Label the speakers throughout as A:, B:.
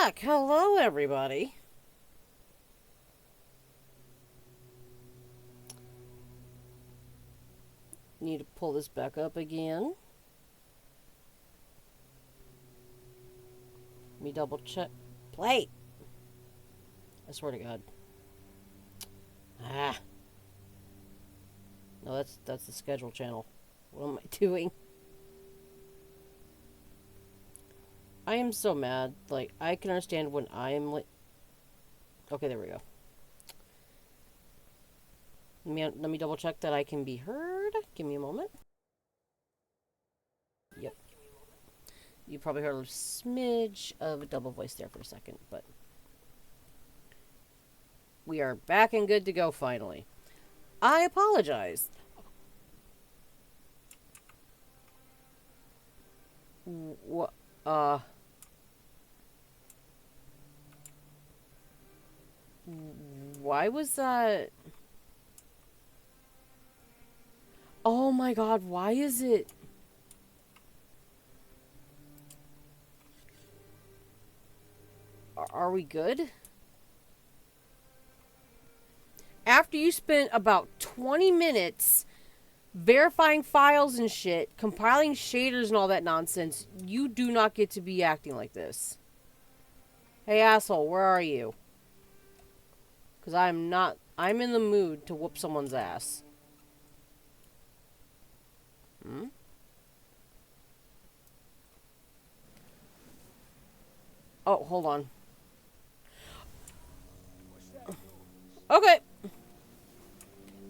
A: back! Hello, everybody. Need to pull this back up again. Let me double check. Play! I swear to God. Ah. No, that's the schedule channel. What am I doing? I am so mad. Like, I can understand when I am like... Okay, there we go. Let me double check that I can be heard. Give me a moment. Yep. You probably heard a smidge of a double voice there for a second, but... We are back and good to go, finally. I apologize. What? Why was that? Oh my God, why is it? Are we good? After you spent about 20 minutes verifying files and shit, compiling shaders and all that nonsense, you do not get to be acting like this. Hey asshole, where are you? Because I'm in the mood to whoop someone's ass. Hmm? Oh, hold on. Okay.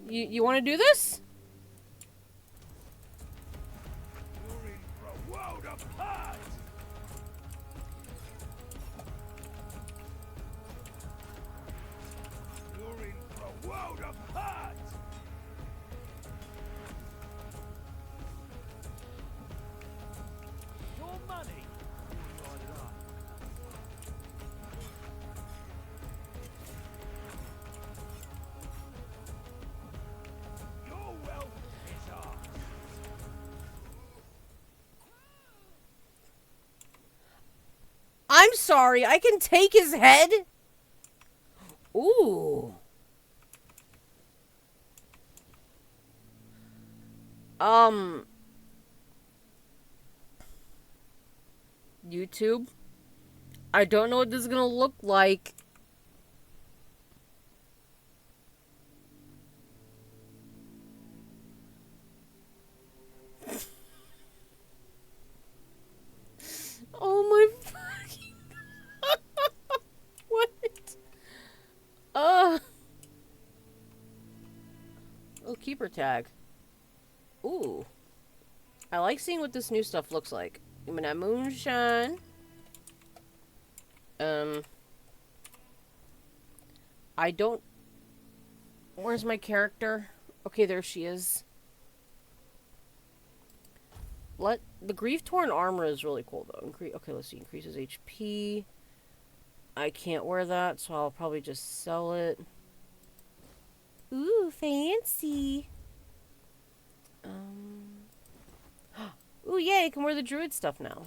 A: You want to do this?
B: You're in for a world apart. You're in for a world apart. Your money. Line it up. Your wealth is ours.
A: I'm sorry, I can take his head? Ooh. YouTube. I don't know what this is gonna look like. Oh my fucking... What? Oh, keeper tag. Ooh. I like seeing what this new stuff looks like. Give me that moonshine. I don't... Where's my character? Okay, there she is. The Grief-Torn armor is really cool, though. Okay, let's see. Increases HP. I can't wear that, so I'll probably just sell it. Ooh, fancy. Ooh, yay, I can wear the druid stuff now.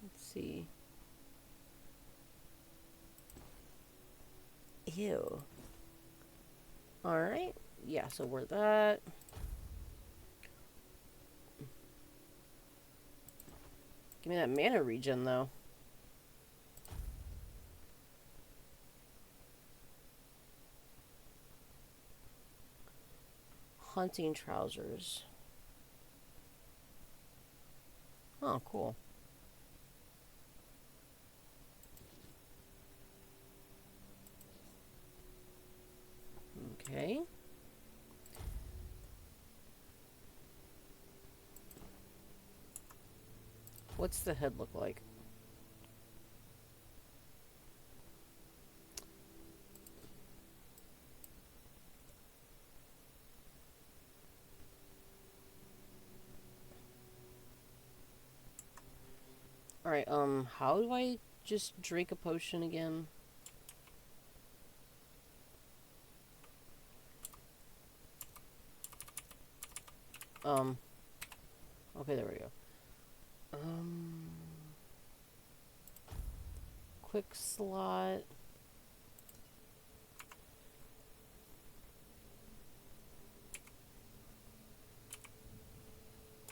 A: Let's see. Ew. Alright. Yeah, so wear that. Give me that mana regen, though. Hunting trousers. Oh, cool. Okay. What's the head look like? Alright, how do I just drink a potion again? Okay, there we go. quick slot.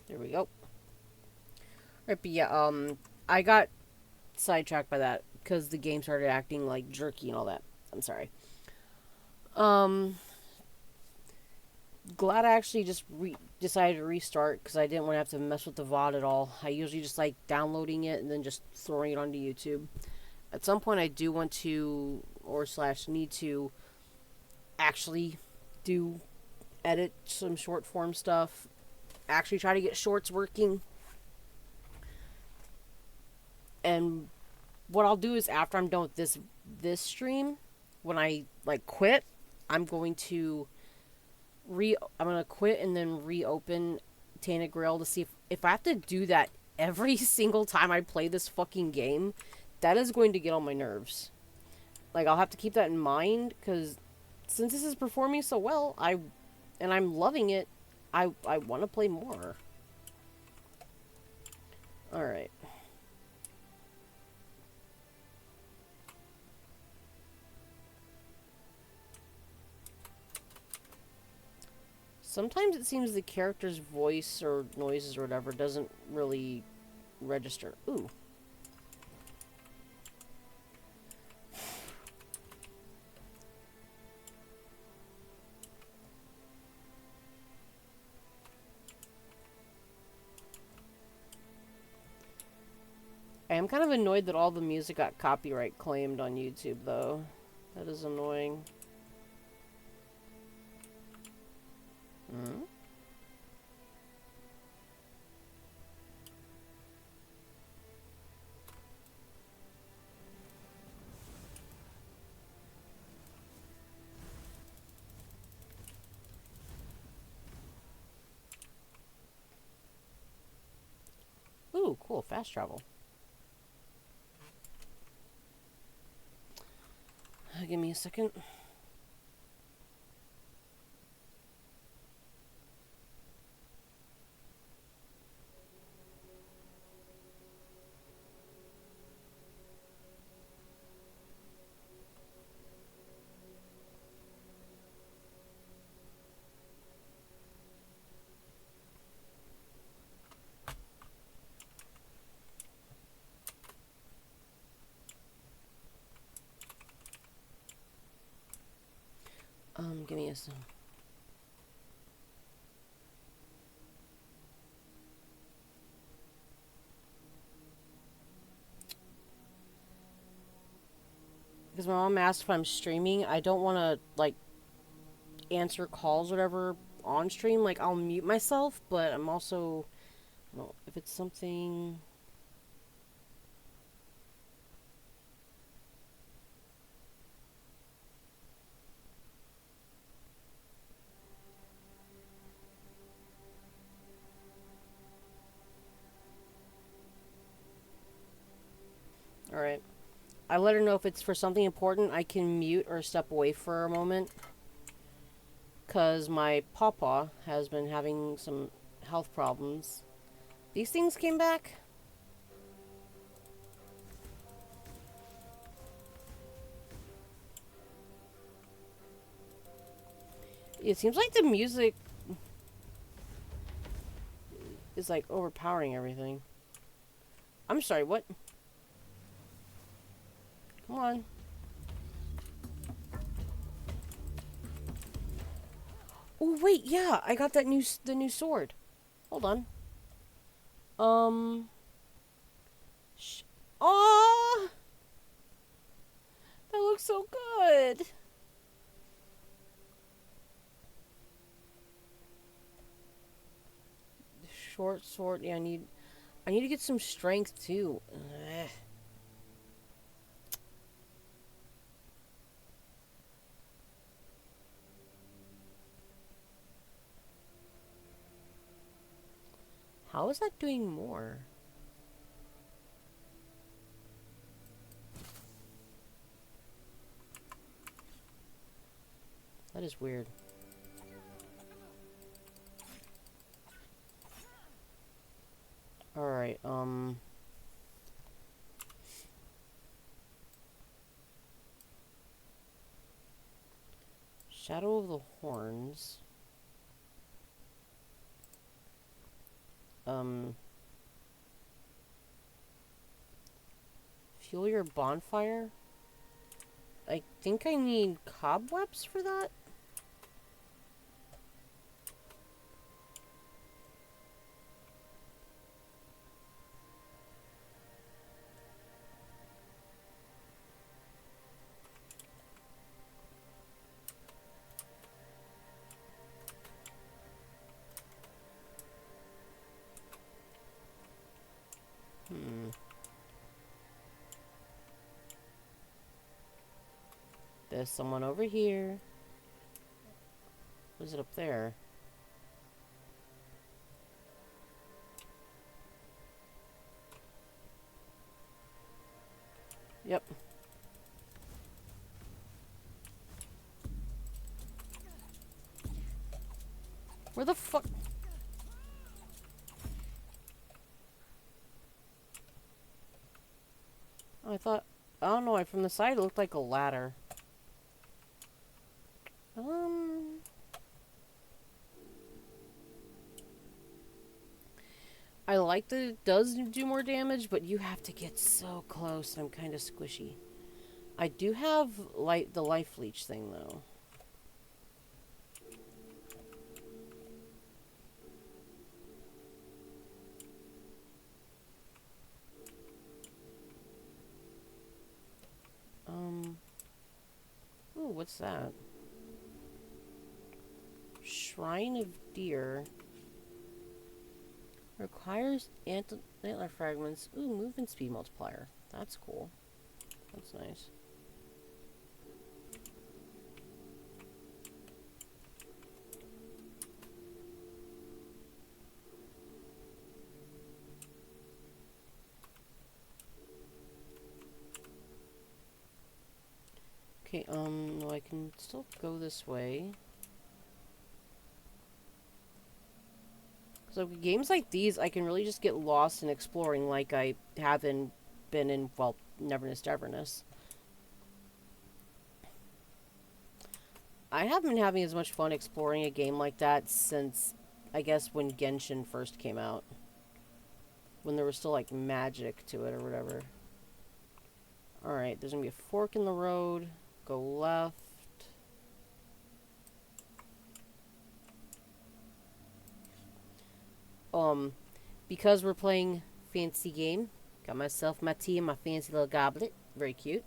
A: There we go. Right, but yeah, I got sidetracked by that because the game started acting like jerky and all that. I'm sorry. Um, Glad I actually just decided to restart because I didn't want to have to mess with the VOD at all. I usually just like downloading it and then just throwing it onto YouTube. At some point, I do want to or slash need to actually do edit some short form stuff. Actually, try to get shorts working. And what I'll do is after I'm done with this stream, when I like quit, I'm going to I'm gonna quit and then reopen Tainted Grail to see if I have to do that every single time I play this fucking game. That is going to get on my nerves. Like I'll have to keep that in mind because since this is performing so well, I'm loving it. I want to play more. All right. Sometimes it seems the character's voice or noises or whatever doesn't really register. Ooh. I am kind of annoyed that all the music got copyright claimed on YouTube, though. That is annoying. Hmm? Ooh, cool. Fast travel. Give me a second. Give me a second. Because my mom asked if I'm streaming. I don't want to, like, answer calls or whatever on stream. Like, I'll mute myself, but I'm also... Well, if it's something... Alright. I let her know if it's for something important, I can mute or step away for a moment. Because my pawpaw has been having some health problems. These things came back? It seems like the music is like overpowering everything. I'm sorry, what? Come on. Oh wait, yeah, I got the new sword. Hold on. Oh, that looks so good. Short sword. Yeah, I need to get some strength too. Ugh. How is that doing more? That is weird. Alright, Shadow of the Horns. Fuel your bonfire? I think I need cobwebs for that? There's someone over here. Was it up there? Yep. Where the fuck? I thought... I don't know, from the side it looked like a ladder. I like that it does do more damage, but you have to get so close. I'm kind of squishy. I do have the life leech thing, though. Ooh, what's that? Shrine of Deer. Requires antler fragments. Ooh, movement speed multiplier. That's cool. That's nice. Okay, no, I can still go this way. So games like these, I can really just get lost in exploring like I haven't been in, well, Neverness to Everness. I haven't been having as much fun exploring a game like that since, I guess, when Genshin first came out. When there was still, like, magic to it or whatever. Alright, there's gonna be a fork in the road. Go left. Because we're playing fancy game, got myself my tea in my fancy little goblet. Very cute.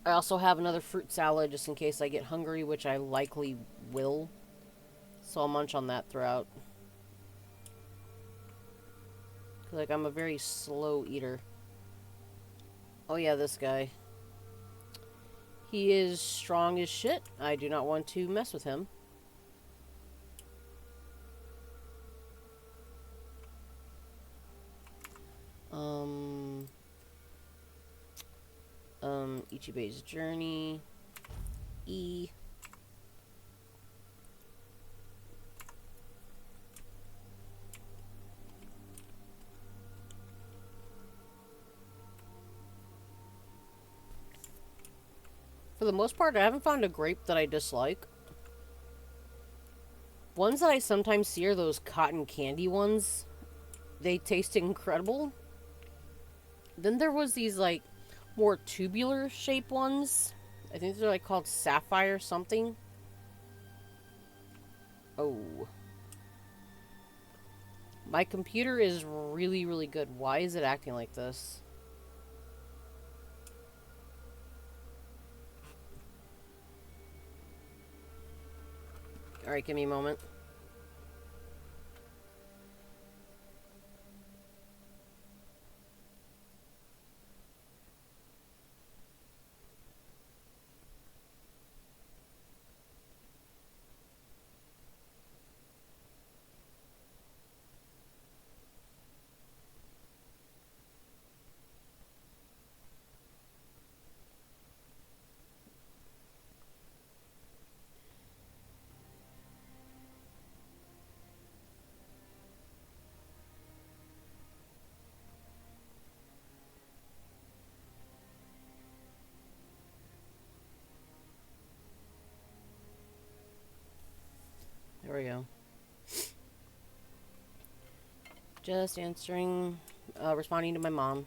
A: I also have another fruit salad just in case I get hungry, which I likely will. So I'll munch on that throughout. Like, I'm a very slow eater. Oh yeah, this guy. He is strong as shit. I do not want to mess with him. Ichibe's Journey. E. For the most part, I haven't found a grape that I dislike. Ones that I sometimes see are those cotton candy ones. They taste incredible. Then there was these, like, more tubular shaped ones. I think they're, like, called sapphire something. Oh. My computer is really, really good. Why is it acting like this? Alright, give me a moment. Just answering, responding to my mom.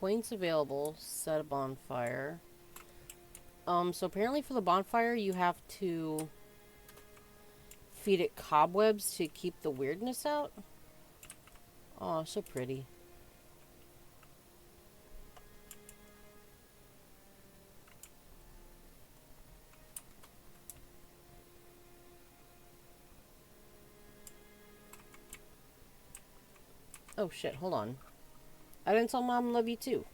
A: Points available. Set a bonfire. So apparently for the bonfire, you have to feed it cobwebs to keep the weirdness out. Oh, so pretty. Oh shit, hold on. I didn't tell Mom I love you too.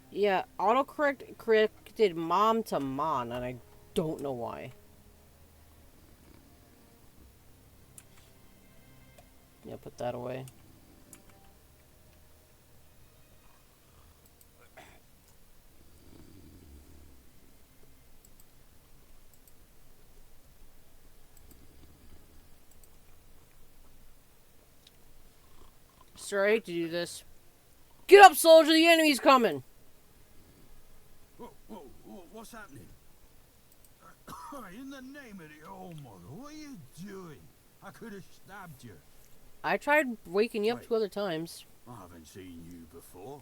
A: Yeah, autocorrect corrected Mom to Mon, and I don't know why. Yeah, put that away. Sir, I hate to do this. Get up, soldier! The enemy's coming!
B: Whoa, whoa, whoa, what's happening? In the name of the old mother, what are you doing? I could have stabbed you.
A: I tried waking you up
B: Wait.
A: 2 other times.
B: I haven't seen you before.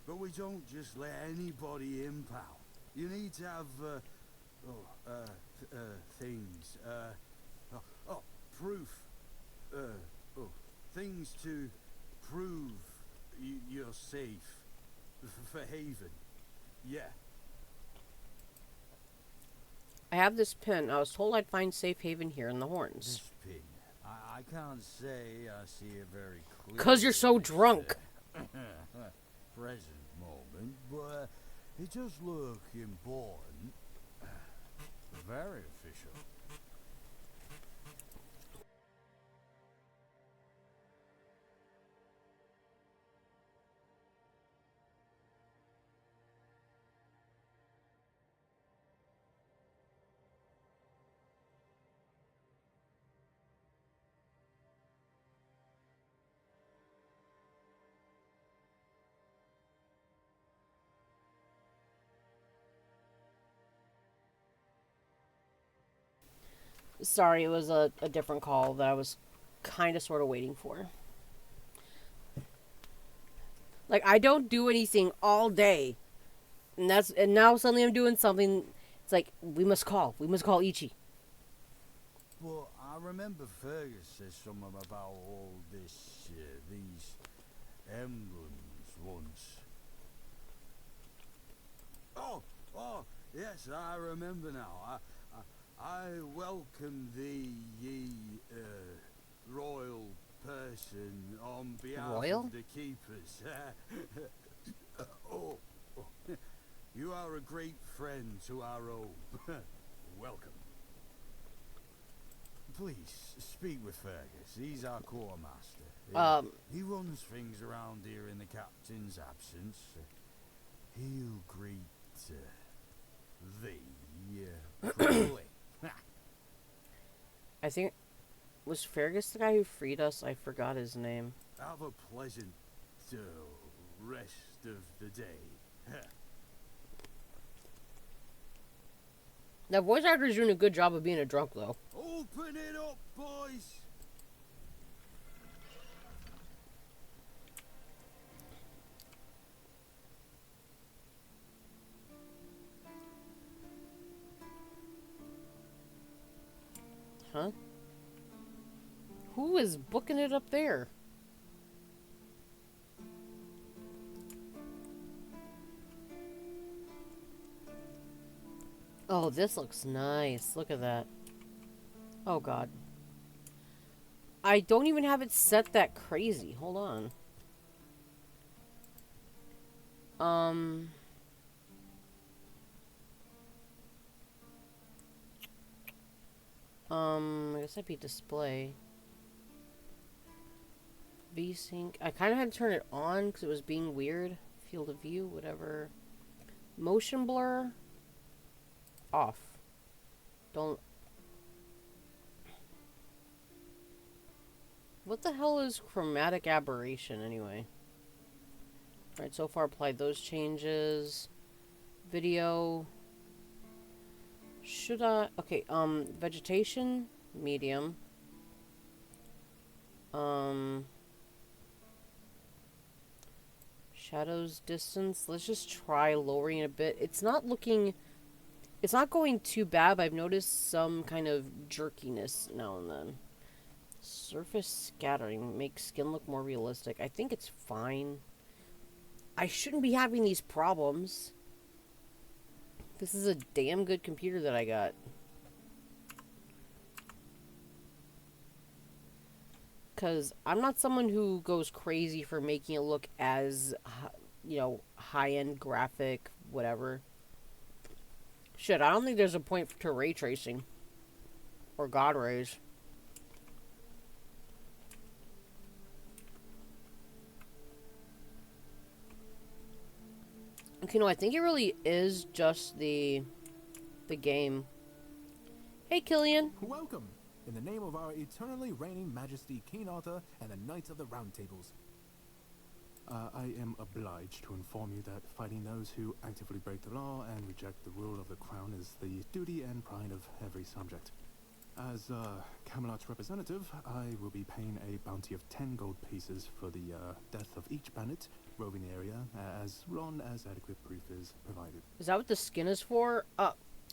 B: But we don't just let anybody in, pal. You need to have, things, proof. Things to prove you're safe. For Haven. Yeah.
A: I have this pin. I was told I'd find safe haven here in the Horns.
B: This pin. I can't say I see it very clearly.
A: 'Cause you're so drunk.
B: Present moment, but it does look important. Very official.
A: Sorry, it was a different call that I was kind of sort of waiting for. Like, I don't do anything all day. And now suddenly I'm doing something. It's like, we must call Ichi.
B: Well, I remember Fergus said something about all this, these emblems once. Oh, yes, I remember now. I welcome thee, ye, royal person, on behalf
A: Royal?
B: of the keepers. oh, you are a great friend to our own. Welcome. Please, speak with Fergus. He's our quartermaster. He runs things around here in the captain's absence. He'll greet thee properly.
A: I think... Was Fergus the guy who freed us? I forgot his name.
B: Have a pleasant rest of the day.
A: That voice actor's doing a good job of being a drunk, though.
B: Open it up, boys!
A: Huh? Who is booking it up there? Oh, this looks nice. Look at that. Oh, God. I don't even have it set that crazy. Hold on. I guess that'd be display. VSync. I kind of had to turn it on because it was being weird. Field of view, whatever. Motion blur. Off. Don't. What the hell is chromatic aberration anyway? Alright, so far applied those changes. Video. Should I? Okay, vegetation, medium. Shadows, distance. Let's just try lowering it a bit. It's not looking... It's not going too bad, but I've noticed some kind of jerkiness now and then. Surface scattering makes skin look more realistic. I think it's fine. I shouldn't be having these problems. This is a damn good computer that I got. Because I'm not someone who goes crazy for making it look as, you know, high-end graphic, whatever. Shit, I don't think there's a point to ray tracing. Or God rays. Okay, no, I think it really is just the game. Hey, Killian.
C: Welcome, in the name of our eternally reigning majesty, King Arthur, and the Knights of the Round Tables. I am obliged to inform you that fighting those who actively break the law and reject the rule of the crown is the duty and pride of every subject. As Camelot's representative, I will be paying a bounty of 10 gold pieces for the death of each bandit roving the area, as long as adequate proof is provided.
A: Is that what the skin is for?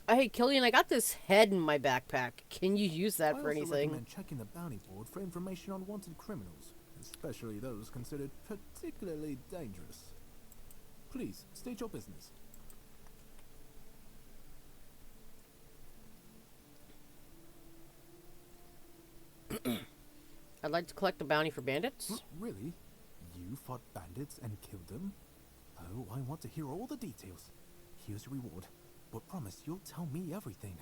A: Hey, Killian, I got this head in my backpack. Can you use that for anything?
C: I recommend checking the bounty board for information on wanted criminals, especially those considered particularly dangerous. Please, state your business.
A: I'd like to collect a bounty for bandits.
C: Really? You fought bandits and killed them? Oh, I want to hear all the details. Here's your reward, but promise you'll tell me everything.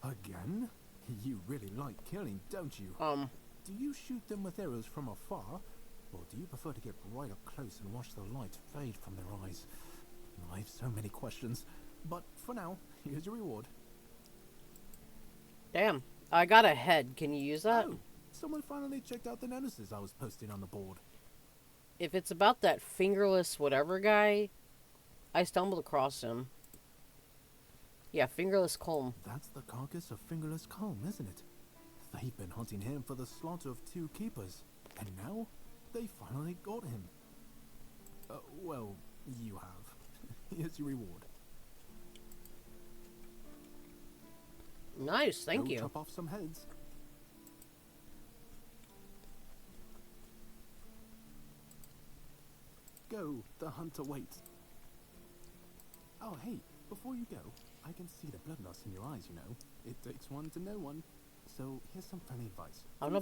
C: Again? You really like killing, don't you? Do you shoot them with arrows from afar, or do you prefer to get right up close and watch the light fade from their eyes? I have so many questions, but for now, here's your reward.
A: Damn. I got a head. Can you use that?
C: Oh, someone finally checked out the notices I was posting on the board.
A: If it's about that fingerless whatever guy, I stumbled across him. Yeah, fingerless Colm.
C: That's the carcass of fingerless Colm, isn't it? They've been hunting him for the slaughter of 2 keepers, and now they finally got him. Well, you have. Here's your reward.
A: Nice, thank
C: Go
A: you.
C: chop off some heads. Go, the hunter waits. Oh, hey, before you go, I can see the bloodlust in your eyes, you know. It takes one to know one. So here's some friendly advice.
A: I don't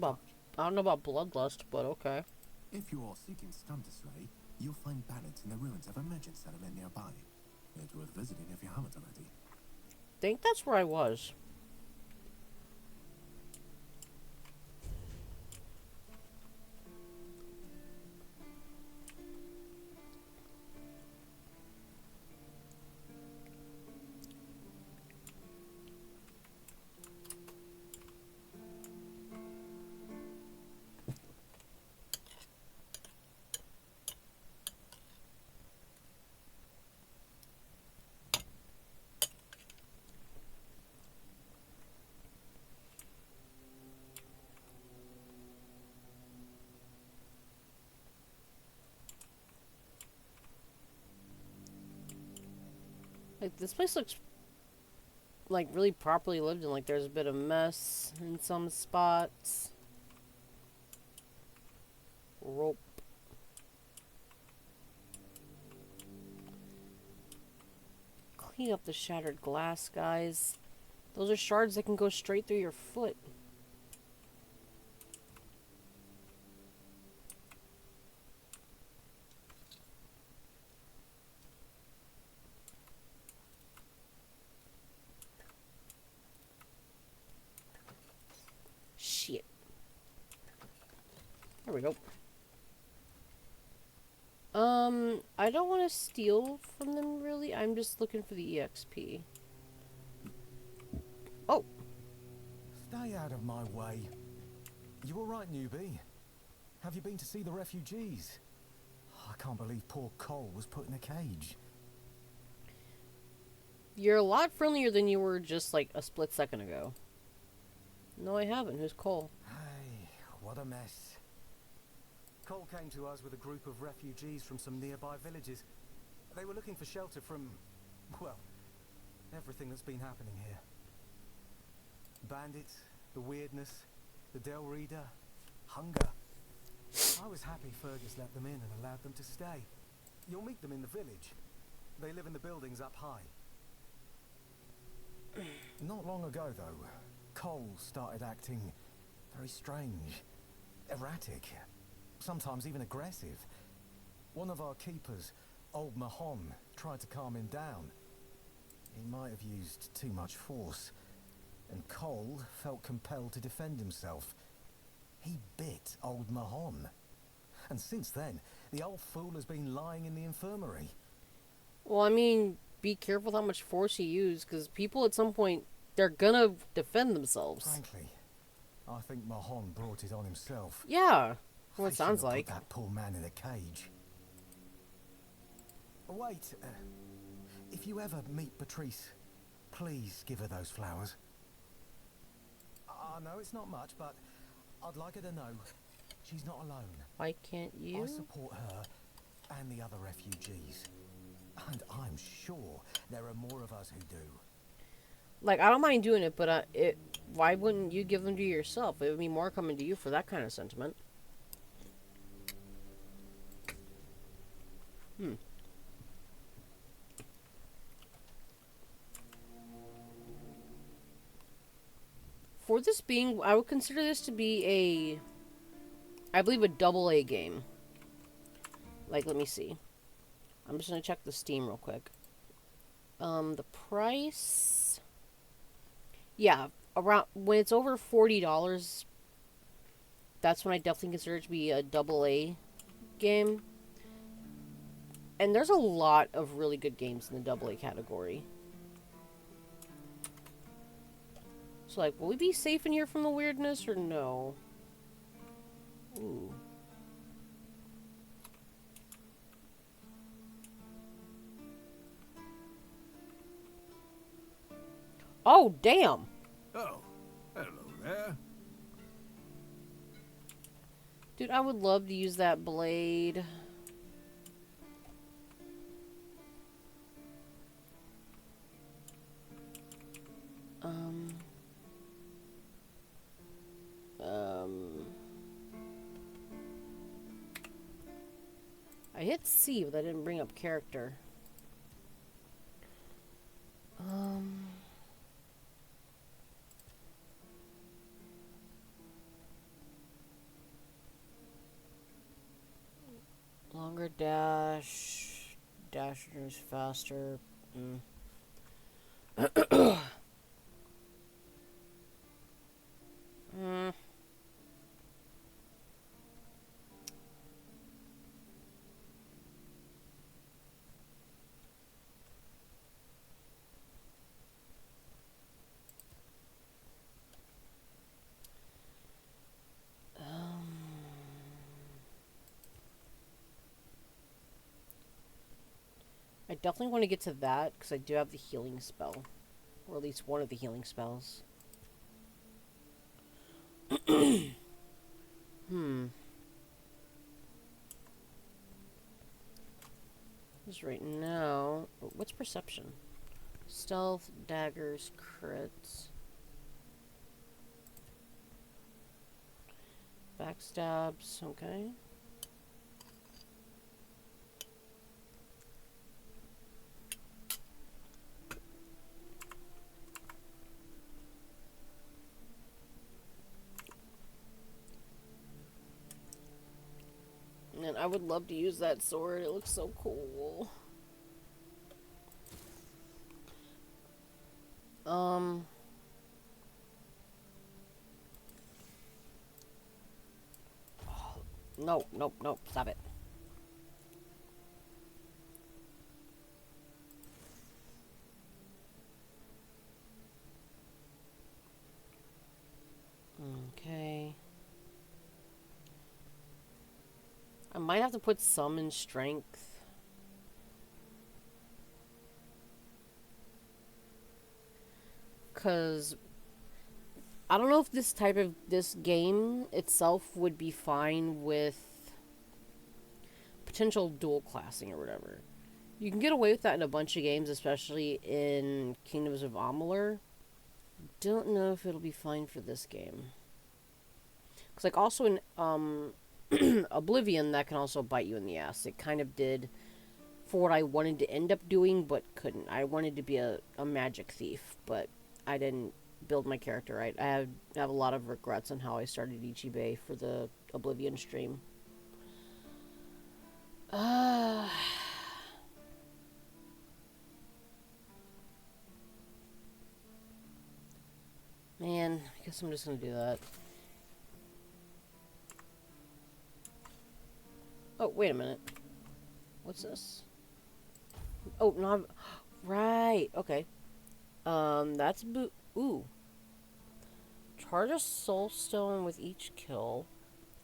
A: know about bloodlust, but okay.
C: If you are seeking scum to slay, you'll find bandits in the ruins of a merchant settlement nearby. It's worth visiting if you haven't already.
A: Think that's where I was. Like, this place looks like really properly lived in. Like, there's a bit of mess in some spots. Rope. Clean up the shattered glass, guys. Those are shards that can go straight through your foot. we go. I don't want to steal from them, really. I'm just looking for the EXP. Oh!
D: Stay out of my way. You alright, newbie? Have you been to see the refugees? I can't believe poor Cole was put in a cage.
A: You're a lot friendlier than you were just, like, a split second ago. No, I haven't. Who's Cole?
D: Hey, what a mess. Cole came to us with a group of refugees from some nearby villages. They were looking for shelter from, well, everything that's been happening here. Bandits, the weirdness, the Del Reader, hunger. I was happy Fergus let them in and allowed them to stay. You'll meet them in the village. They live in the buildings up high. Not long ago, though, Cole started acting very strange, erratic, sometimes even aggressive. One of our keepers, old Mahon, tried to calm him down. He might have used too much force, and Cole felt compelled to defend himself. He bit old Mahon. And since then, the old fool has been lying in the infirmary.
A: Well, I mean, be careful how much force you use, because people at some point, they're gonna defend themselves.
D: Frankly, I think Mahon brought it on himself.
A: Yeah, what
D: They
A: it sounds
D: shouldn't have
A: like.
D: put that poor man in a cage. Wait, if you ever meet Patrice, please give her those flowers. I know it's not much, but I'd like her to know she's not alone.
A: Why can't you?
D: I support her and the other refugees. And I'm sure there are more of us who do.
A: Like, I don't mind doing it, but why wouldn't you give them to yourself? It would be more coming to you for that kind of sentiment. For this being, I would consider this to be I believe, a AA game. Like, let me see. I'm just gonna check the Steam real quick. The price... Yeah, around when it's over $40, that's when I definitely consider it to be a AA game. And there's a lot of really good games in the AA category. So, like, will we be safe in here from the weirdness, or no? Ooh. Oh, damn!
B: Oh, hello there.
A: Dude, I would love to use that blade. I hit C, but I didn't bring up character. Longer dash. Dash is faster. I definitely want to get to that, because I do have the healing spell. Or at least one of the healing spells. Just right now... What's perception? Stealth, daggers, crits. Backstabs, okay. And I would love to use that sword. It looks so cool. Nope, nope, nope. Stop it. Okay. I might have to put some in strength. Because I don't know if this game itself would be fine with potential dual classing or whatever. You can get away with that in a bunch of games, especially in Kingdoms of Amalur. Don't know if it'll be fine for this game. Because, like, also in Oblivion, that can also bite you in the ass. It kind of did for what I wanted to end up doing, but couldn't. I wanted to be a magic thief, but I didn't build my character right. I have a lot of regrets on how I started Ichibei for the Oblivion stream. Man, I guess I'm just gonna do that. Oh, wait a minute. What's this? Oh, no. Right. Okay. That's ooh. Charge a soul stone with each kill.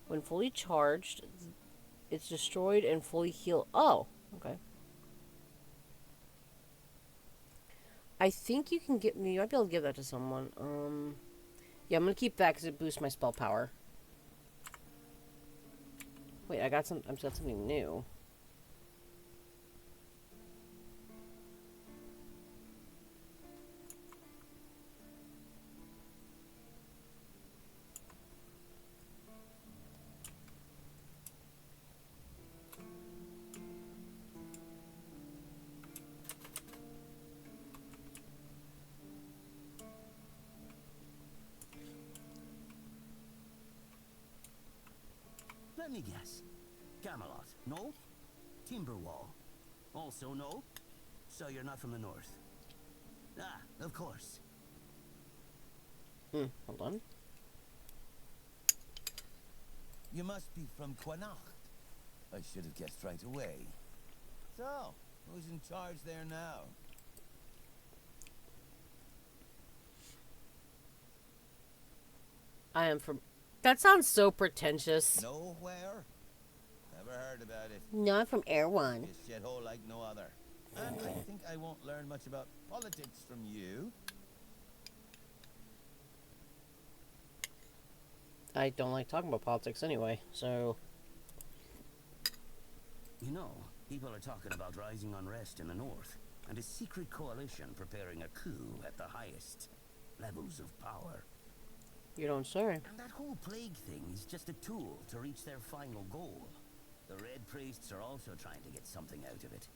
A: When fully charged, it's destroyed and fully healed. Oh, okay. I think you can get me. You might be able to give that to someone. Yeah, I'm gonna keep that because it boosts my spell power. Wait, I got something new.
E: Let me guess. Camelot, no? Timberwall, also no? So you're not from the north? Ah, of course.
A: Hold on.
F: You must be from Quanacht. I should have guessed right away. So, who's in charge there now?
A: I am from... That sounds so pretentious.
F: Nowhere? Never heard about it.
A: No, I'm from Air One.
F: This shithole like no other. And I think I won't learn much about politics from you.
A: I don't like talking about politics anyway, so...
E: You know, people are talking about rising unrest in the north, and a secret coalition preparing a coup at the highest levels of power.
A: You don't say.
E: And that whole plague thing is just a tool to reach their final goal. The Red Priests are also trying to get something out of it.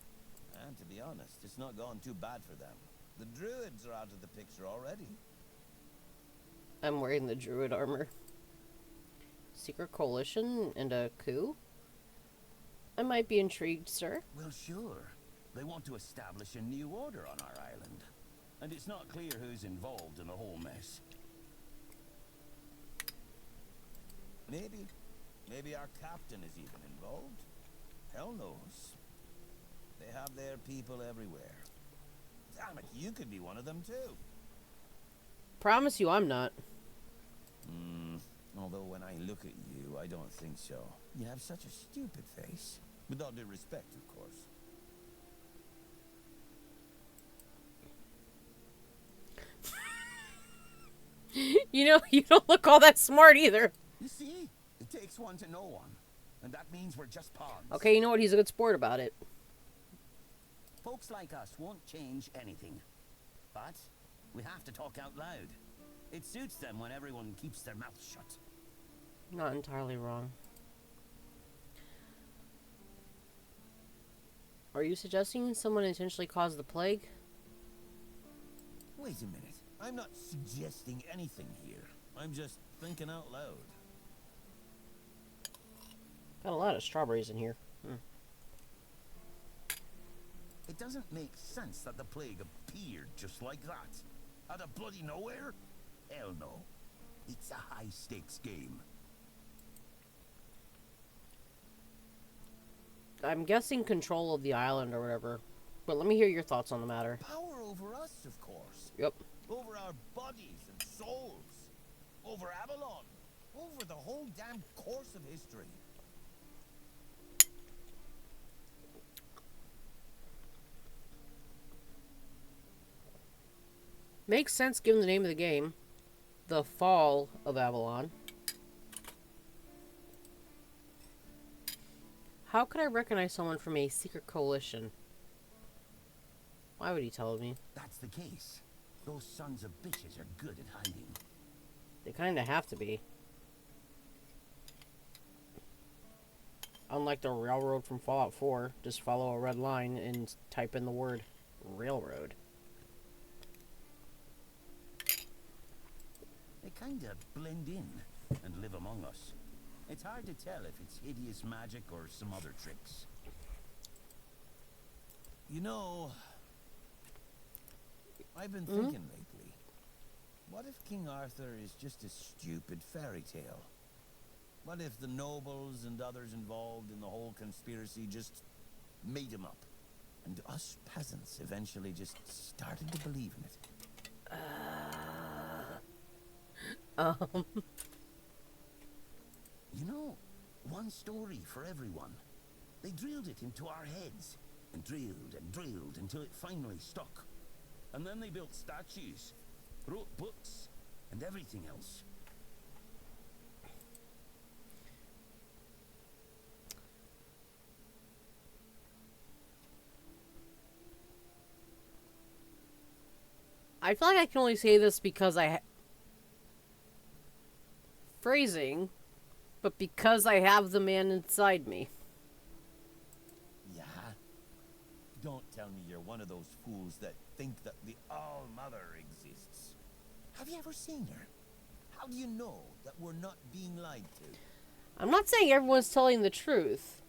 F: And to be honest, it's not gone too bad for them. The Druids are out of the picture already.
A: I'm wearing the druid armor. Secret coalition and a coup? I might be intrigued, sir.
E: Well, sure. They want to establish a new order on our island. And it's not clear who's involved in the whole mess.
F: Maybe. Maybe our captain is even involved. Hell knows. They have their people everywhere. Damn it, you could be one of them too.
A: Promise you I'm not.
F: Although when I look at you, I don't think so. You have such a stupid face. With all due respect, of course.
A: You know, you don't look all that smart either.
E: You see? It takes one to know one. And that means we're just pawns.
A: Okay, you know what? He's a good sport about it.
E: Folks like us won't change anything. But we have to talk out loud. It suits them when everyone keeps their mouth shut.
A: Not entirely wrong. Are you suggesting someone intentionally caused the plague?
F: Wait a minute. I'm not suggesting anything here. I'm just thinking out loud.
A: Got a lot of strawberries in here.
E: It doesn't make sense that the plague appeared just like that. Out of bloody nowhere? Hell no. It's a high-stakes game.
A: I'm guessing control of the island or whatever. But let me hear your thoughts on the matter.
F: Power over us, of course.
A: Yep.
F: Over our bodies and souls. Over Avalon. Over the whole damn course of history.
A: Makes sense given the name of the game. The Fall of Avalon. How could I recognize someone from a secret coalition? Why would he tell me?
E: That's the case. Those sons of bitches are good at hiding.
A: They kinda have to be. Unlike the railroad from Fallout 4, just follow a red line and type in the word railroad.
E: They kinda blend in and live among us. It's hard to tell if it's hideous magic or some other tricks.
F: You know, I've been thinking lately. What if King Arthur is just a stupid fairy tale? What if the nobles and others involved in the whole conspiracy just made him up? And us peasants eventually just started to believe in it?
E: You know, one story for everyone. They drilled it into our heads, and drilled until it finally stuck. And then they built statues, wrote books, and everything else.
A: I feel like I can only say this because phrasing, but because I have the man inside me.
F: Yeah? Don't tell me you're one of those fools that think that the All-Mother exists. Have you ever seen her? How do you know that we're not being lied to?
A: I'm not saying everyone's telling the truth.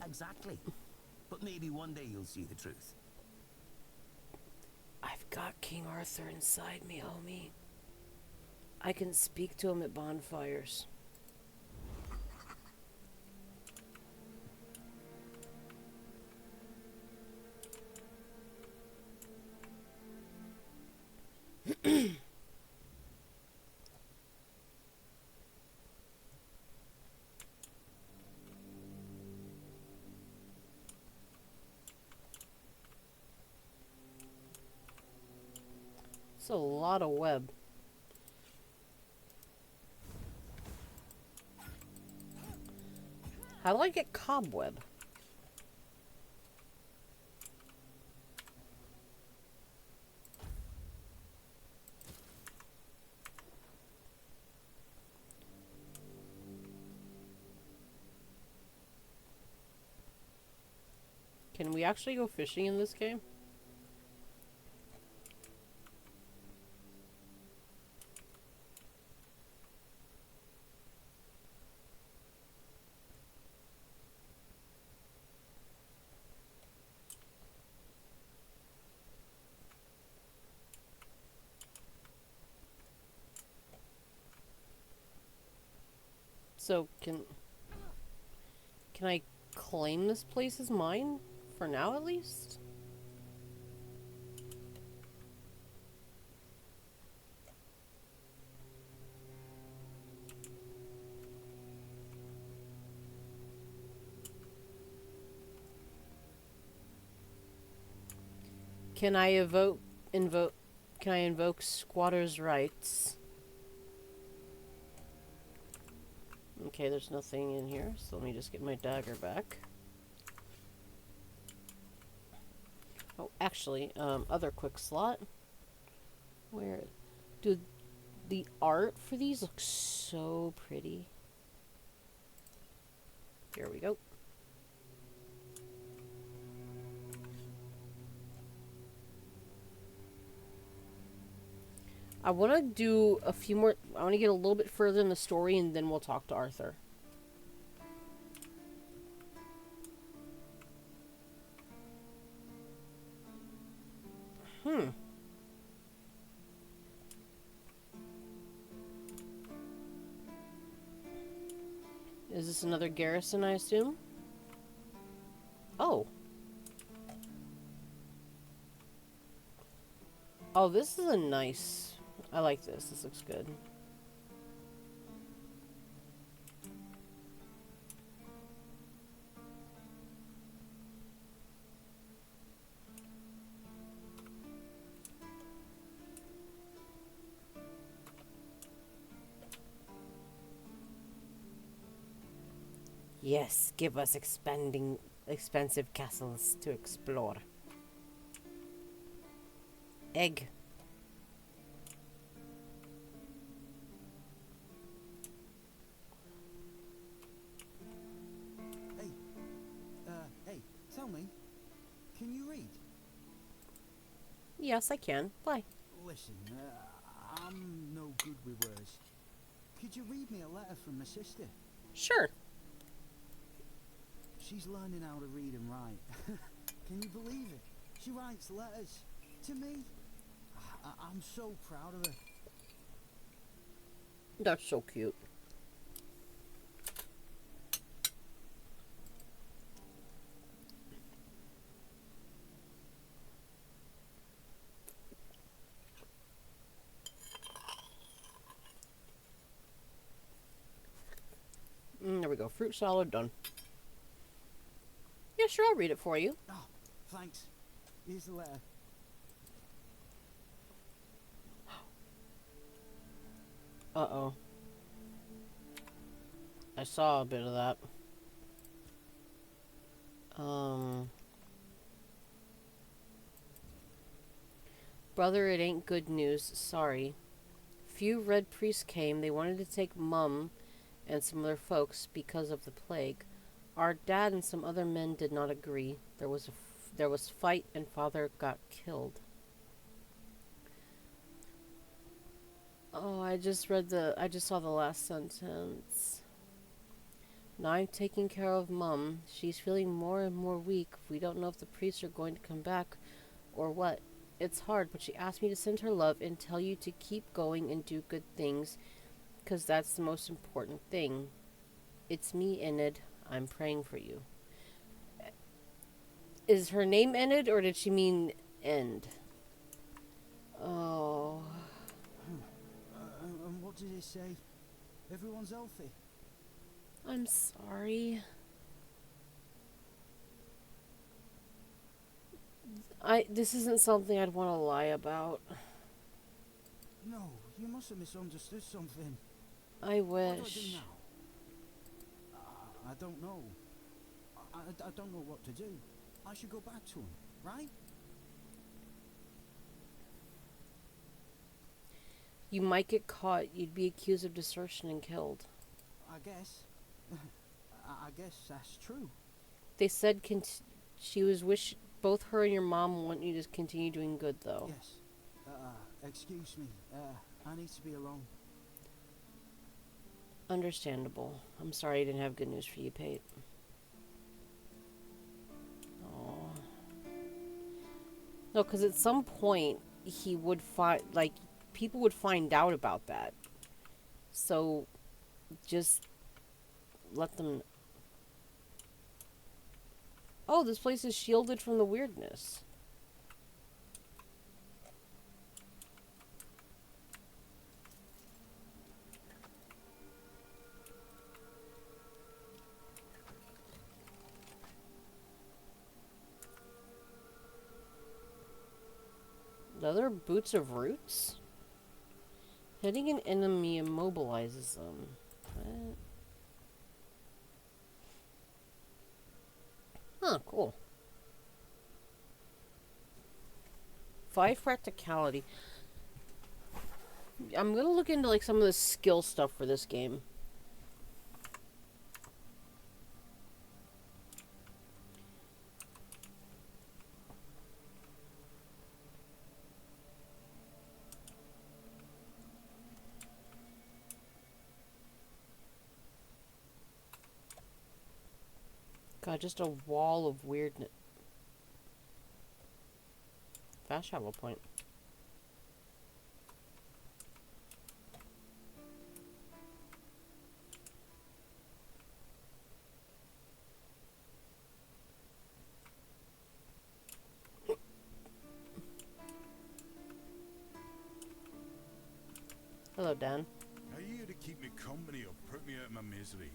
E: Exactly. But maybe one day you'll see the truth.
A: I've got King Arthur inside me, homie. I can speak to him at bonfires. It's a lot of web. How do I get cobweb? Can we actually go fishing in this game? So, can I claim this place as mine? For now, at least? Can I invoke squatter's rights? Okay, there's nothing in here, so let me just get my dagger back. Oh, actually, other quick slot. Where, dude, the art for these looks so pretty. Here we go. I want to do a few more. I want to get a little bit further in the story, and then we'll talk to Arthur. Is this another garrison, I assume? Oh, this is a nice... I like this. This looks good. Yes, give us expensive castles to explore. Egg.
B: Hey, tell me, can you read?
A: Yes, I can. Why?
B: Listen, I'm no good with words. Could you read me a letter from my sister?
A: Sure.
B: She's learning how to read and write. Can you believe it? She writes letters to me. I'm so proud of her.
A: That's so cute. There we go. Fruit salad done. Yeah, sure, I'll read it for you.
B: Oh, thanks. Here's the letter.
A: Uh-oh. I saw a bit of that. Brother, it ain't good news. Sorry. Few red priests came. They wanted to take Mum and some other folks because of the plague. Our dad and some other men did not agree. There was fight and Father got killed. Oh, I just saw the last sentence. Now I'm taking care of Mum. She's feeling more and more weak. We don't know if the priests are going to come back or what. It's hard, but she asked me to send her love and tell you to keep going and do good things, 'cause that's the most important thing. It's me, Enid. I'm praying for you. Is her name Enid, or did she mean end? Oh.
B: And what did it say? Everyone's healthy.
A: I'm sorry. This isn't something I'd want to lie about.
B: No, you must have misunderstood something.
A: I
B: What do I do
A: wish.
B: now? I don't know. I don't know what to do. I should go back to him, right?
A: You might get caught. You'd be accused of desertion and killed.
B: I guess. I guess that's true.
A: They said both her and your mom want you to continue doing good, though.
B: Yes. Excuse me. I need to be alone.
A: Understandable. I'm sorry I didn't have good news for you, Pate. Oh. No, because at some point he would people would find out about that. So just let them. Oh, this place is shielded from the weirdness. Another boots of roots? Hitting an enemy immobilizes them. What? Huh, cool. 5 practicality. I'm gonna look into like some of the skill stuff for this game. God, just a wall of weirdness. Fast travel point. Hello, Dan.
B: Are you here to keep me company or put me out of my misery?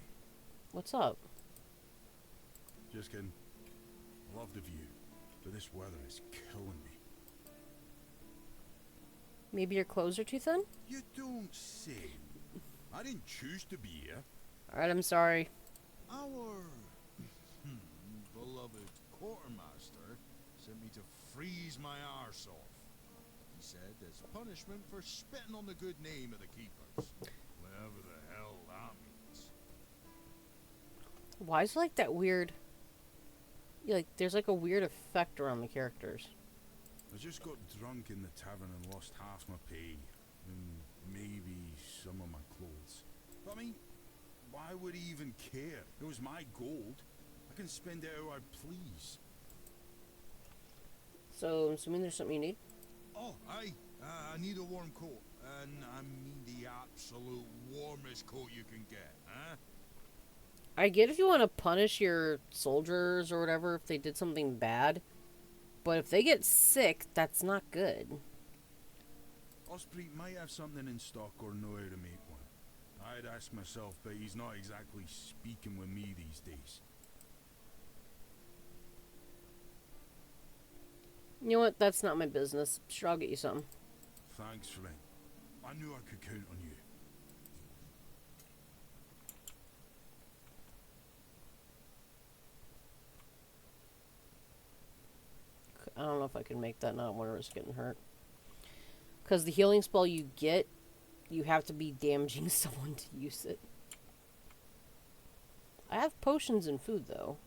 A: What's up?
B: Just kidding. I love the view, but this weather is killing me.
A: Maybe your clothes are too thin?
B: You don't say. I didn't choose to be here.
A: Alright, I'm sorry.
B: Our beloved quartermaster sent me to freeze my arse off. He said as punishment for spitting on the good name of the keepers. Whatever the hell that means.
A: Why is it like that weird... Yeah, like, there's like a weird effect around the characters.
B: I just got drunk in the tavern and lost half my pay. And maybe some of my clothes. But I mean, why would he even care? It was my gold. I can spend it how I please.
A: So, I'm assuming there's something you need?
B: Oh, aye. I need a warm coat. And I mean the absolute warmest coat you can get, huh?
A: I get if you want to punish your soldiers or whatever if they did something bad. But if they get sick, that's not good.
B: Osprey might have something in stock or know how to make one. I'd ask myself, but he's not exactly speaking with me these days.
A: You know what? That's not my business. Sure, I'll get you something.
B: Thanks, friend. I knew I could count on you.
A: I don't know if I can make that not want to risk getting hurt. Because the healing spell you get, you have to be damaging someone to use it. I have potions and food, though.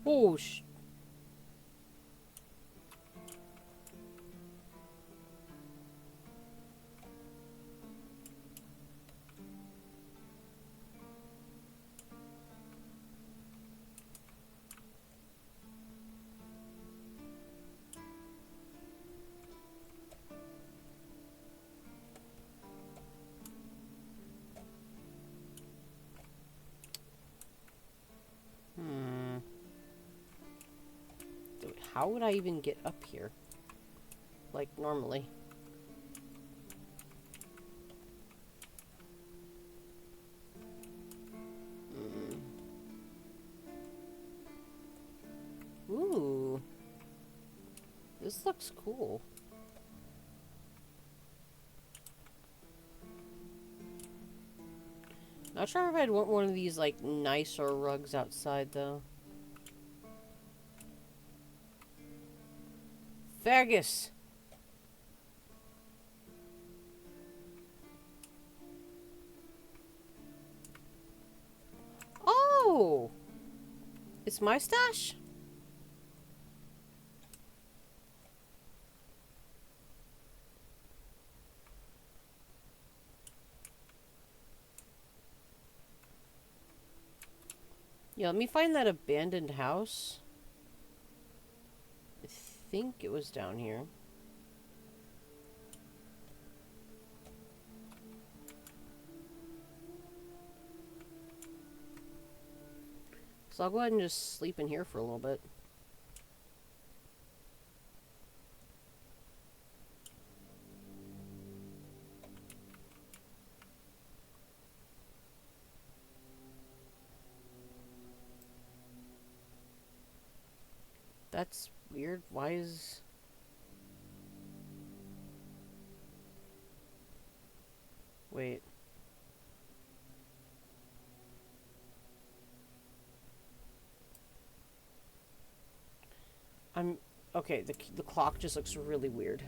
A: Oh, How would I even get up here? Like, normally. Ooh. This looks cool. Not sure if I'd want one of these, like, nicer rugs outside, though. Fergus! Oh! It's my stash? Yeah, let me find that abandoned house. I think it was down here. So I'll go ahead and just sleep in here for a little bit. That's weird. Why is... Wait. Okay, the clock just looks really weird.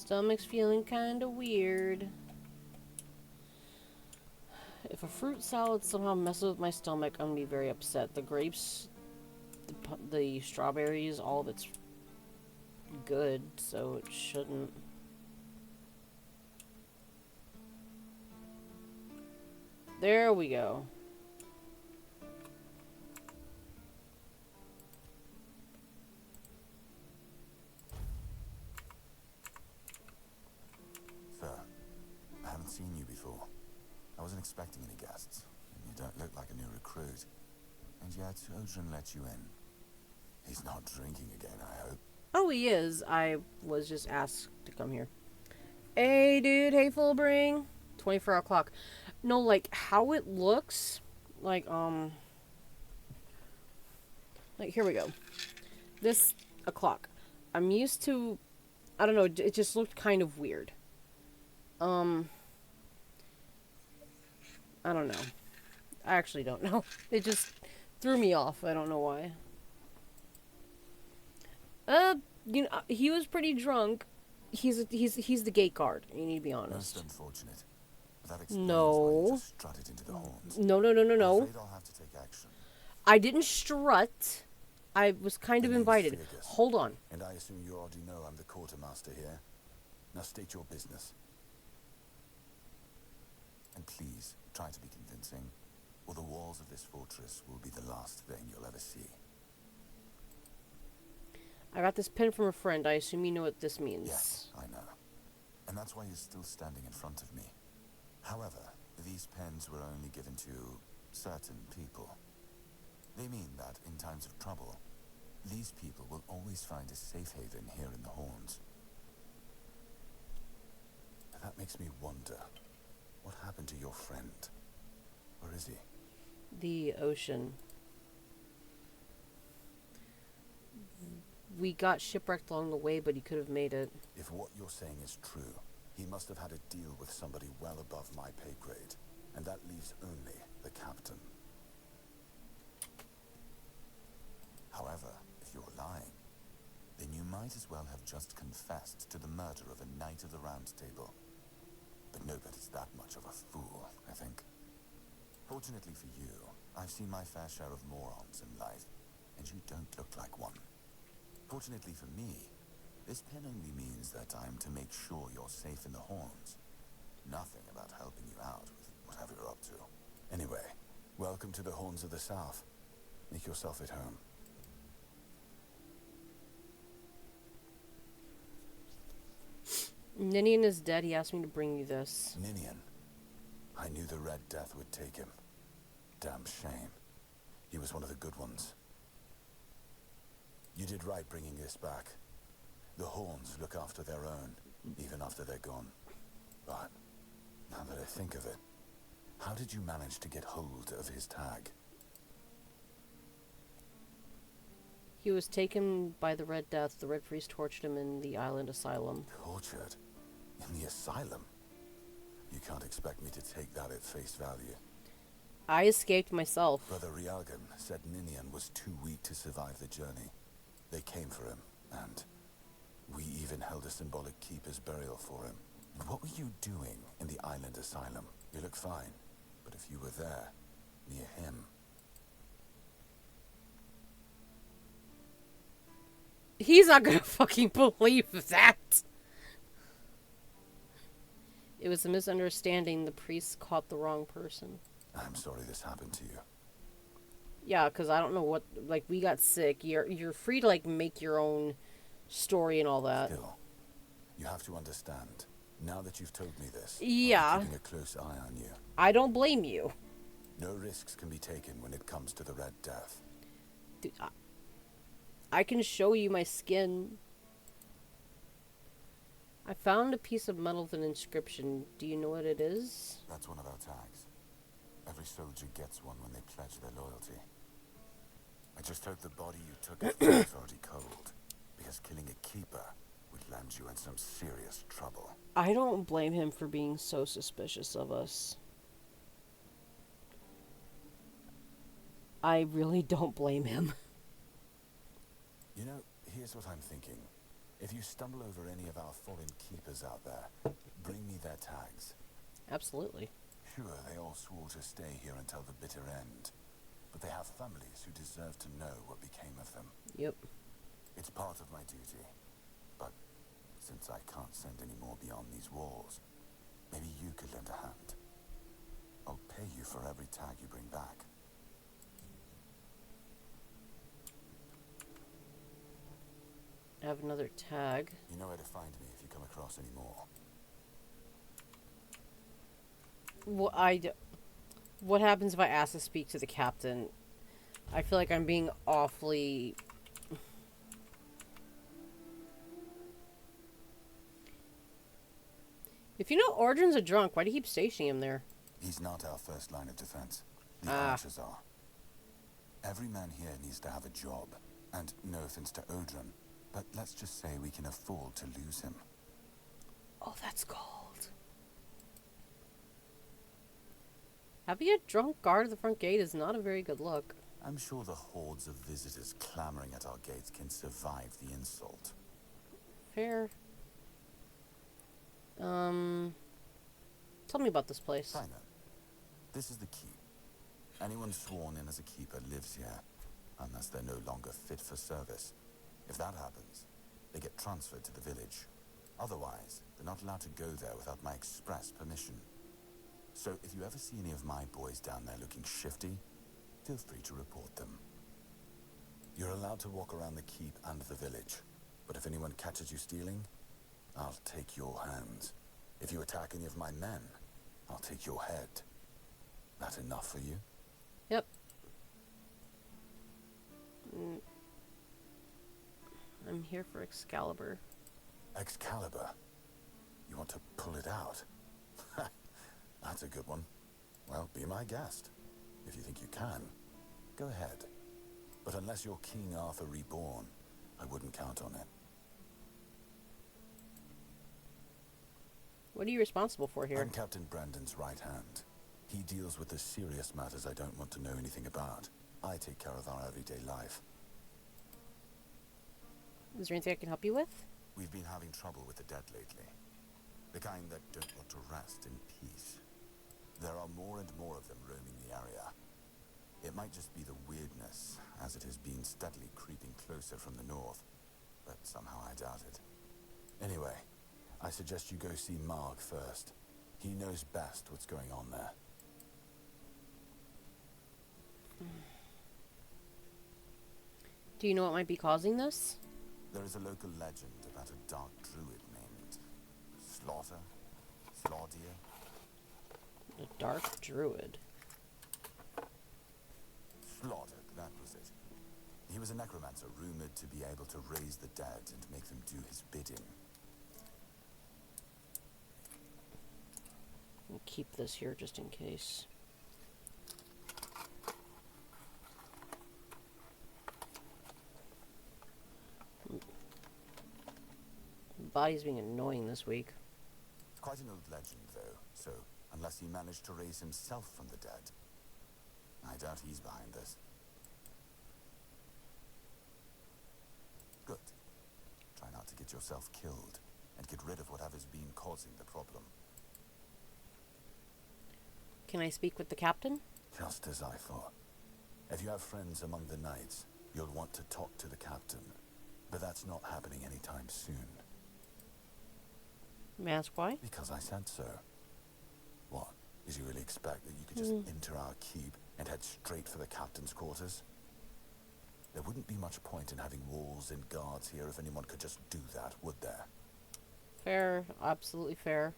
A: Stomach's feeling kind of weird. If a fruit salad somehow messes with my stomach, I'm gonna be very upset. The grapes, the strawberries, all of it's good, so it shouldn't. There we go.
G: Sir, I haven't seen you before. I wasn't expecting any guests. You don't look like a new recruit. And yet, Odrin let you in. He's not drinking again, I hope.
A: Oh, he is. I was just asked to come here. Hey, dude. Hey, Fullbring. 24 o'clock. No, like, how it looks, like, here we go. This o'clock. I'm used to, I don't know, it just looked kind of weird. I don't know. I actually don't know. It just threw me off. I don't know why. You know, he was pretty drunk. He's the gate guard. You need to be honest.
G: Most unfortunate. But that explains
A: No.
G: why you just strutted into the horns.
A: No.
G: I'm afraid I'll have to take action.
A: I didn't strut. I was kind of
G: The name's
A: invited.
G: Fergus.
A: Hold on.
G: And I assume you already know I'm the quartermaster here. Now state your business. And please, try to be convincing, or the walls of this fortress will be the last thing you'll ever see.
A: I got this pen from a friend. I assume you know what this means.
G: Yes, I know. And that's why you're still standing in front of me. However, these pens were only given to certain people. They mean that in times of trouble, these people will always find a safe haven here in the Horns. And that makes me wonder, what happened to your friend? Where is he?
A: The ocean. We got shipwrecked along the way, but he could have made it.
G: If what you're saying is true, he must have had a deal with somebody well above my pay grade. And that leaves only the captain. However, if you're lying, then you might as well have just confessed to the murder of a Knight of the Round Table. But nobody's that much of a fool, I think. Fortunately for you, I've seen my fair share of morons in life, and you don't look like one. Fortunately for me, this pen only means that I'm to make sure you're safe in the Horns. Nothing about helping you out with whatever you're up to. Anyway, welcome to the Horns of the South. Make yourself at home.
A: Ninian is dead. He asked me to bring you this.
G: Ninian. I knew the Red Death would take him. Damn shame. He was one of the good ones. You did right bringing this back. The Horns look after their own, even after they're gone. But, now that I think of it, how did you manage to get hold of his tag?
A: He was taken by the Red Death. The Red Priest tortured him in the island asylum.
G: Tortured? In the asylum? You can't expect me to take that at face value.
A: I escaped myself.
G: Brother Rialgan said Ninian was too weak to survive the journey. They came for him, and we even held a symbolic keeper's burial for him. And what were you doing in the island asylum? You look fine, but if you were there, near him...
A: He's not gonna fucking believe that. It was a misunderstanding. The priest caught the wrong person.
G: I'm sorry this happened to you.
A: Yeah, because I don't know what... Like, we got sick. You're free to, like, make your own story and all that.
G: Still, you have to understand. Now that you've told me this,
A: Yeah.
G: I'll be keeping a close eye on you.
A: I don't blame you.
G: No risks can be taken when it comes to the Red Death.
A: Dude, I can show you my skin. I found a piece of metal with an inscription. Do you know what it is?
G: That's one of our tags. Every soldier gets one when they pledge their loyalty. I just hope the body you took is already cold, because killing a keeper would land you in some serious trouble.
A: I don't blame him for being so suspicious of us. I really don't blame him.
G: You know, here's what I'm thinking. If you stumble over any of our fallen keepers out there, bring me their tags.
A: Absolutely.
G: Sure, they all swore to stay here until the bitter end, but they have families who deserve to know what became of them.
A: Yep.
G: It's part of my duty, but since I can't send any more beyond these walls, maybe you could lend a hand. I'll pay you for every tag you bring back.
A: I have another tag.
G: You know where to find me if you come across any more.
A: What happens if I ask to speak to the captain? I feel like I'm being awfully... If you know Ordrin's a drunk, why do you keep stationing him there?
G: He's not our first line of defense. The archers are. Every man here needs to have a job. And no offense to Odrin, but let's just say we can afford to lose him.
A: Oh, that's cold. Having a drunk guard at the front gate is not a very good look.
G: I'm sure the hordes of visitors clamoring at our gates can survive the insult.
A: Fair. Tell me about this place.
G: Fine then. This is the keep. Anyone sworn in as a keeper lives here, unless they're no longer fit for service. If that happens, they get transferred to the village. Otherwise, they're not allowed to go there without my express permission. So if you ever see any of my boys down there looking shifty, feel free to report them. You're allowed to walk around the keep and the village, but if anyone catches you stealing, I'll take your hands. If you attack any of my men, I'll take your head. That enough for you?
A: Yep. I'm here for Excalibur.
G: Excalibur? You want to pull it out? That's a good one. Well, be my guest. If you think you can, go ahead. But unless you're King Arthur reborn, I wouldn't count on it.
A: What are you responsible for here?
G: I'm Captain Brandon's right hand. He deals with the serious matters I don't want to know anything about. I take care of our everyday life.
A: Is there anything I can help you with?
G: We've been having trouble with the dead lately. The kind that don't want to rest in peace. There are more and more of them roaming the area. It might just be the weirdness, as it has been steadily creeping closer from the north, but somehow I doubt it. Anyway, I suggest you go see Mark first. He knows best what's going on there.
A: Do you know what might be causing this?
G: There is a local legend about a dark druid named Slaughter?
A: A dark druid.
G: Slaughter, that was it. He was a necromancer rumored to be able to raise the dead and make them do his bidding.
A: I'll keep this here just in case. Body's being annoying this week.
G: It's quite an old legend, though, so unless he managed to raise himself from the dead, I doubt he's behind this. Good. Try not to get yourself killed, and get rid of whatever's been causing the problem.
A: Can I speak with the captain?
G: Just as I thought. If you have friends among the knights, you'll want to talk to the captain. But that's not happening anytime soon.
A: May I ask why?
G: Because I said so. What? Did you really expect that you could just enter our keep and head straight for the captain's quarters? There wouldn't be much point in having walls and guards here if anyone could just do that, would there?
A: Fair. Absolutely fair.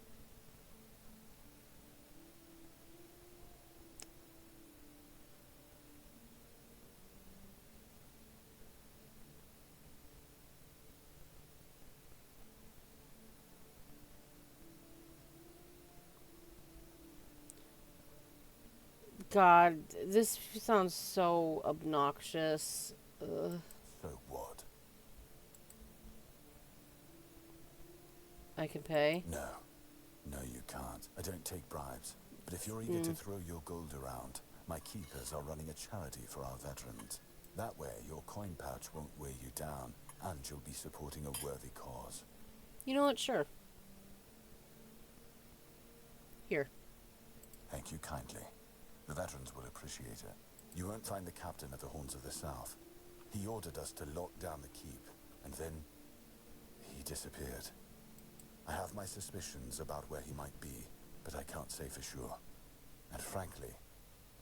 A: God, this sounds so obnoxious. Ugh.
G: So what?
A: I can pay?
G: No. No, you can't. I don't take bribes. But if you're eager to throw your gold around, my keepers are running a charity for our veterans. That way, your coin pouch won't weigh you down, and you'll be supporting a worthy cause.
A: You know what? Sure. Here.
G: Thank you kindly. The veterans will appreciate it. You won't find the captain at the Horns of the South. He ordered us to lock down the keep, and then he disappeared. I have my suspicions about where he might be, but I can't say for sure. And frankly,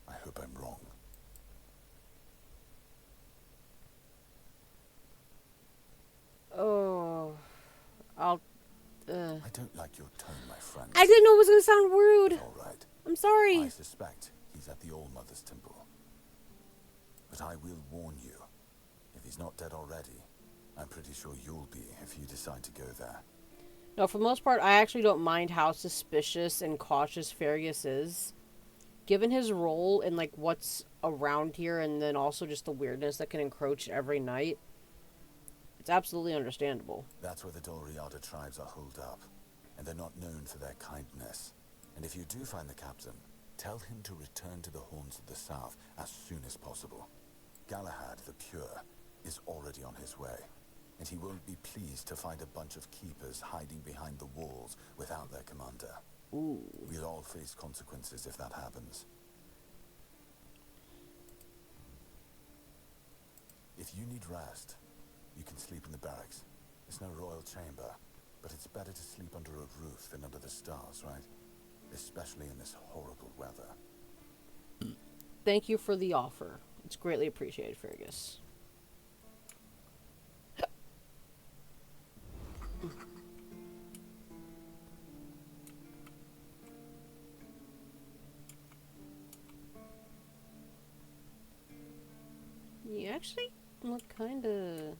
G: I hope I'm wrong.
A: Oh, I'll.
G: I don't like your tone, my friend.
A: I didn't know it was gonna sound rude.
G: All right.
A: I'm sorry.
G: I suspect he's at the All-Mother's Temple. But I will warn you, if he's not dead already, I'm pretty sure you'll be if you decide to go there.
A: No, for the most part, I actually don't mind how suspicious and cautious Fergus is. Given his role and, like, what's around here, and then also just the weirdness that can encroach every night, it's absolutely understandable.
G: That's where the Dolriada tribes are holed up, and they're not known for their kindness. And if you do find the captain, tell him to return to the Horns of the South as soon as possible. Galahad the Pure is already on his way, and he won't be pleased to find a bunch of keepers hiding behind the walls without their commander.
A: Ooh.
G: We'll all face consequences if that happens. If you need rest, you can sleep in the barracks. It's no royal chamber, but it's better to sleep under a roof than under the stars, right? Especially in this horrible weather.
A: Thank you for the offer. It's greatly appreciated, Fergus. You actually look kind of...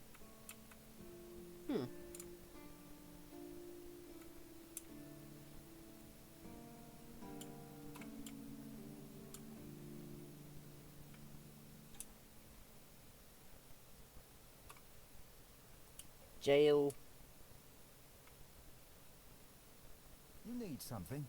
A: Jail.
D: You need something?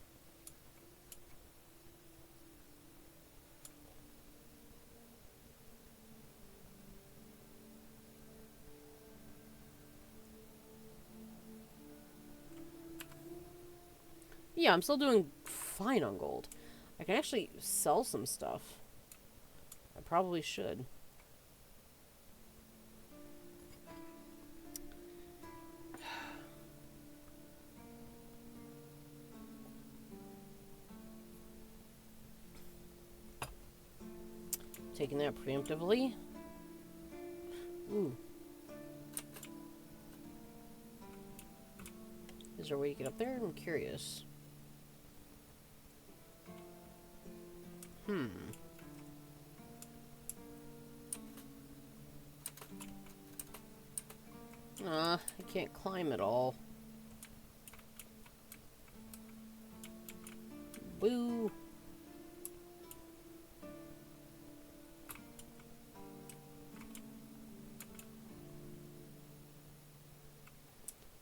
A: Yeah, I'm still doing fine on gold. I can actually sell some stuff. I probably should. Taking that preemptively. Ooh. Is there a way to get up there? I'm curious. I can't climb at all. Boo.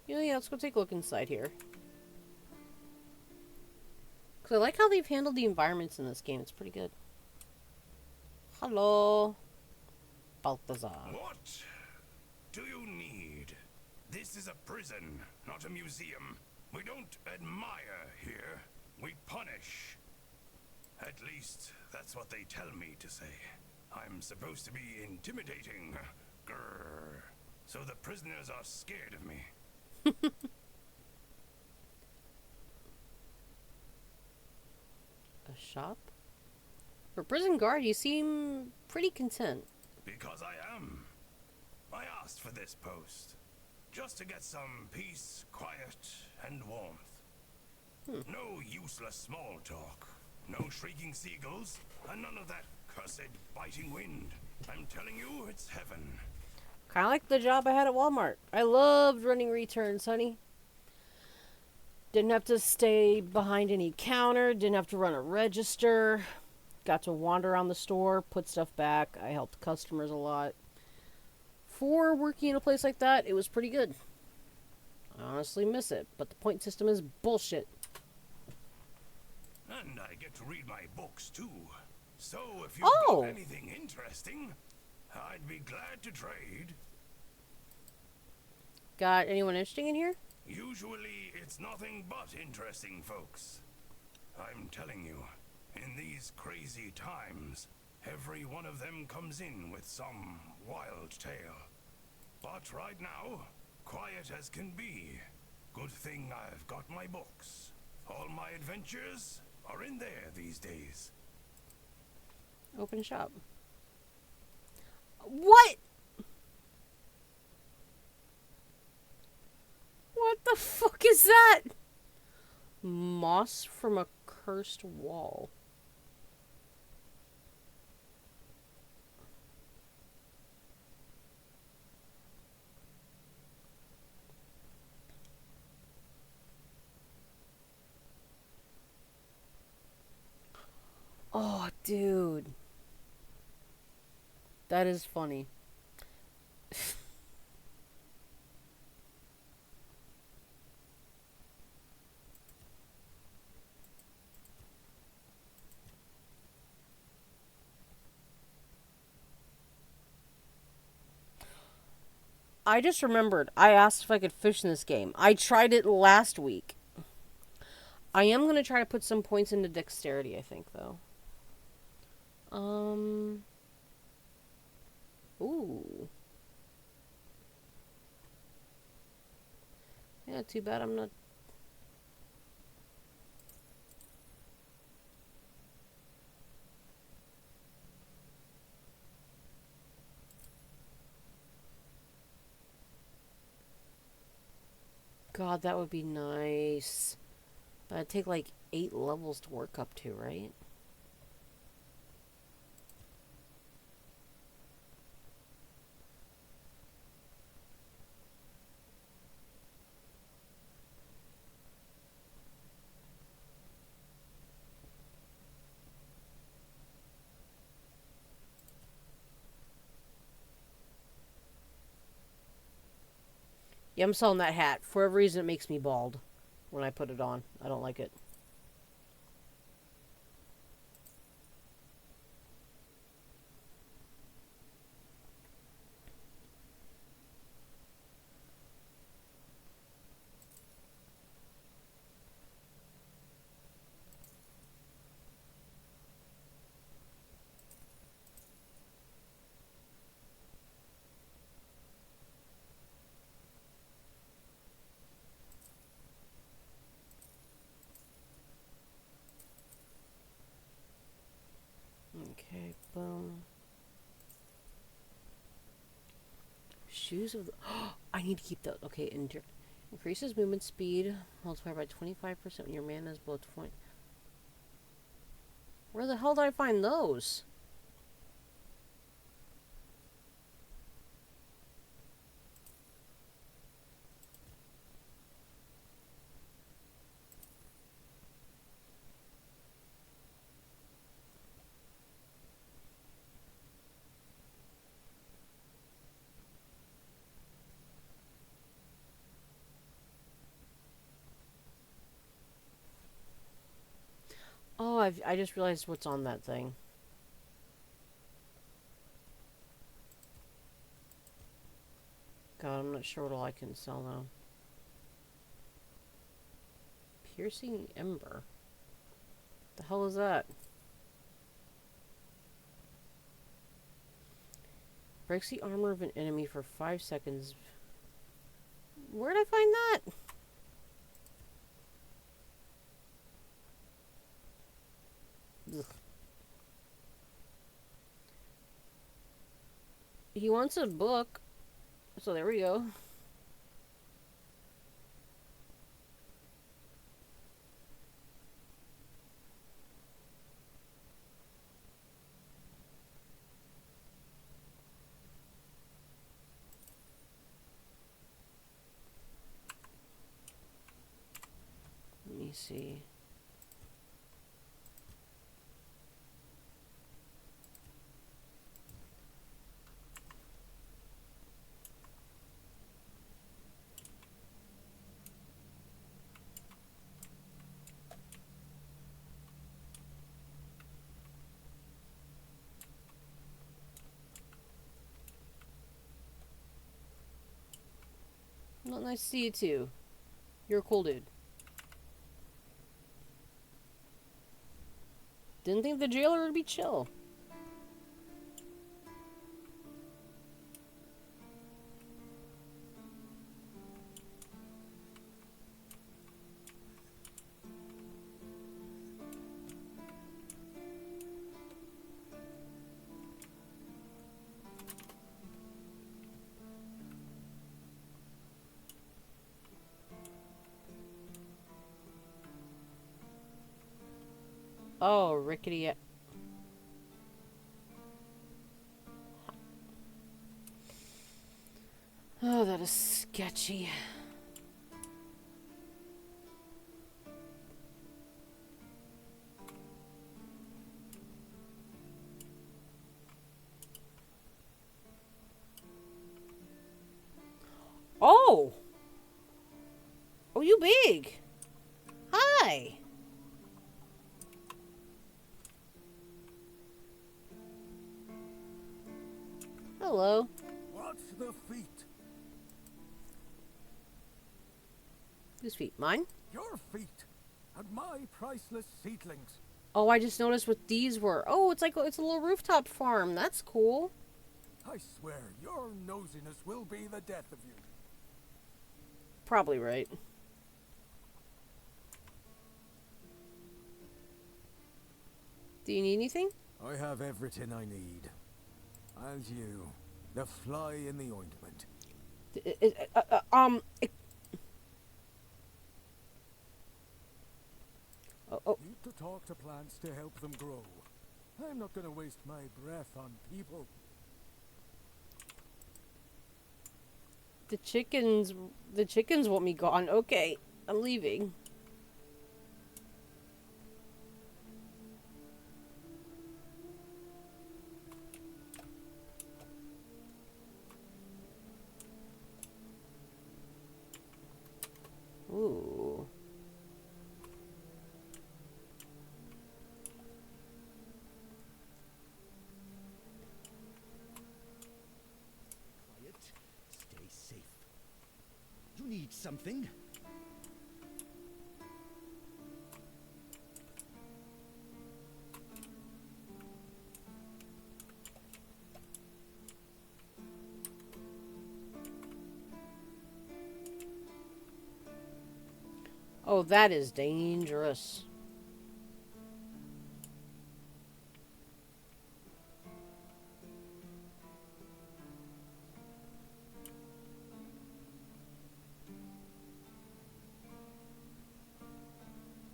A: Yeah, let's go take a look inside here. Because I like how they've handled the environments in this game. It's pretty good. Hello, Balthazar.
E: What do you need? This is a prison, not a museum. We don't admire here. We punish. At least, that's what they tell me to say. I'm supposed to be intimidating. Grrr. So the prisoners are scared of me.
A: A shop? For prison guard, you seem pretty content.
E: Because I am. I asked for this post. Just to get some peace, quiet, and warmth. No useless small talk. No shrieking seagulls. And none of that cursed biting wind. I'm telling you, it's heaven.
A: Kind of like the job I had at Walmart. I loved running returns, honey. Didn't have to stay behind any counter. Didn't have to run a register. Got to wander around the store, put stuff back. I helped customers a lot. For working in a place like that, it was pretty good. I honestly miss it, but the point system is bullshit.
E: And I get to read my books, too. So if you've got anything interesting, I'd be glad to trade.
A: Got anyone interesting in here?
H: Usually, it's nothing but interesting folks. I'm telling you, in these crazy times, every one of them comes in with some wild tale. But right now, quiet as can be. Good thing I've got my books. All my adventures are in there these days.
A: Open shop. What? What the fuck is that? Moss from a cursed wall. Oh, dude. That is funny. I just remembered. I asked if I could fish in this game. I tried it last week. I am going to try to put some points into dexterity, I think, though. Ooh. Yeah, too bad I'm not... God, that would be nice. That'd take like 8 levels to work up to, right? Yeah, I'm selling that hat. For whatever reason, it makes me bald when I put it on. I don't like it. Okay, boom. Shoes of the... I need to keep those. Okay, increases movement speed. Multiplied by 25% when your mana is below 20. Where the hell did I find those? Oh, I just realized what's on that thing. God, I'm not sure what all I can sell now. Piercing Ember. The hell is that? Breaks the armor of an enemy for 5 seconds. Where'd I find that? Ugh. He wants a book. So there we go. Let me see. Well, nice to see you too. You're a cool dude. Didn't think the jailer would be chill. Oh, rickety. Oh, that is sketchy. Oh! Oh, you big. Hi. Hello.
D: What's the feat?
A: Whose feet? Mine?
D: Your feet. And my priceless seedlings.
A: Oh, I just noticed what these were. Oh, it's like it's a little rooftop farm. That's cool.
D: I swear, your nosiness will be the death of you.
A: Probably right. Do you need anything?
D: I have everything I need. And you, the fly in the ointment. Need to talk to plants to help them grow. I'm not gonna waste my breath on people.
A: The chickens want me gone. Okay, I'm leaving. Ooh.
I: Quiet. Stay safe. You need something?
A: Oh, that is dangerous.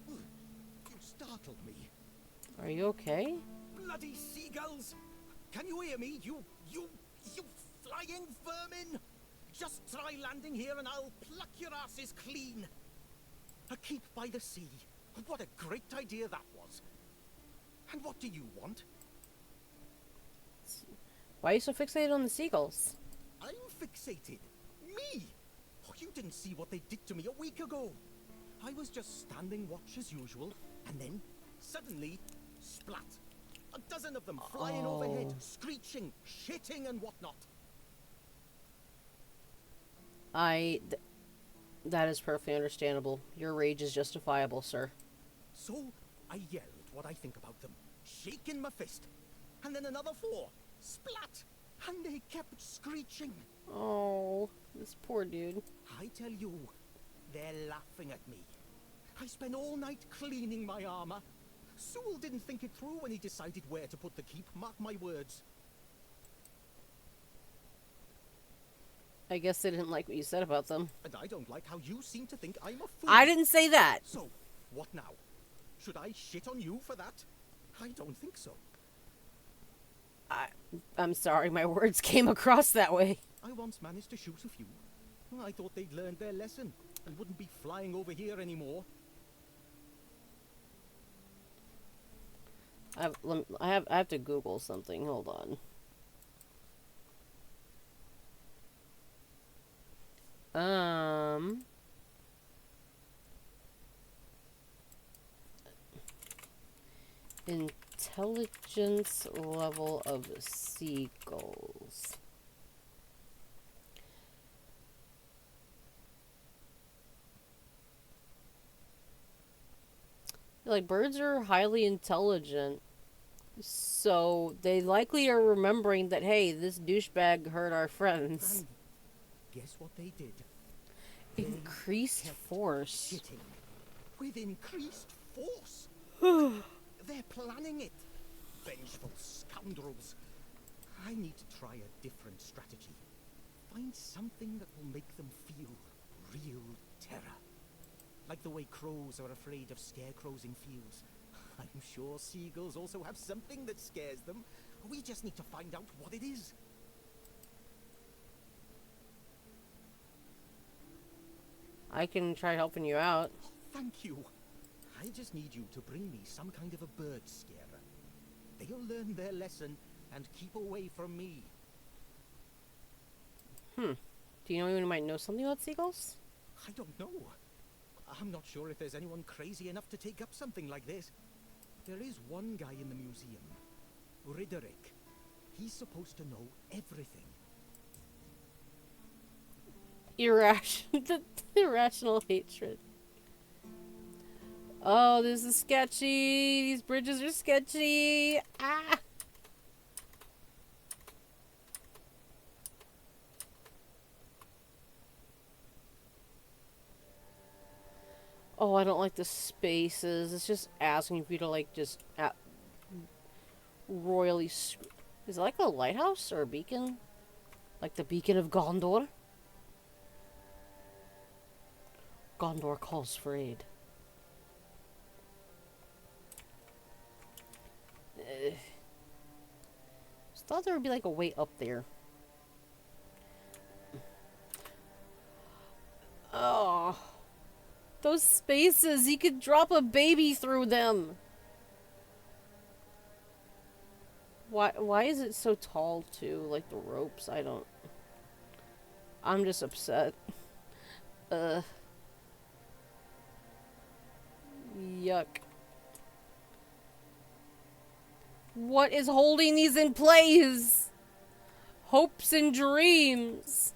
I: You startled me.
A: Are you okay?
I: Bloody seagulls! Can you hear me? You flying vermin! Just try landing here and I'll pluck your asses clean. A keep by the sea. What a great idea that was. And what do you want?
A: Why are you so fixated on the seagulls?
I: I'm fixated. Me! Oh, you didn't see what they did to me a week ago. I was just standing watch as usual, and then, suddenly, splat. A dozen of them flying overhead, screeching, shitting and whatnot.
A: That is perfectly understandable. Your rage is justifiable, sir.
I: So, I yelled what I think about them, shaking my fist. And then another 4. Splat! And they kept screeching.
A: Oh, this poor dude.
I: I tell you, they're laughing at me. I spent all night cleaning my armor. Sewell didn't think it through when he decided where to put the keep, mark my words.
A: I guess they didn't like what you said about them.
I: And I don't like how you seem to think I'm a fool.
A: I didn't say that.
I: So, what now? Should I shit on you for that? I don't think so.
A: I'm sorry, my words came across that way.
I: I once managed to shoot a few. I thought they'd learned their lesson and wouldn't be flying over here anymore.
A: I have to Google something. Hold on. Intelligence level of seagulls. like, birds are highly intelligent. So, they likely are remembering that, hey, this douchebag hurt our friends.
I: And guess what they did?
A: Increased force.
I: Shitting with increased force. They're planning it. Vengeful scoundrels. I need to try a different strategy. Find something that will make them feel real terror. Like the way crows are afraid of scarecrows in fields. I'm sure seagulls also have something that scares them. We just need to find out what it is.
A: I can try helping you out.
I: Thank you. I just need you to bring me some kind of a bird scarer. They'll learn their lesson and keep away from me.
A: Do you know anyone who might know something about seagulls?
I: I don't know. I'm not sure if there's anyone crazy enough to take up something like this. There is one guy in the museum, Riderick. He's supposed to know everything.
A: Irrational hatred. Oh, this is sketchy. These bridges are sketchy. Ah! Oh, I don't like the spaces. It's just asking for you to, like, just royally... Is it like a lighthouse or a beacon? Like the beacon of Gondor? Gondor calls for aid. Just thought there would be like a way up there. Oh, those spaces! You could drop a baby through them. Why is it so tall too? Like the ropes? I'm just upset. Yuck. What is holding these in place? Hopes and dreams.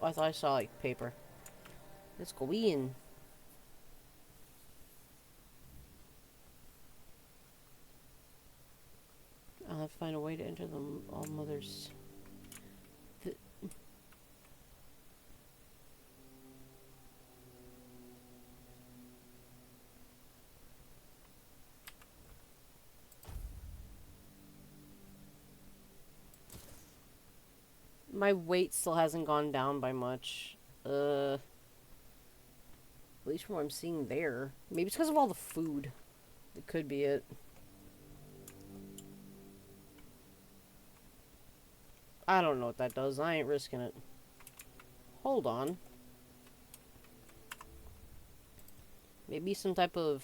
A: Oh, I thought I saw, like, paper. Let's go in. I'll have to find a way to enter the All-Mother's... My weight still hasn't gone down by much. At least from what I'm seeing there. Maybe it's because of all the food. It could be it. I don't know what that does. I ain't risking it. Hold on. Maybe some type of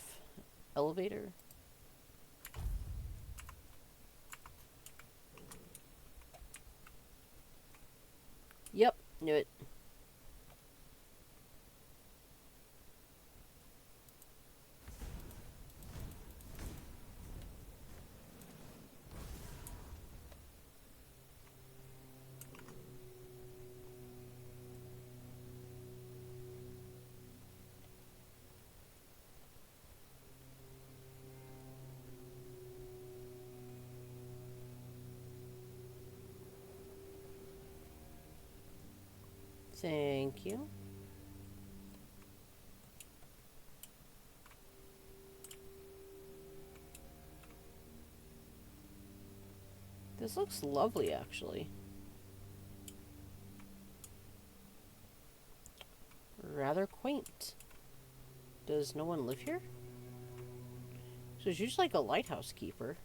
A: elevator? Yep, knew it. Thank you. This looks lovely, actually. Rather quaint. Does no one live here? So it's usually like a lighthouse keeper.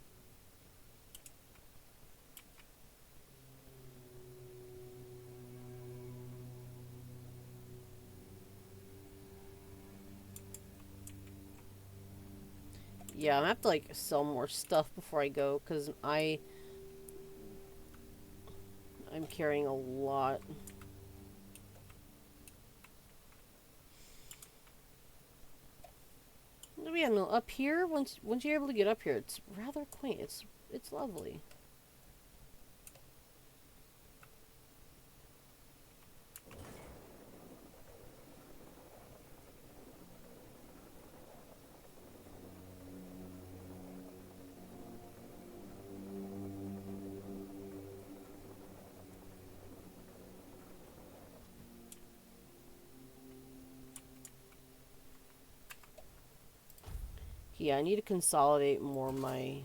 A: Yeah, I'm gonna have to, like, sell more stuff before I go, because I'm carrying a lot. Yeah, no, up here, once you're able to get up here, it's rather quaint. It's lovely. Yeah, I need to consolidate more my...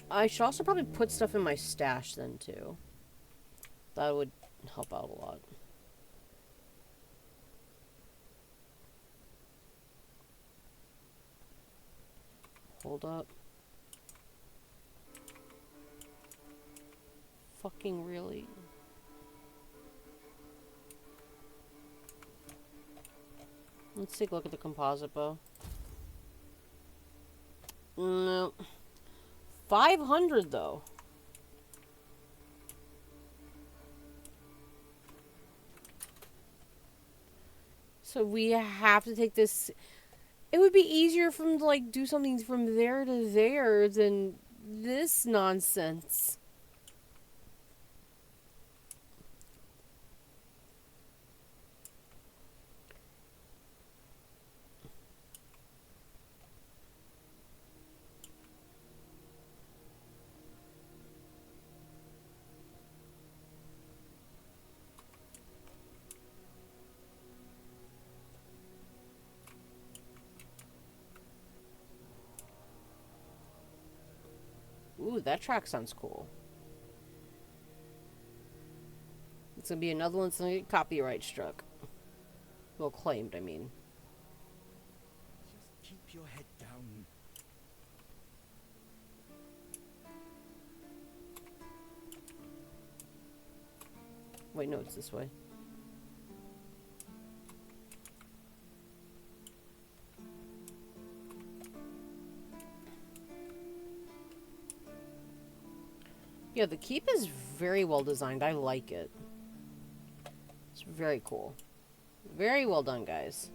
A: I should also probably put stuff in my stash then, too. That would help out a lot. Hold up. Fucking really? Let's take a look at the composite bow. No. 500 though. So we have to take this. It would be easier for him to like do something from there to there than this nonsense. Ooh, that track sounds cool. It's gonna be another one that's gonna get copyright struck. Well, claimed, I mean.
I: Just keep your head down.
A: Wait, no, it's this way. Yeah, the keep is very well designed. I like it. It's very cool. Very well done, guys.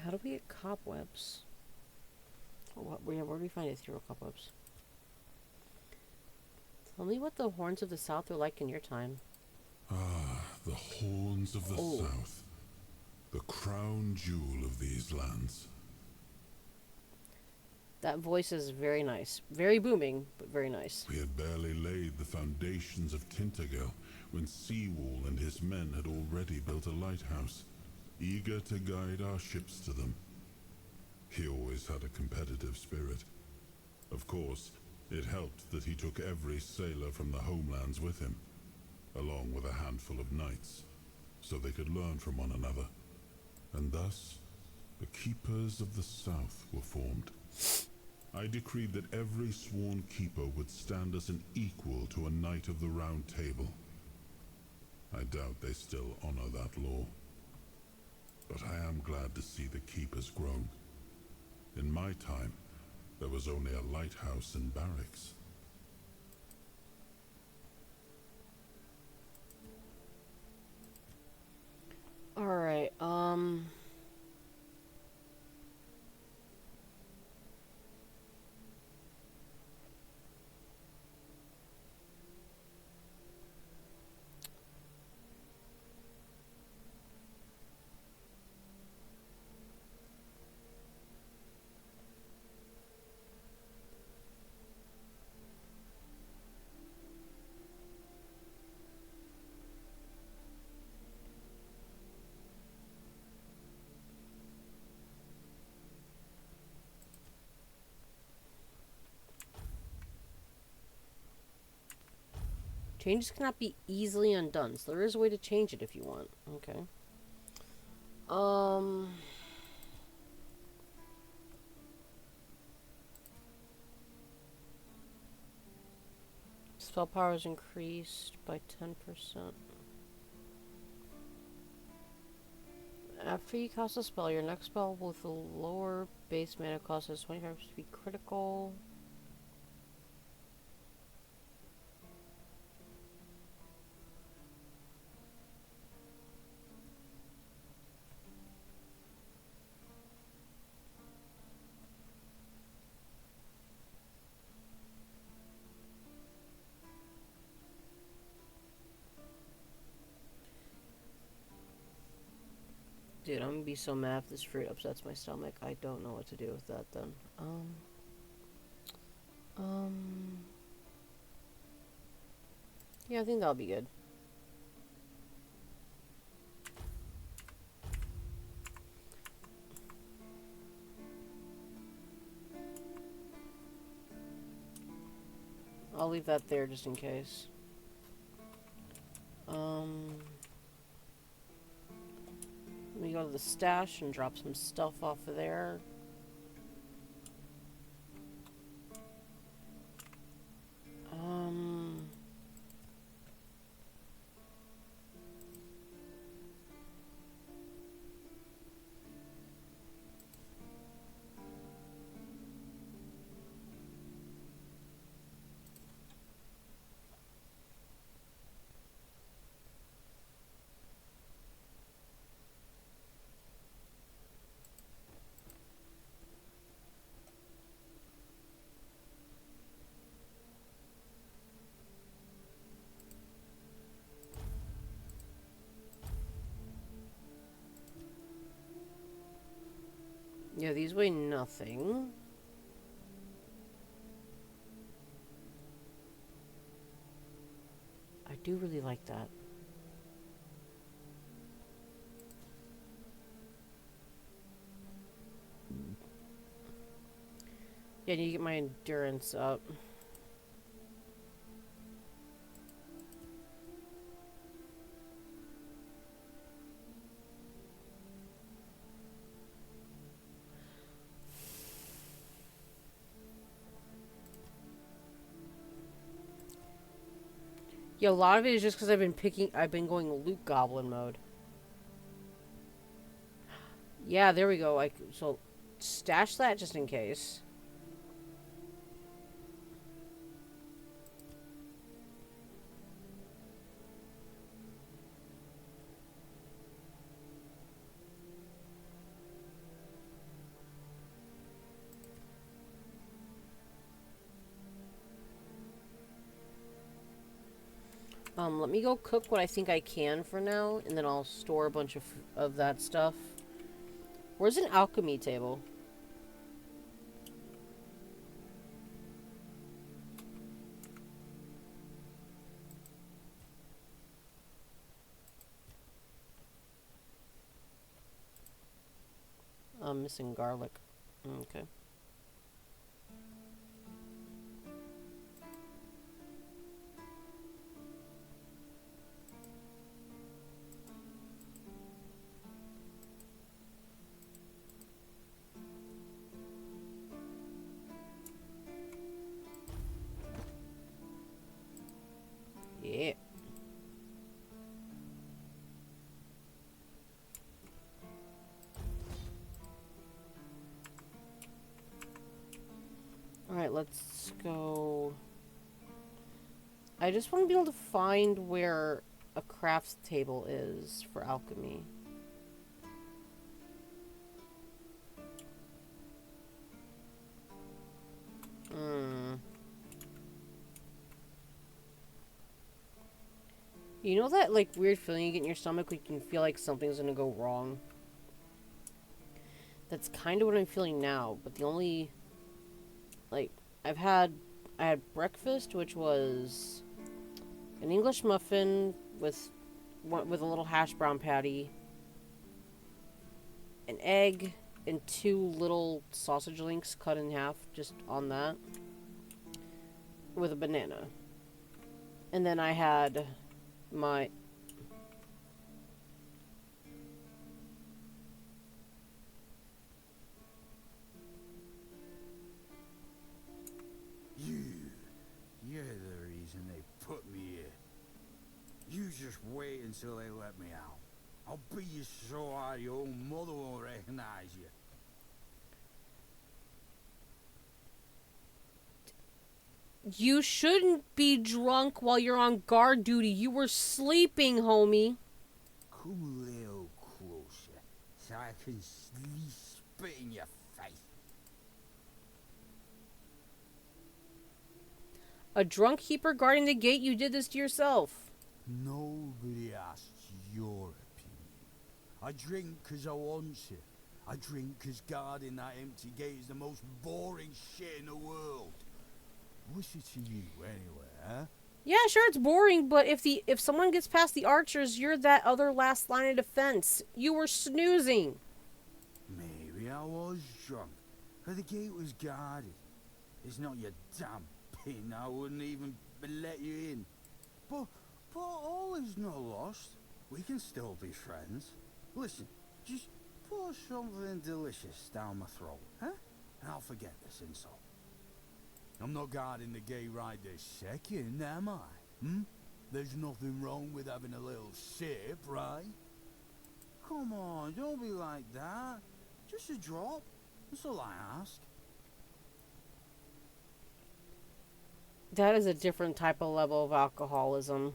A: How do we get cobwebs? Oh, where do we find ethereal cobwebs? Tell me what the horns of the south are like in your time.
B: Ah, the horns of the south. The crown jewel of these lands.
A: That voice is very nice. Very booming, but very nice.
B: We had barely laid the foundations of Tintagel when Seawall and his men had already built a lighthouse, eager to guide our ships to them. He always had a competitive spirit. Of course, it helped that he took every sailor from the homelands with him, along with a handful of knights, so they could learn from one another. And thus, the Keepers of the South were formed. I decreed that every sworn keeper would stand as an equal to a Knight of the Round Table. I doubt they still honor that law. But I am glad to see the keepers grown. In my time, there was only a lighthouse and barracks.
A: Alright, Changes cannot be easily undone, so there is a way to change it if you want. Okay. Spell power is increased by 10%. After you cast a spell, your next spell with a lower base mana cost has 25% to be critical. Dude, I'm gonna be so mad if this fruit upsets my stomach. I don't know what to do with that then. Yeah, I think that'll be good. I'll leave that there just in case. Let me go to the stash and drop some stuff off of there. Yeah, these weigh nothing. I do really like that. Yeah, I need to get my endurance up. Yeah, a lot of it is just because I've been going loot goblin mode. Yeah, there we go. So stash that just in case. Let me go cook what I think I can for now, and then I'll store a bunch of that stuff. Where's an alchemy table? I'm missing garlic. Okay. Yeah. Alright, let's go. I just want to be able to find where a crafts table is for alchemy. You know that, like, weird feeling you get in your stomach when you can feel like something's gonna go wrong? That's kind of what I'm feeling now, but the only... Like, I had breakfast, which was an English muffin with a little hash brown patty, an egg, and 2 little sausage links cut in half, just on that, with a banana. And then I had my...
B: You're the reason they put me here. You just wait until they let me out. I'll beat you so hard your own mother won't recognize you.
A: You shouldn't be drunk while you're on guard duty. You were sleeping, homie.
B: Come a little closer so I can spit in your face.
A: A drunk keeper guarding the gate? You did this to yourself.
B: Nobody asked your opinion. I drink because I want to. I drink because guarding that empty gate is the most boring shit in the world. What's it to you anyway, huh?
A: Yeah, sure, it's boring, but if someone gets past the archers, you're that other last line of defense. You were snoozing.
B: Maybe I was drunk, but the gate was guarded. It's not your damn pin. I wouldn't even let you in. But all is not lost. We can still be friends. Listen, just pour something delicious down my throat, huh? And I'll forget this insult. I'm not guarding the gate right this second, am I? There's nothing wrong with having a little sip, right? Come on, don't be like that. Just a drop. That's all I ask.
A: That is a different type of level of alcoholism.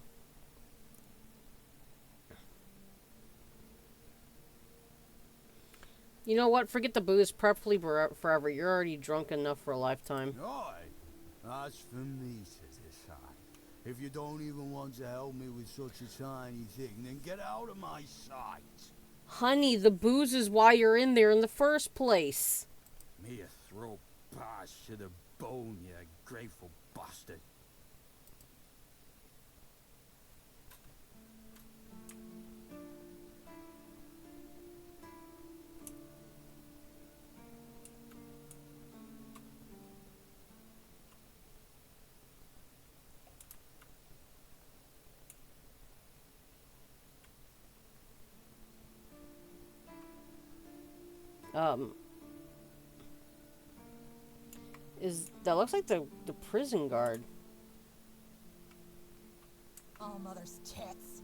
A: You know what? Forget the booze. Preferably forever. You're already drunk enough for a lifetime.
B: Aye, that's for me to decide. If you don't even want to help me with such a tiny thing, then get out of my sight.
A: Honey, the booze is why you're in there in the first place.
B: Me a throw pass to the bone, you grateful bastard.
A: That looks like the prison guard.
J: Oh, mother's tits.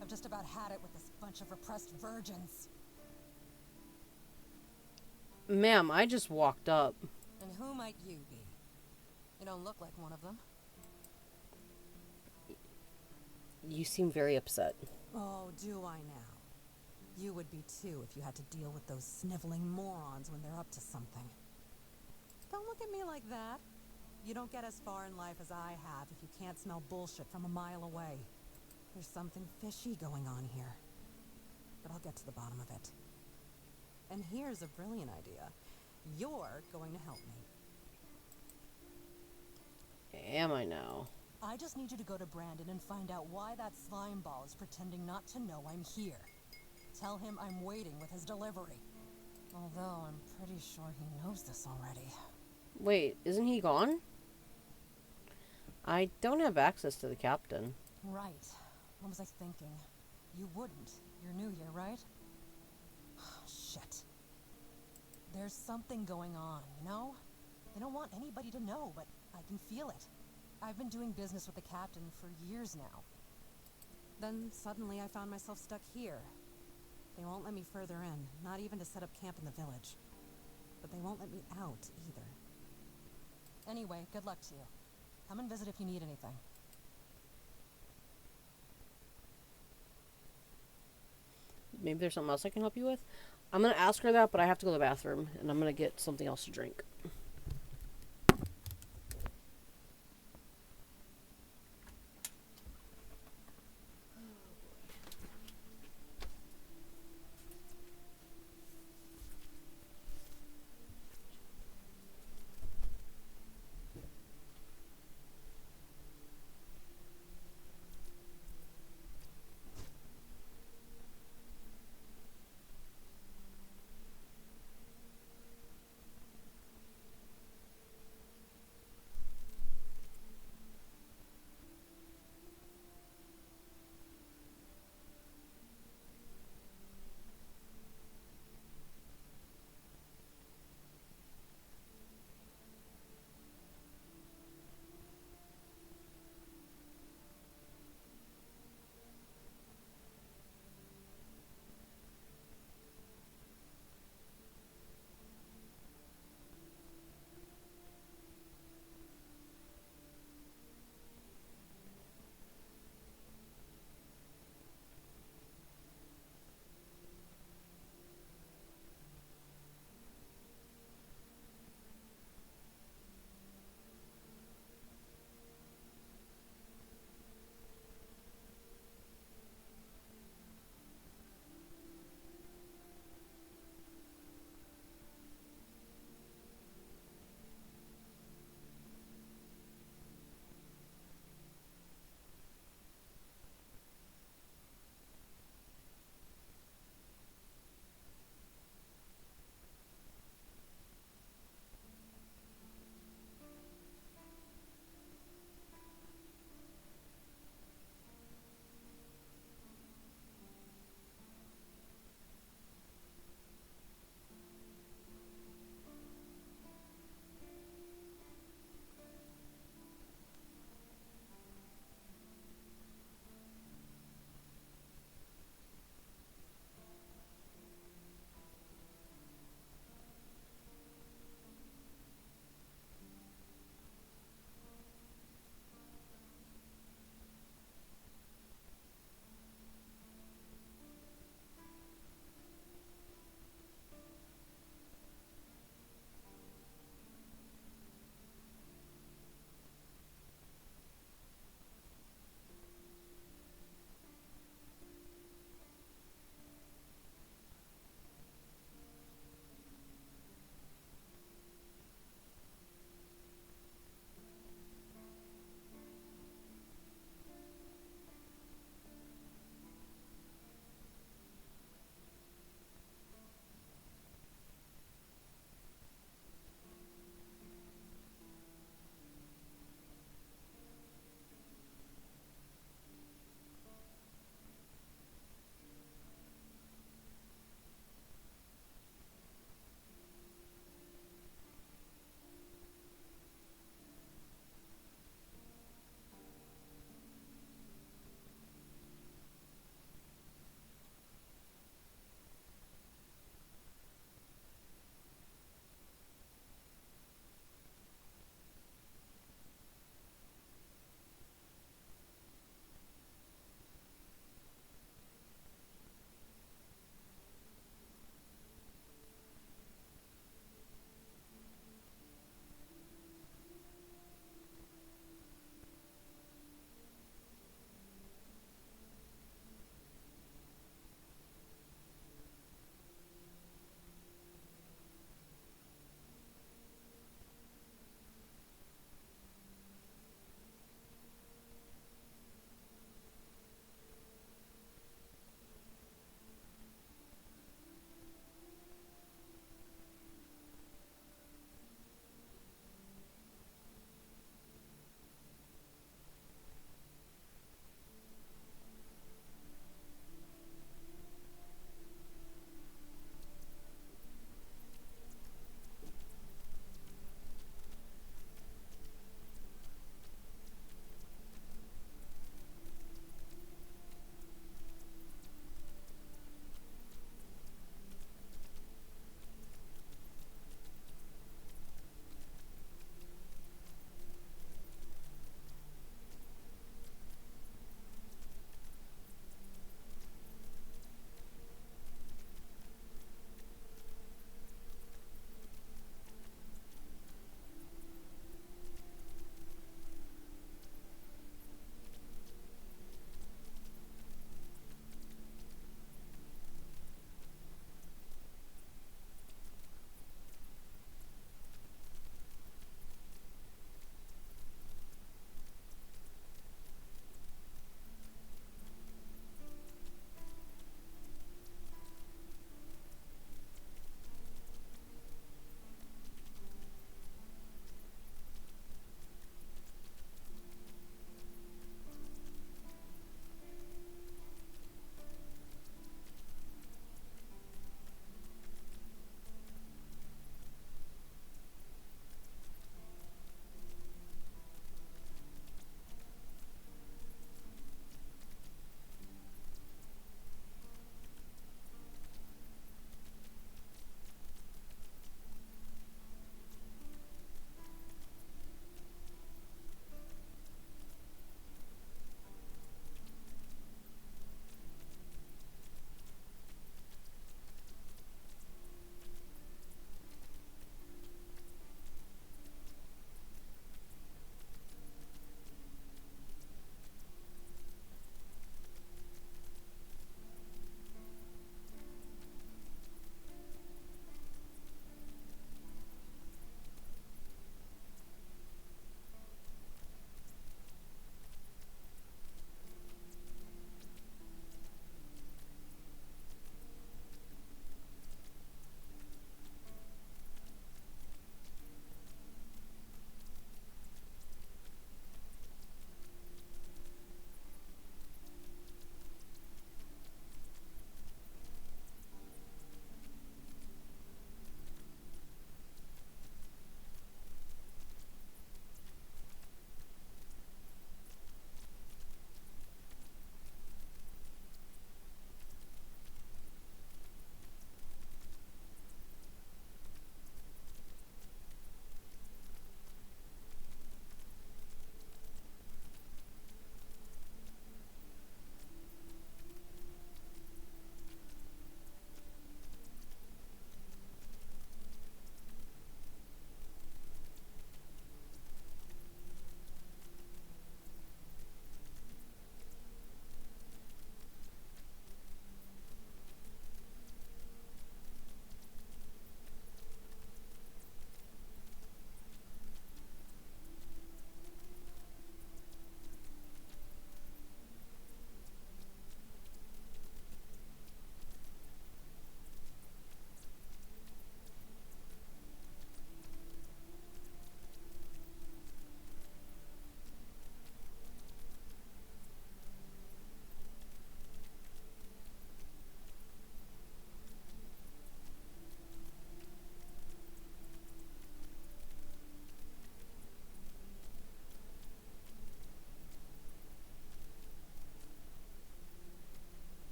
J: I've just about had it with this bunch of repressed virgins.
A: Ma'am, I just walked up.
J: And who might you be? You don't look like one of them.
A: You seem very upset.
J: Oh, do I now? You would be too if you had to deal with those sniveling morons when they're up to something. Don't look at me like that. You don't get as far in life as I have if you can't smell bullshit from a mile away. There's something fishy going on here. But I'll get to the bottom of it. And here's a brilliant idea. You're going to help me.
A: Am I now?
J: I just need you to go to Brandon and find out why that slime ball is pretending not to know I'm here. Tell him I'm waiting with his delivery. Although I'm pretty sure he knows this already.
A: Wait, isn't he gone? I don't have access to the captain.
J: Right. What was I thinking? You wouldn't. You're new here, right? Shit. There's something going on, you know? They don't want anybody to know, but I can feel it. I've been doing business with the captain for years now. Then suddenly I found myself stuck here. They won't let me further in, not even to set up camp in the village. But they won't let me out either. Anyway, good luck to you. Come and visit if you need anything.
A: Maybe there's something else I can help you with? I'm going to ask her that, but I have to go to the bathroom, and I'm going to get something else to drink.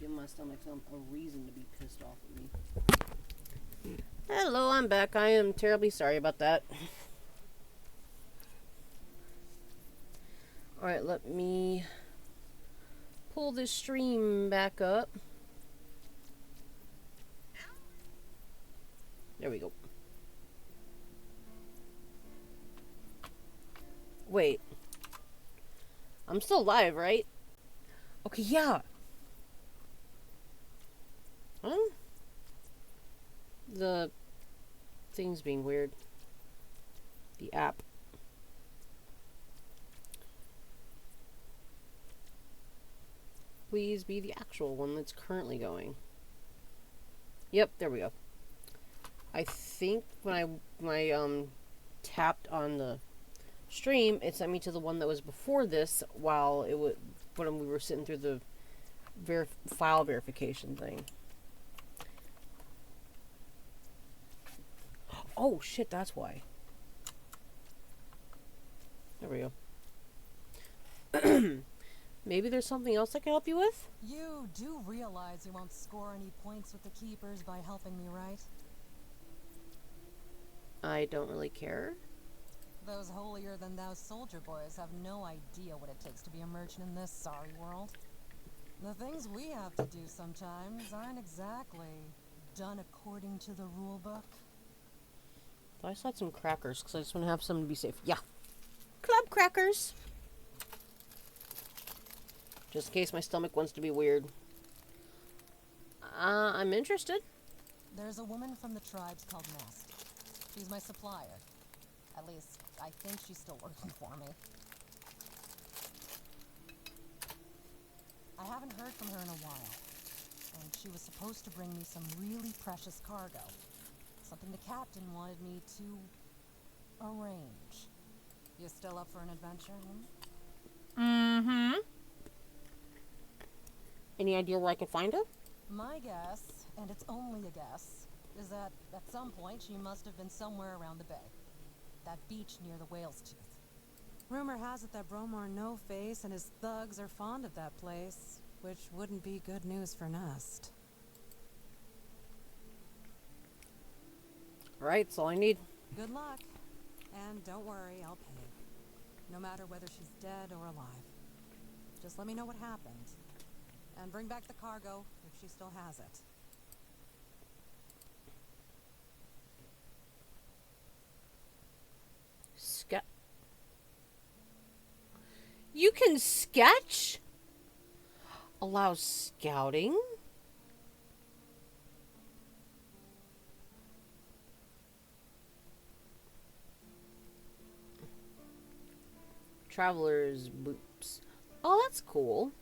A: give my stomach a reason to be pissed off at me. Hello, I'm back. I am terribly sorry about that. Alright, let me pull this stream back up. There we go. Wait. I'm still live, right? Okay, yeah. Huh? The thing's being weird. The app. Please be the actual one that's currently going. Yep, there we go. I think when I tapped on the stream, it sent me to the one that was before this while it was when we were sitting through the file verification thing. Oh shit, that's why. There we go. Maybe there's something else I can help you with?
J: You do realize you won't score any points with the keepers by helping me, right?
A: I don't really care.
J: Those holier-than-thou soldier boys have no idea what it takes to be a merchant in this sorry world. The things we have to do sometimes aren't exactly done according to the rule book.
A: I just had some crackers because I just want to have some to be safe. Yeah. Club crackers. Just in case my stomach wants to be weird. I'm interested.
J: There's a woman from the tribes called Nest. She's my supplier. At least, I think she's still working for me. I haven't heard from her in a while. And she was supposed to bring me some really precious cargo. Something the captain wanted me to arrange. You still up for an adventure,
A: Mm-hmm. Any idea where I can find her?
J: My guess, and it's only a guess, is that at some point she must have been somewhere around the bay. That beach near the whale's tooth. Rumor has it that Bromar No-Face and his thugs are fond of that place, which wouldn't be good news for Nest.
A: Alright, that's all I need.
J: Good luck. And don't worry, I'll pay. No matter whether she's dead or alive. Just let me know what happened. And bring back the cargo if she still has it.
A: You can sketch? Allow scouting? Traveler's boots. Oh, that's cool.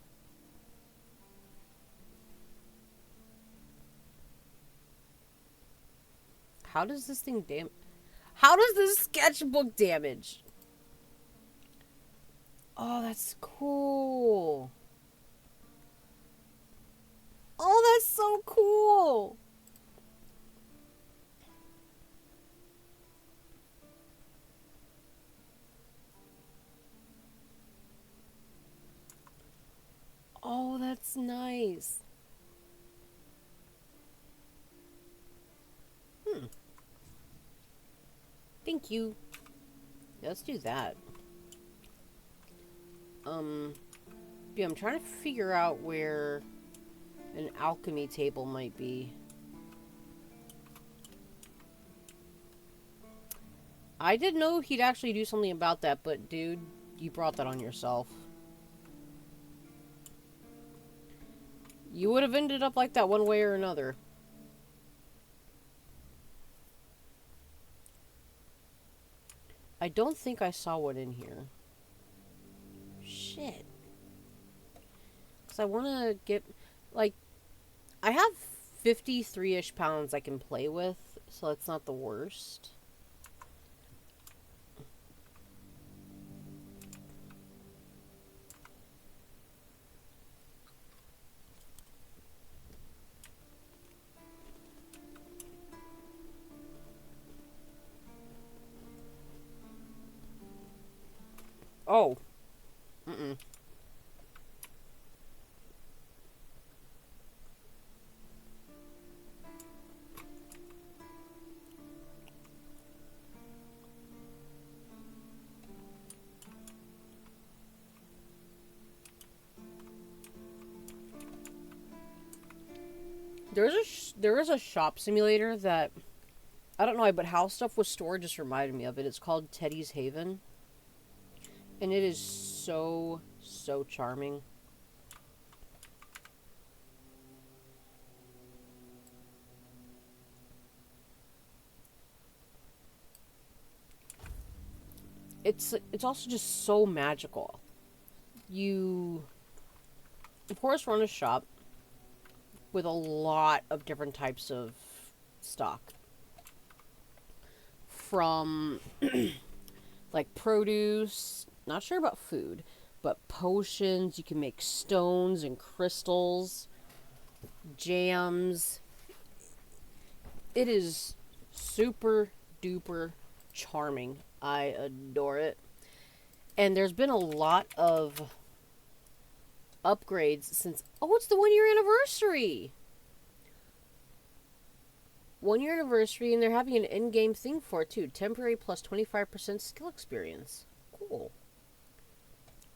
A: How does this thing How does this sketchbook damage? Oh, that's cool. Oh, that's so cool. Oh, that's nice. Thank you. Yeah, let's do that. Yeah, I'm trying to figure out where an alchemy table might be. I didn't know he'd actually do something about that, but dude, you brought that on yourself. You would have ended up like that one way or another. I don't think I saw one in here. Shit. Because I want to get, like, I have 53-ish pounds I can play with, so it's not the worst. Oh. there is a shop simulator that I don't know why, but how stuff was stored just reminded me of it. It's called Teddy's Haven, and it is so charming. It's also just so magical. You, of course, run a shop with a lot of different types of stock. From, like, produce, not sure about food, but potions, you can make stones and crystals, jams. It is super duper charming. I adore it. And there's been a lot of upgrades since... Oh, it's the 1 year anniversary! 1 year anniversary, and they're having an in-game thing for it, too. Temporary plus 25% skill experience. Cool.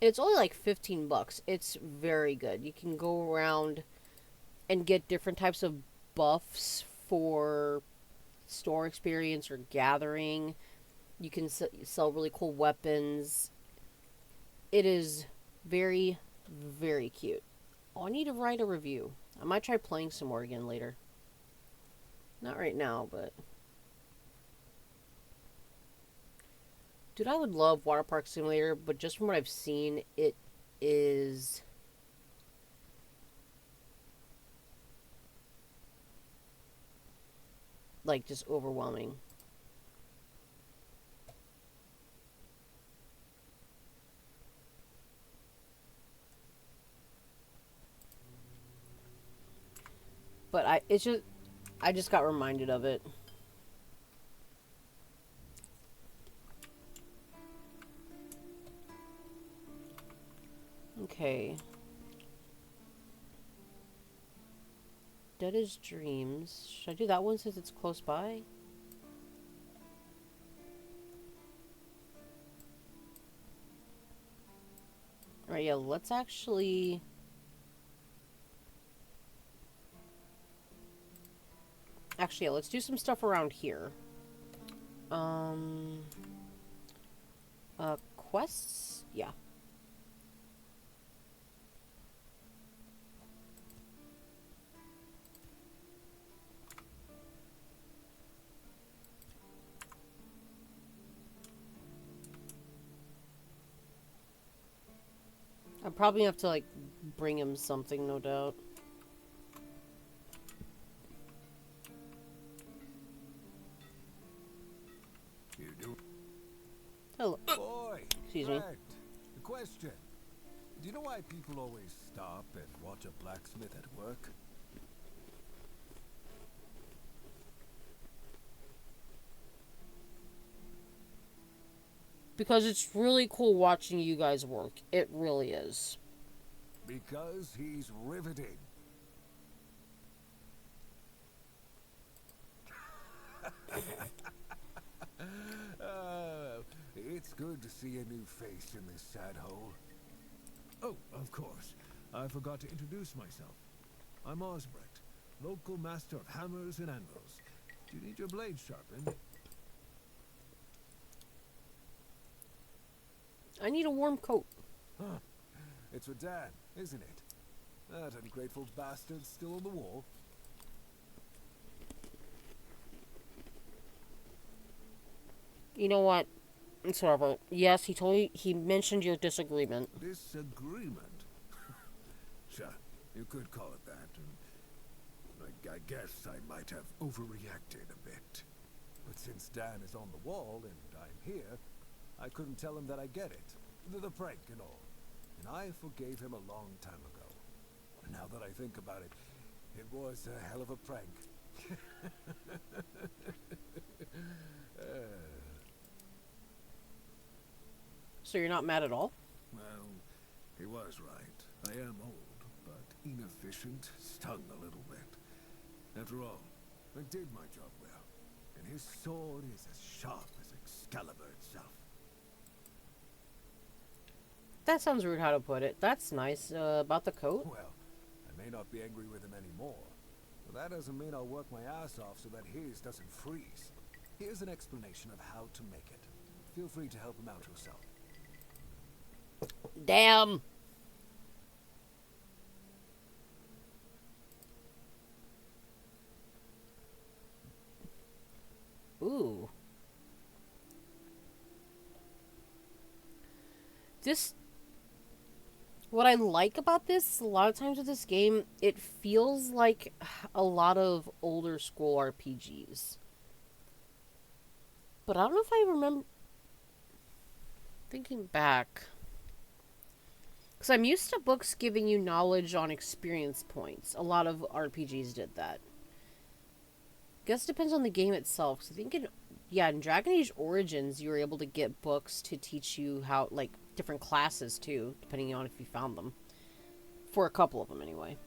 A: And it's only like 15 bucks. It's very good. You can go around and get different types of buffs for store experience or gathering. You can sell really cool weapons. It is very, very cute. Oh, I need to write a review. I might try playing some more again later. Not right now, but... Dude, I would love Water Park Simulator, but just from what I've seen, it is... like, just overwhelming. But I just got reminded of it. Okay. Dead as Dreams. Should I do that one since it's close by? Alright, yeah, let's actually... Actually, yeah, let's do some stuff around here. Quests? Yeah. I'm probably have to, like, bring him something, no doubt.
K: You do?
A: Hello.
K: Boy,
A: Excuse me.
K: A question. Do you know why people always stop and watch a blacksmith at work?
A: Because it's really cool watching you guys work. It really is.
K: Because he's riveting. It's good to see a new face in this sad hole. Oh, of course. I forgot to introduce myself. I'm Osbrecht, local master of hammers and anvils. Do you need your blade sharpened?
A: I need a warm coat.
K: Huh. It's for Dan, isn't it? That ungrateful bastard's still on the wall.
A: You know what? It's whatever. Yes, he mentioned your disagreement.
K: Disagreement? Sure, you could call it that. And I guess I might have overreacted a bit. But since Dan is on the wall and I'm here, I couldn't tell him that I get it. The prank and all. And I forgave him a long time ago. And now that I think about it, it was a hell of a prank.
A: So you're not mad at all?
K: Well, he was right. I am old, but inefficient, stung a little bit. After all, I did my job well. And his sword is as sharp as Excalibur itself.
A: That sounds rude how to put it. That's nice. About the coat?
K: Well, I may not be angry with him anymore, But that doesn't mean I'll work my ass off so that his doesn't freeze. Here's an explanation of how to make it. Feel free to help him out yourself.
A: Damn. Ooh. This... What I like about this, a lot of times with this game, it feels like a lot of older school RPGs. But I don't know if I remember... Thinking back... Because I'm used to books giving you knowledge on experience points. A lot of RPGs did that. Guess it depends on the game itself. Because I think in Dragon Age Origins, you were able to get books to teach you how, like, different classes too, depending on if you found them. For a couple of them, anyway.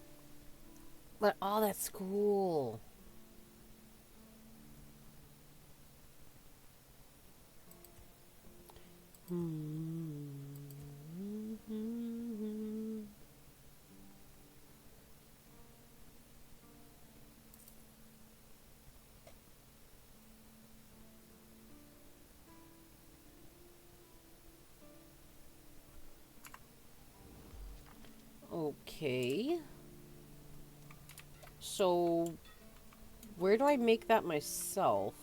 A: But, oh, that's cool. Okay. So, where do I make that myself?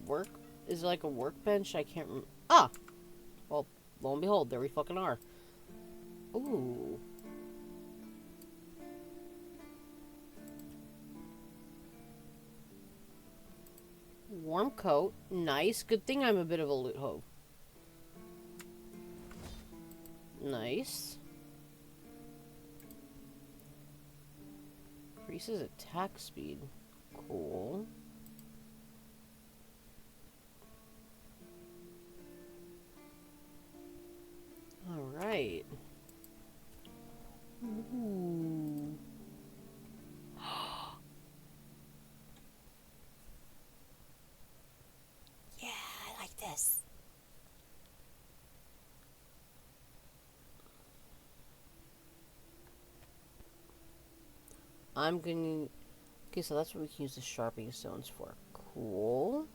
A: Work? Is it like a workbench? I can't remember. Ah! Well, lo and behold, there we fucking are. Ooh. Warm coat. Nice. Good thing I'm a bit of a loot hoe. Nice. Increases attack speed. Cool. Alright. Ooh. Yeah, I like this. I'm gonna... Okay, so that's what we can use the sharpening stones for. Cool.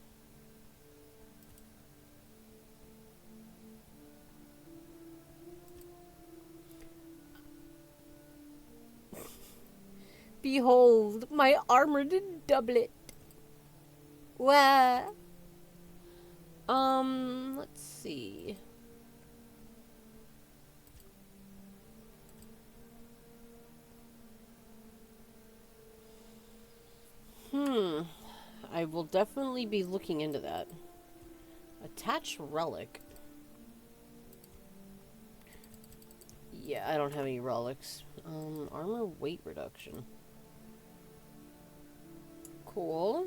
A: Behold, my armored doublet. Wah. Let's see. I will definitely be looking into that. Attach relic. Yeah, I don't have any relics. Armor weight reduction. Cool.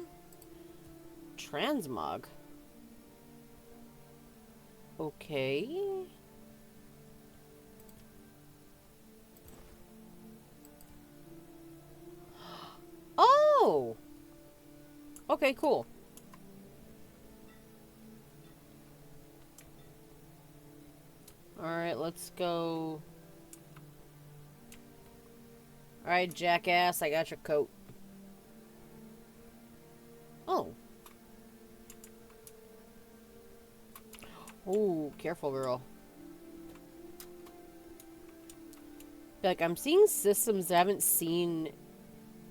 A: Transmog. Okay. Oh! Okay, cool. Alright, let's go. Alright, jackass, I got your coat. Oh. Oh, careful, girl. Like, I'm seeing systems I haven't seen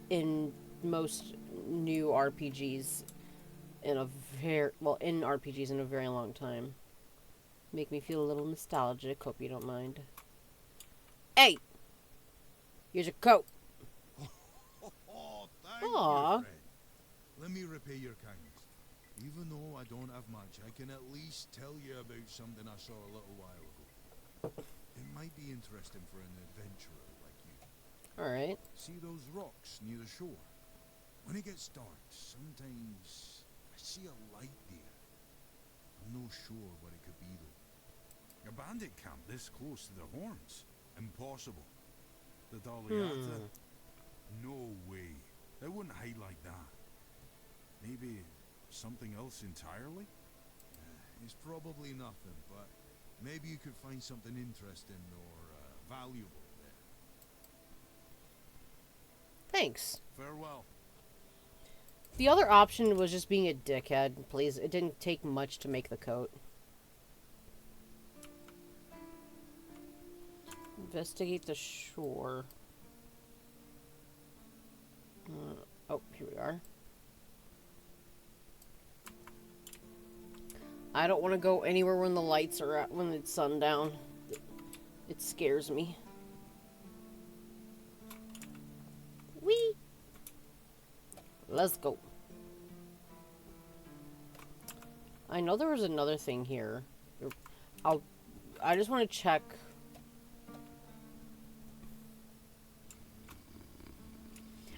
A: in most new RPGs in a in RPGs in a very long time. Make me feel a little nostalgic, hope you don't mind. Hey! Here's your coat.
B: Oh, thank
A: Aww.
B: you, friend. Let me repay your kindness. Even though I don't have much, I can at least tell you about something I saw a little while ago. It might be interesting for an adventurer like you.
A: Alright.
B: See those rocks near the shore? When it gets dark, sometimes I see a light there. I'm not sure what it could be though. A bandit camp this close to the horns? Impossible. The Daliata? No way. They wouldn't hide like that. Maybe something else entirely? It's probably nothing, but maybe you could find something interesting or valuable there.
A: Thanks.
B: Farewell.
A: The other option was just being a dickhead, please. It didn't take much to make the coat. Investigate the shore. Oh, here we are. I don't want to go anywhere when the lights are at, when it's sundown. It scares me. Whee! Let's go. I know there was another thing here. I just want to check.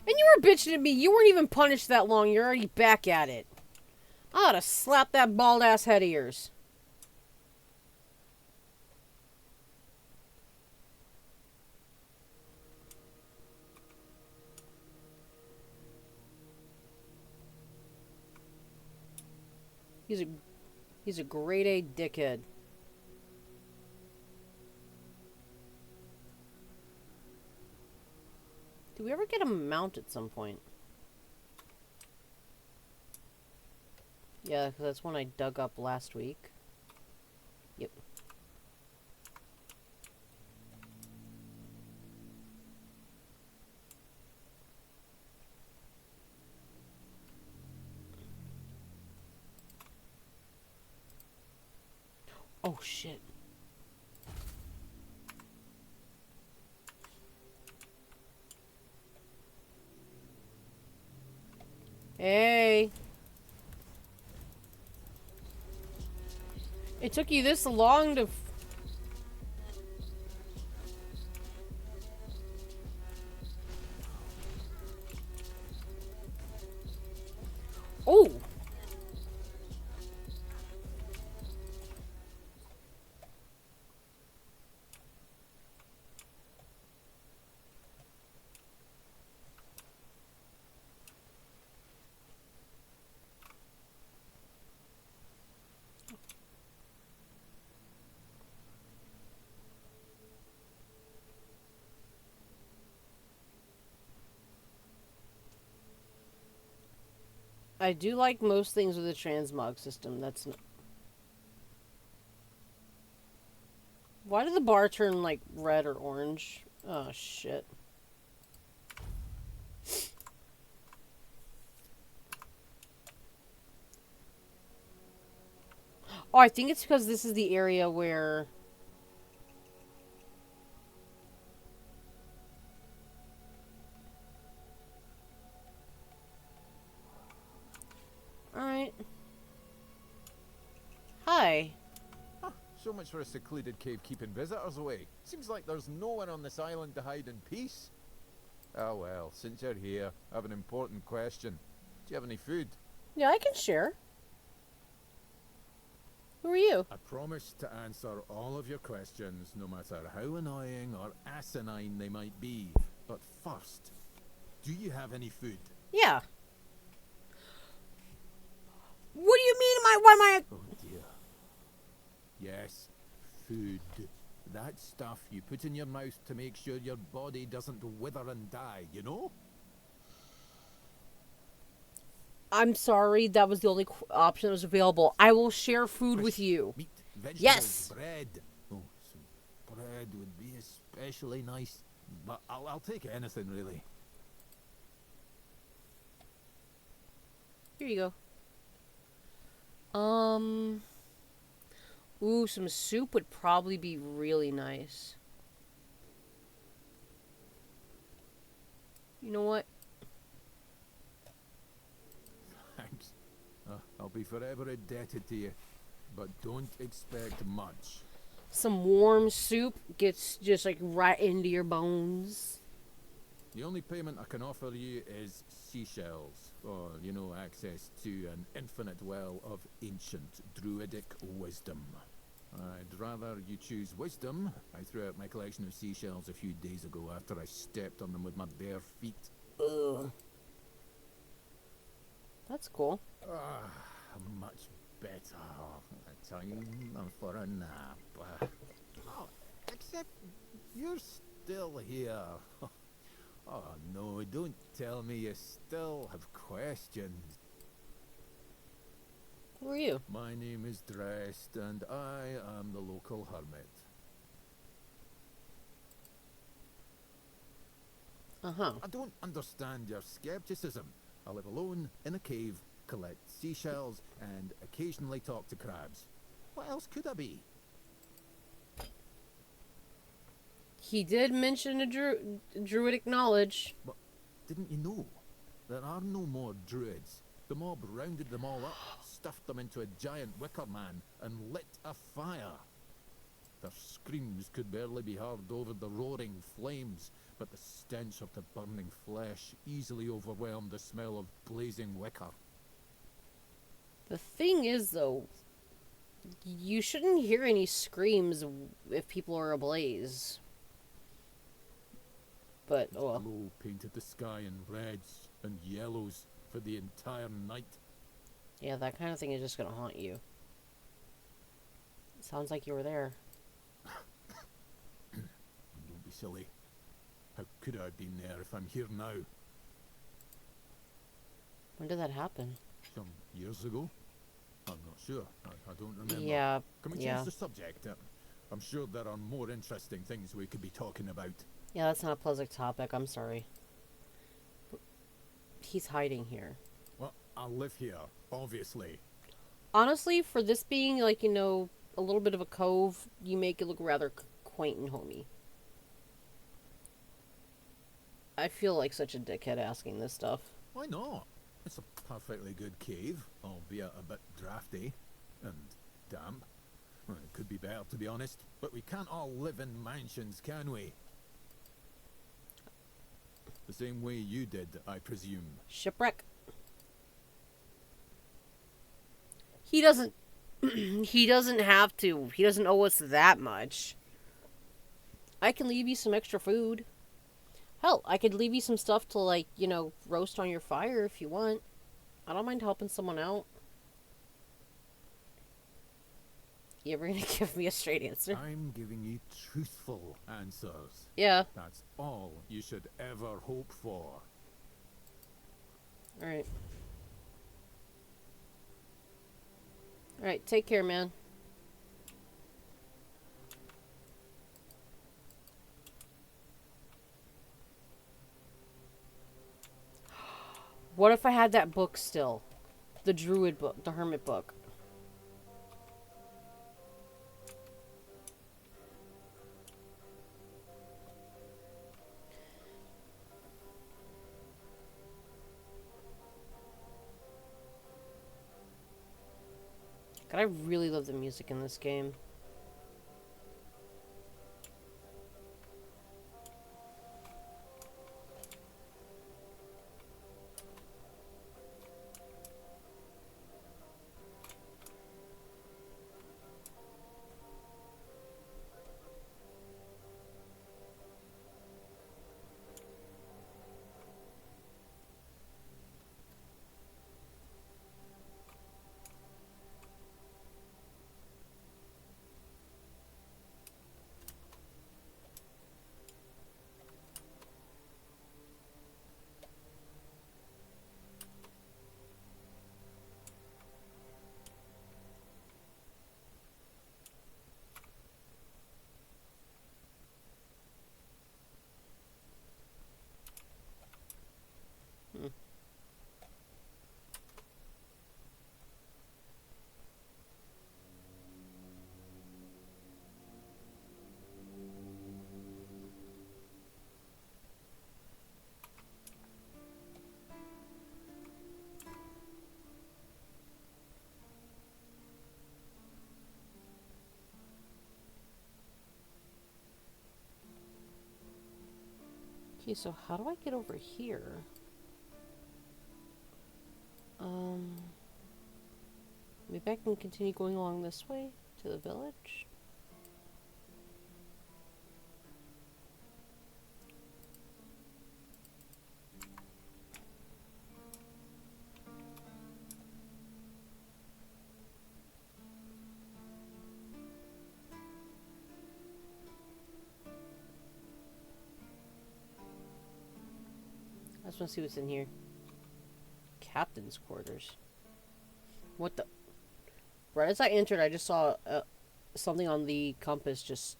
A: And you were bitching at me. You weren't even punished that long. You're already back at it. I ought to slap that bald ass head of yours. He's a grade A dickhead. Do we ever get a mount at some point? Yeah, 'cause that's one I dug up last week. Yep. Oh, shit. Hey. It took you this long to... Oh! I do like most things with the transmog system. That's not... Why did the bar turn, like, red or orange? Oh, shit. Oh, I think it's because this is the area where... Alright. Hi.
L: Huh, so much for a secluded cave keeping visitors away. Seems like there's no one on this island to hide in peace. Oh well, since you're here, I have an important question. Do you have any food?
A: Yeah, I can share. Who are you?
L: I promise to answer all of your questions, no matter how annoying or asinine they might be. But first, do you have any food?
A: Yeah. What do you mean? Why am I?
L: Oh dear. Yes, food. That stuff you put in your mouth to make sure your body doesn't wither and die, you know?
A: I'm sorry, that was the only option that was available. I will share food with you.
L: Meat, vegetables,
A: Yes.
L: bread. Oh, some bread would be especially nice, but I'll take anything really.
A: Here you go. Ooh, some soup would probably be really nice. You know what?
L: Thanks. I'll be forever indebted to you, but don't expect much.
A: Some warm soup gets just like right into your bones.
L: The only payment I can offer you is seashells, or, you know, access to an infinite well of ancient druidic wisdom. I'd rather you choose wisdom. I threw out my collection of seashells a few days ago after I stepped on them with my bare feet.
A: Ugh. That's cool.
L: Much better. Time for a nap. Oh, except you're still here. Oh no, don't tell me you still have questions.
A: Who are you?
L: My name is Drest, and I am the local hermit.
A: Uh-huh.
L: I don't understand your skepticism. I live alone in a cave, collect seashells, and occasionally talk to crabs. What else could I be?
A: He did mention a druidic knowledge.
L: But didn't you know? There are no more druids. The mob rounded them all up, stuffed them into a giant wicker man, and lit a fire. Their screams could barely be heard over the roaring flames, but the stench of the burning flesh easily overwhelmed the smell of blazing wicker.
A: The thing is, though, you shouldn't hear any screams if people are ablaze. But, oh well.
L: Glow painted the sky in reds and yellows for the entire night.
A: Yeah, that kind of thing is just gonna haunt you. Sounds like you were there.
L: Don't be silly. How could I have been there if I'm here now?
A: When did that happen?
L: Some years ago? I'm not sure. I don't remember.
A: Yeah,
L: Can we change the subject? I'm sure there are more interesting things we could be talking about.
A: Yeah, that's not a pleasant topic. I'm sorry. He's hiding here.
L: Well, I live here, obviously.
A: Honestly, for this being, like, you know, a little bit of a cove, you make it look rather quaint and homey. I feel like such a dickhead asking this stuff.
L: Why not? It's a perfectly good cave, albeit a bit drafty and damp. Well, it could be better, to be honest, but we can't all live in mansions, can we? The same way you did, I presume.
A: Shipwreck. He doesn't... he doesn't have to. He doesn't owe us that much. I can leave you some extra food. Hell, I could leave you some stuff to, like, you know, roast on your fire if you want. I don't mind helping someone out. You ever gonna give me a straight answer?
L: I'm giving you truthful answers.
A: Yeah.
L: That's all you should ever hope for.
A: Alright. Alright, take care, man. What if I had that book still? The druid book, the hermit book. God, I really love the music in this game. Okay, so how do I get over here? Maybe I can continue going along this way to the village? just want to see what's in here. Captain's quarters. What the? Right as I entered, I just saw something on the compass just...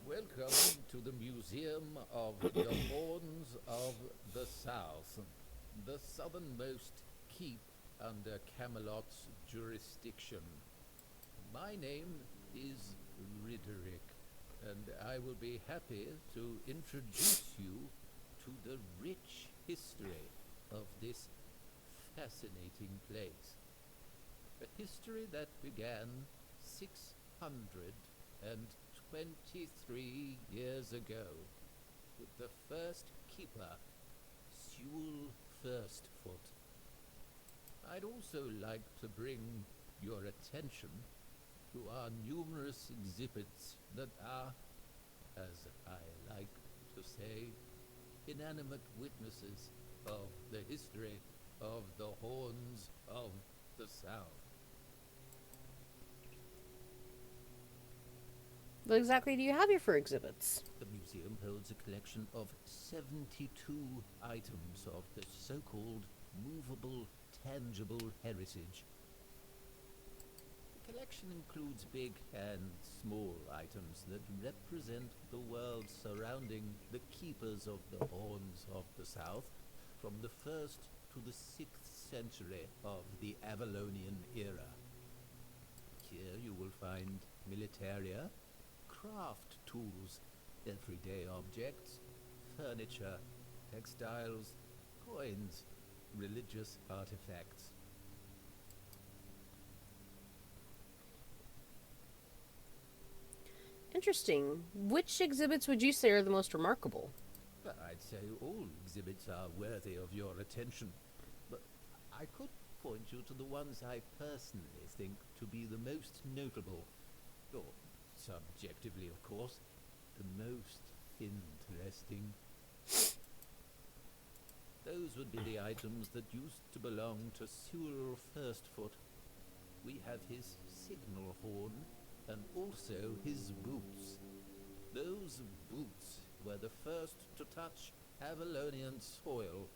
L: Welcome to the Museum of the Horns of the South, the southernmost keep under Camelot's jurisdiction. My name is Ridderick, and I will be happy to introduce you to the rich history of this fascinating place. A history that began 623 years ago with the first keeper, Sewell Firstfoot. I'd also like to bring your attention to our numerous exhibits that are, as I like to say, inanimate witnesses of the history of the Horns of the South.
A: What exactly do you have here for exhibits?
L: The museum holds a collection of 72 items of the so-called movable, tangible heritage. The collection includes big and small items that represent the world surrounding the keepers of the Horns of the South from the 1st to the 6th century of the Avalonian era. Here you will find militaria, craft tools, everyday objects, furniture, textiles, coins, religious artifacts.
A: Interesting. Which exhibits would you say are the most remarkable?
L: Well, I'd say all exhibits are worthy of your attention, but I could point you to the ones I personally think to be the most notable, or subjectively, of course, the most interesting. Those would be the items that used to belong to Sewell Firstfoot. We have his signal horn and also his boots. Those boots were the first to touch Avalonian soil.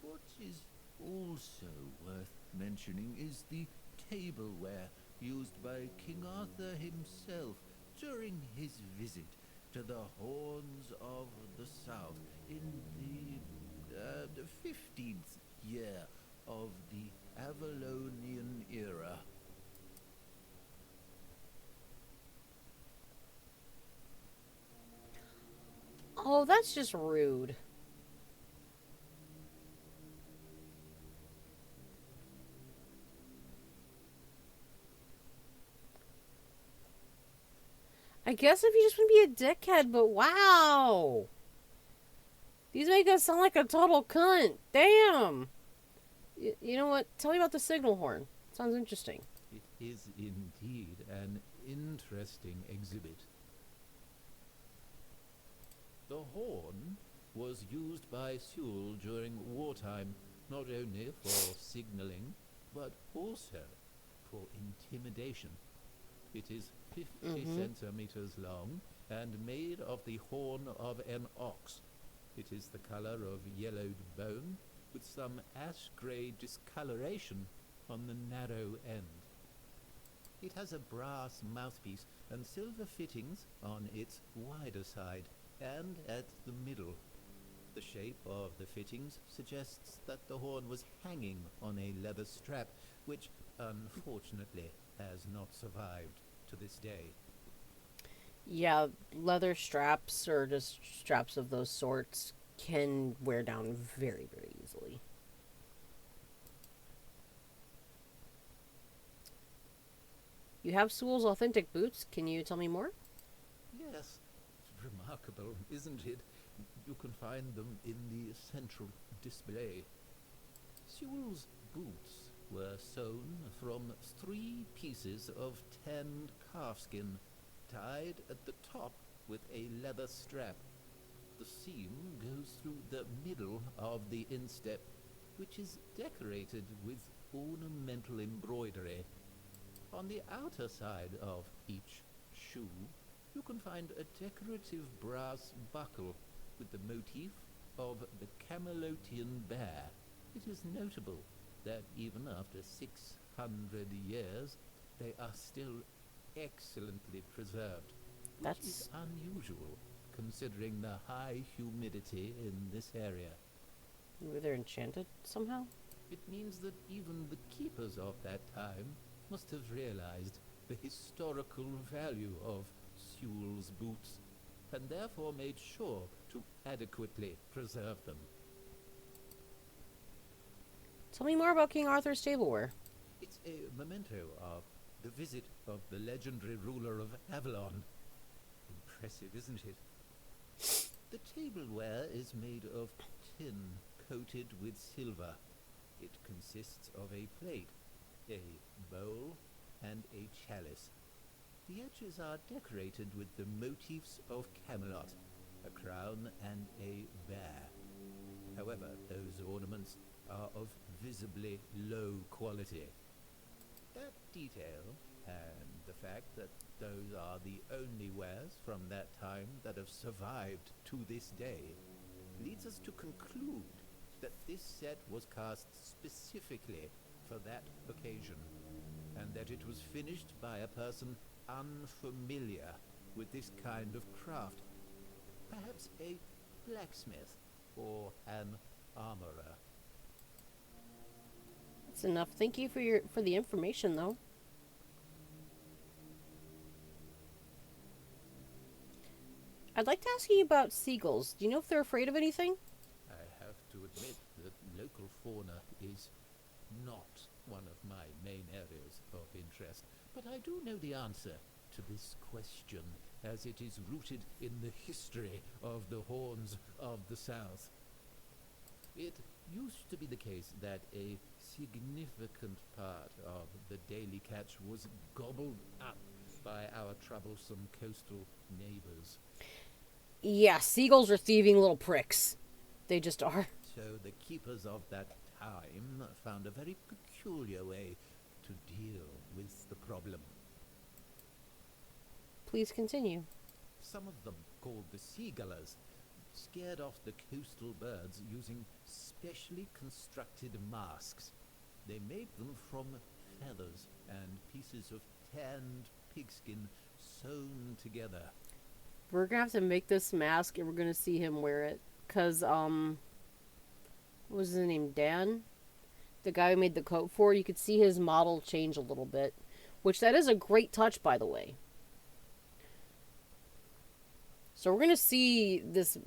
L: What is also worth mentioning is the tableware used by King Arthur himself during his visit to the Horns of the South in the 15th year of the Avalonian era.
A: Oh, that's just rude. I guess if you just want to be a dickhead, but wow. These make us sound like a total cunt. Damn. You know what? Tell me about the signal horn. Sounds interesting.
L: It is indeed an interesting exhibit. The horn was used by Sewell during wartime, not only for signaling, but also for intimidation. It is 50 centimeters long and made of the horn of an ox. It is the color of yellowed bone with some ash-gray discoloration on the narrow end. It has a brass mouthpiece and silver fittings on its wider side and at the middle. The shape of the fittings suggests that the horn was hanging on a leather strap, which unfortunately has not survived to this day.
A: Yeah, leather straps or just straps of those sorts can wear down very, very easily. You have Sewell's authentic boots. Can you tell me more?
L: Yes, it's remarkable, isn't it? You can find them in the central display. Sewell's boots were sewn from 3 pieces of tanned calfskin, tied at the top with a leather strap. The seam goes through the middle of the instep, which is decorated with ornamental embroidery. On the outer side of each shoe, you can find a decorative brass buckle with the motif of the Camelotian bear. It is notable that even after 600 years, they are still excellently preserved, which is unusual considering the high humidity in this area.
A: Maybe they're enchanted somehow?
L: It means that even the keepers of that time must have realized the historical value of Sewell's boots, and therefore made sure to adequately preserve them.
A: Tell me more about King Arthur's tableware.
L: It's a memento of the visit of the legendary ruler of Avalon. Impressive, isn't it? The tableware is made of tin coated with silver. It consists of a plate, a bowl, and a chalice. The edges are decorated with the motifs of Camelot, a crown and a bear. However, those ornaments are of visibly low quality. That detail, and the fact that those are the only wares from that time that have survived to this day, leads us to conclude that this set was cast specifically for that occasion, and that it was finished by a person unfamiliar with this kind of craft. Perhaps a blacksmith or an armorer.
A: That's enough. Thank you for the information, though. I'd like to ask you about seagulls. Do you know if they're afraid of anything?
L: I have to admit that local fauna is not one of my main areas of interest, but I do know the answer to this question, as it is rooted in the history of the Horns of the South. It used to be the case that a significant part of the daily catch was gobbled up by our troublesome coastal neighbors.
A: Yeah, seagulls are thieving little pricks. They just are.
L: So the keepers of that time found a very peculiar way to deal with the problem.
A: Please continue.
L: Some of them, called the seagullers, scared off the coastal birds using specially constructed masks. They made them from feathers and pieces of tanned pigskin sewn together.
A: We're gonna have to make this mask and we're gonna see him wear it. Cause, what was his name? Dan? The guy who made the coat for it, you could see his model change a little bit. Which, that is a great touch, by the way. So we're gonna see this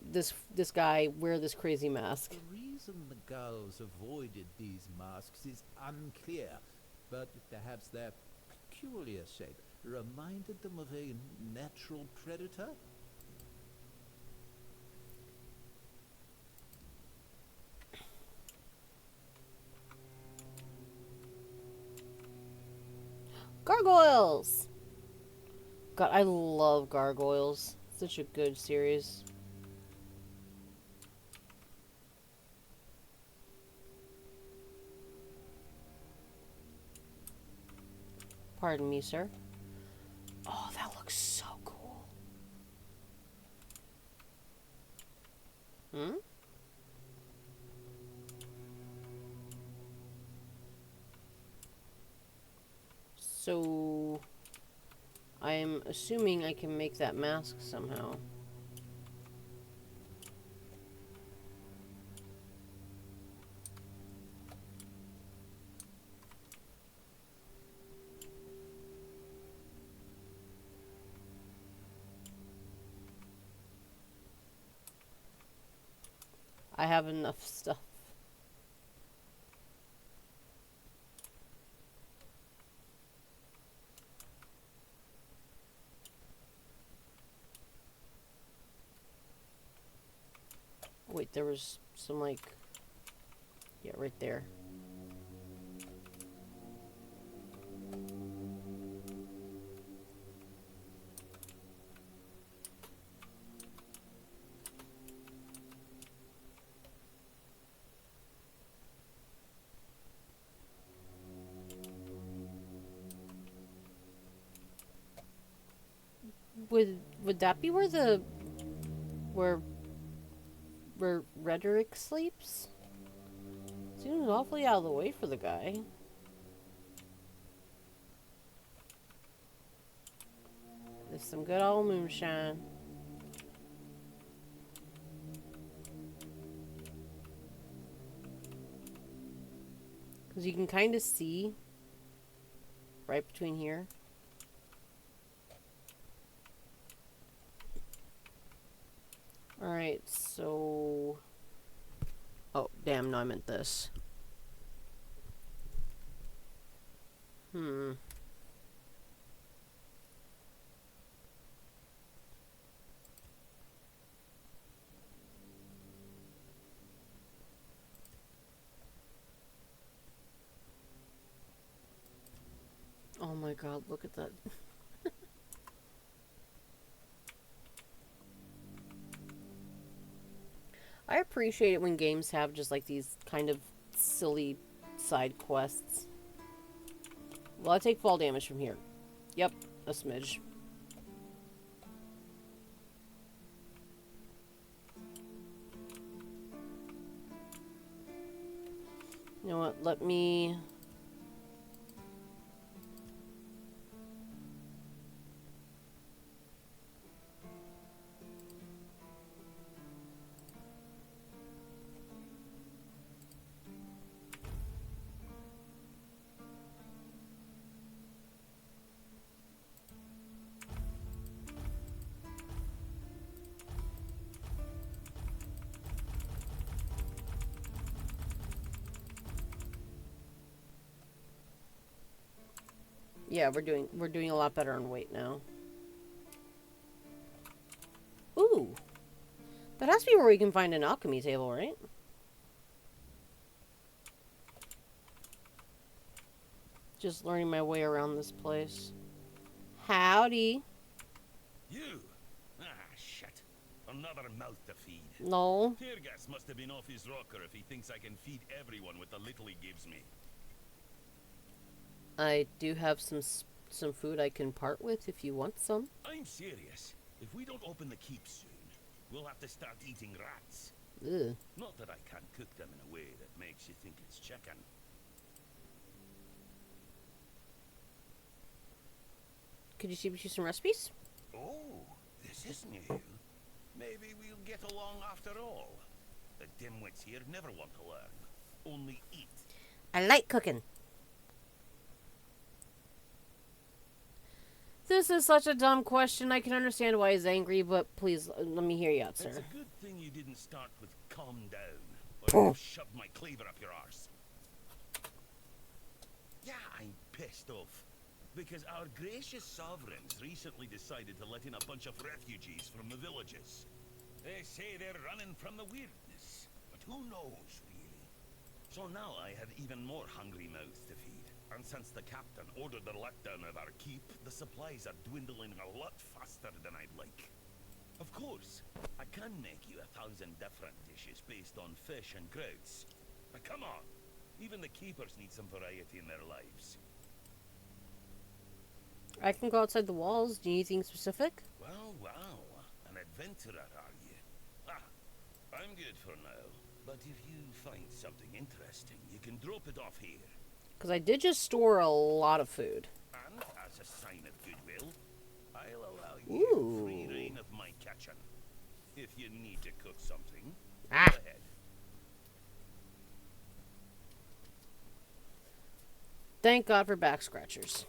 A: guy wear this crazy mask.
L: The reason the gulls avoided these masks is unclear, but perhaps their peculiar shape reminded them of a natural predator?
A: Gargoyles! God, I love Gargoyles. Such a good series. Pardon me, sir. Oh, that looks so cool. Hmm? So, I'm assuming I can make that mask somehow. I have enough stuff. Wait, there was some, like... Yeah, right there. would that be where Rhetoric sleeps? Seems awfully out of the way for the guy. There's some good old moonshine. Because you can kind of see right between here. Alright, so... Oh, damn, no, I meant this. Oh my god, look at that. I appreciate it when games have just like these kind of silly side quests. Will I take fall damage from here? Yep, a smidge. You know what, let me... Yeah, we're doing a lot better on weight now. Ooh. That has to be where we can find an alchemy table, right? Just learning my way around this place. Howdy.
E: You? Ah, shit. Another mouth to feed.
A: No.
E: Teargas must have been off his rocker if he thinks I can feed everyone with the little he gives me.
A: I do have some food I can part with if you want some.
E: I'm serious. If we don't open the keep soon, we'll have to start eating rats.
A: Ugh.
E: Not that I can't cook them in a way that makes you think it's chicken.
A: Could you see me some recipes?
E: Oh, this is new. Maybe we'll get along after all. The dimwits here never want to learn. Only eat.
A: I like cooking. This is such a dumb question. I can understand why he's angry, but please, let me hear you out, sir.
E: It's a good thing you didn't start with calm down, or I'd have shoved my cleaver up your arse. Yeah, I'm pissed off. Because our gracious sovereigns recently decided to let in a bunch of refugees from the villages. They say they're running from the weirdness, but who knows, really? So now I have even more hungry mouths to feed. And since the captain ordered the letdown of our keep, the supplies are dwindling a lot faster than I'd like. Of course, I can make you 1,000 different dishes based on fish and grouse. But come on, even the keepers need some variety in their lives.
A: I can go outside the walls. Do you need anything specific?
E: Well, an adventurer, are you? Ah, I'm good for now. But if you find something interesting, you can drop it off here.
A: Because I did just store a lot of food.
E: And as a sign of goodwill, I'll allow you free reign of my kitchen. If you need to cook something, go ahead.
A: Thank God for back scratchers.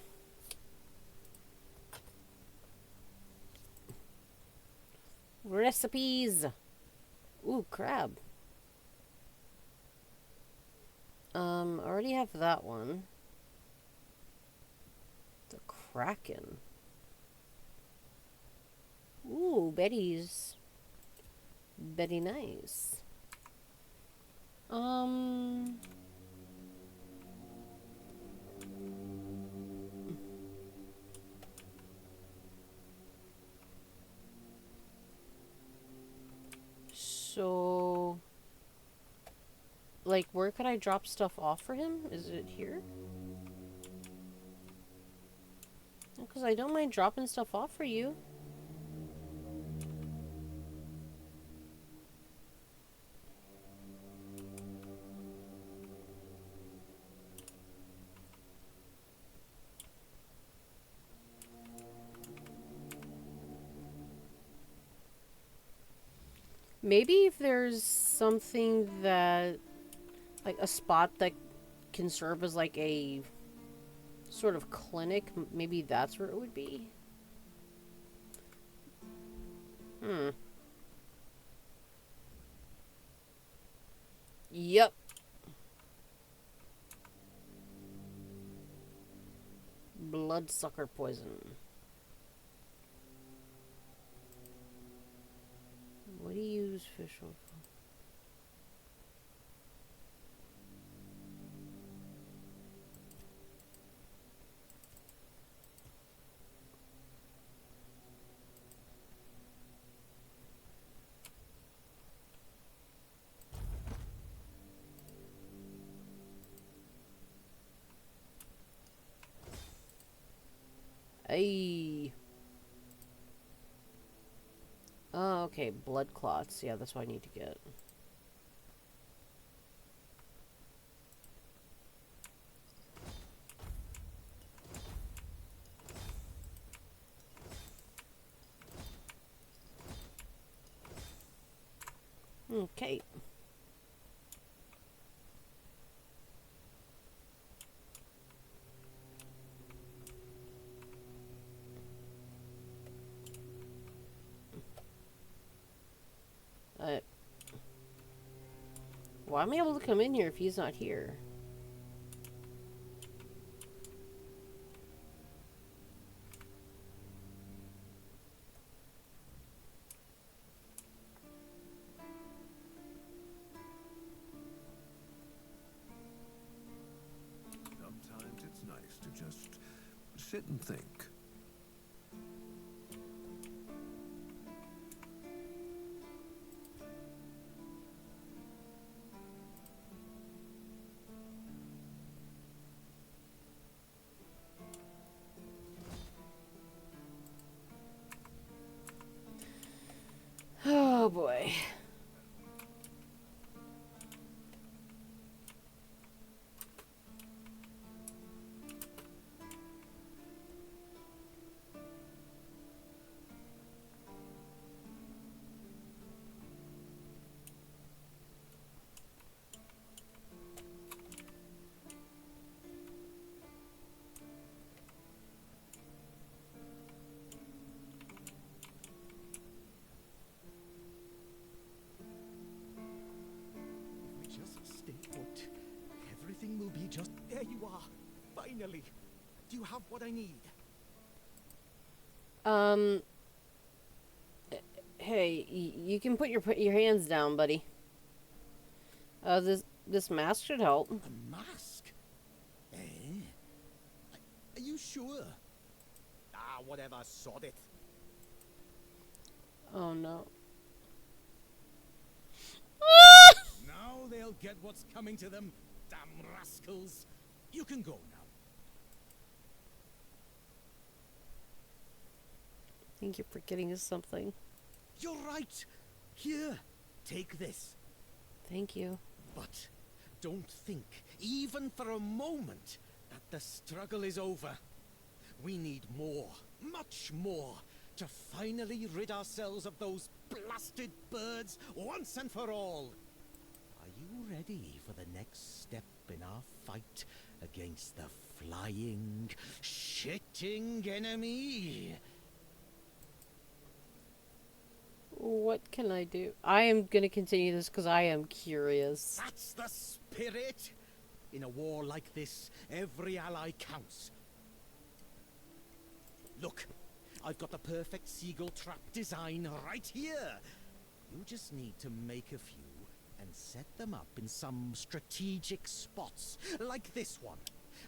A: Recipes. Ooh, crab. I already have that one. The Kraken. Ooh, Betty's. Betty nice. So, like, where could I drop stuff off for him? Is it here? Because I don't mind dropping stuff off for you. Maybe if there's something that, like a spot that can serve as like a sort of clinic, maybe that's where it would be. Yep. Bloodsucker poison. What do you use fish oil for? Ay. Oh, okay. Blood clots. Yeah, that's what I need to get. Okay. Why am I able to come in here if he's not here?
K: Sometimes it's nice to just sit and think.
A: Oh boy.
I: If we just stay put, everything will be just... There you are! Finally! Do you have what I need?
A: Hey, you can put your hands down, buddy. This mask should help.
I: A mask? Eh? Are you sure? Ah, whatever, sod it.
A: Oh no.
I: Now they'll get what's coming to them, damn rascals. You can go now.
A: I think you're forgetting something.
I: You're right. Here, take this.
A: Thank you.
I: But don't think, even for a moment, that the struggle is over. We need more, much more, to finally rid ourselves of those blasted birds once and for all. Are you ready for the next step in our fight against the flying, shitting enemy?
A: What can I do? I am gonna continue this because I am curious.
I: That's the spirit! In a war like this, every ally counts. Look, I've got the perfect seagull trap design right here. You just need to make a few and set them up in some strategic spots, like this one.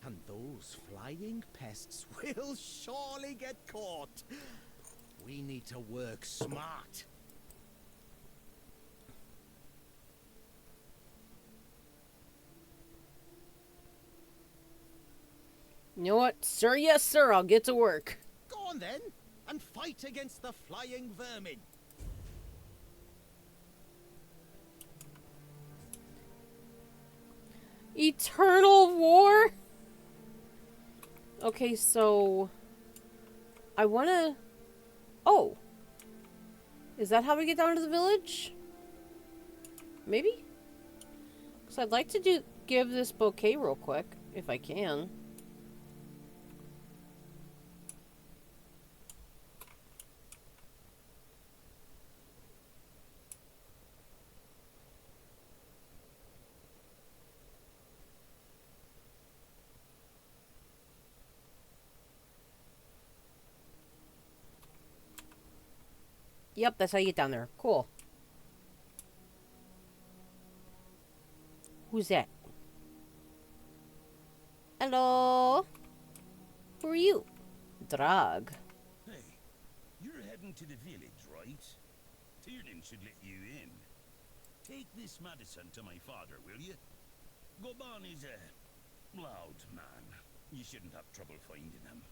I: And those flying pests will surely get caught. We need to work smart.
A: You know what? Sir, yes, sir. I'll get to work.
I: Go on then, and fight against the flying vermin.
A: Eternal war? Okay, so... I wanna... Oh. Is that how we get down to the village? Maybe? Because I'd like to give this bouquet real quick, if I can. Yep, that's how you get down there. Cool. Who's that? Hello? Who are you? Drag.
E: Hey, you're heading to the village, right? Tiernan should let you in. Take this medicine to my father, will you? Goban is a loud man. You shouldn't have trouble finding him.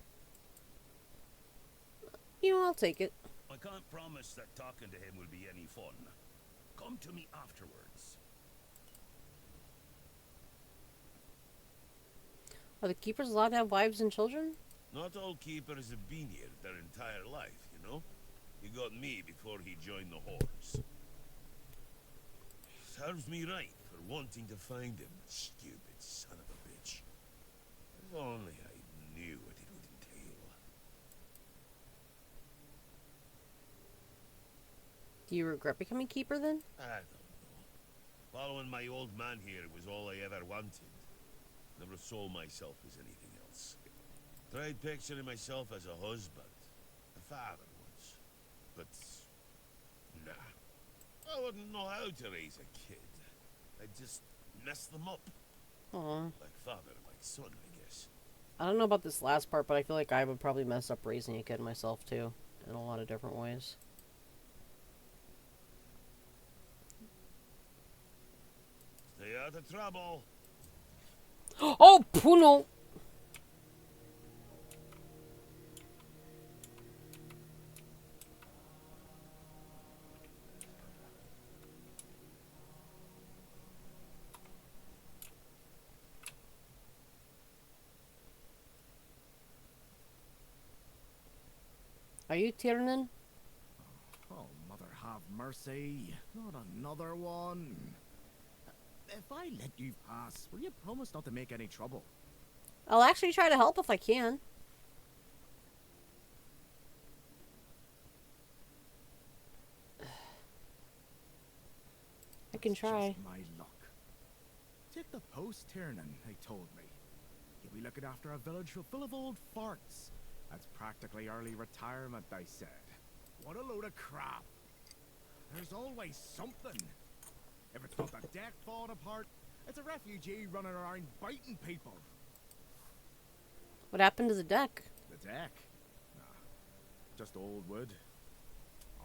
A: You know, I'll take it.
E: I can't promise that talking to him will be any fun. Come to me afterwards.
A: Are the keepers allowed to have wives and children?
E: Not all keepers have been here their entire life, you know? He got me before he joined the horse. Serves me right for wanting to find him, stupid son of a bitch. If only I knew what it would entail.
A: Do you regret becoming keeper then?
E: I don't know. Following my old man here was all I ever wanted. Never saw myself as anything else. Tried picturing myself as a husband, a father once. But, nah. I wouldn't know how to raise a kid. I'd just mess them up.
A: Aw.
E: Like father, like son, I guess.
A: I don't know about this last part, but I feel like I would probably mess up raising a kid myself too. In a lot of different ways.
E: Stay out of trouble.
A: Oh, Puno! Are you Tiernan?
M: Oh, mother have mercy. Not another one. If I let you pass, will you promise not to make any trouble?
A: I'll actually try to help if I can. I can try.
M: Just my luck. Take the post, Tiernan, they told me. You'll be looking after a village full of old farts. That's practically early retirement, they said. What a load of crap. There's always something. If it's not the deck falling apart, it's a refugee running around biting people.
A: What happened to the deck?
M: The deck? Nah, just old wood.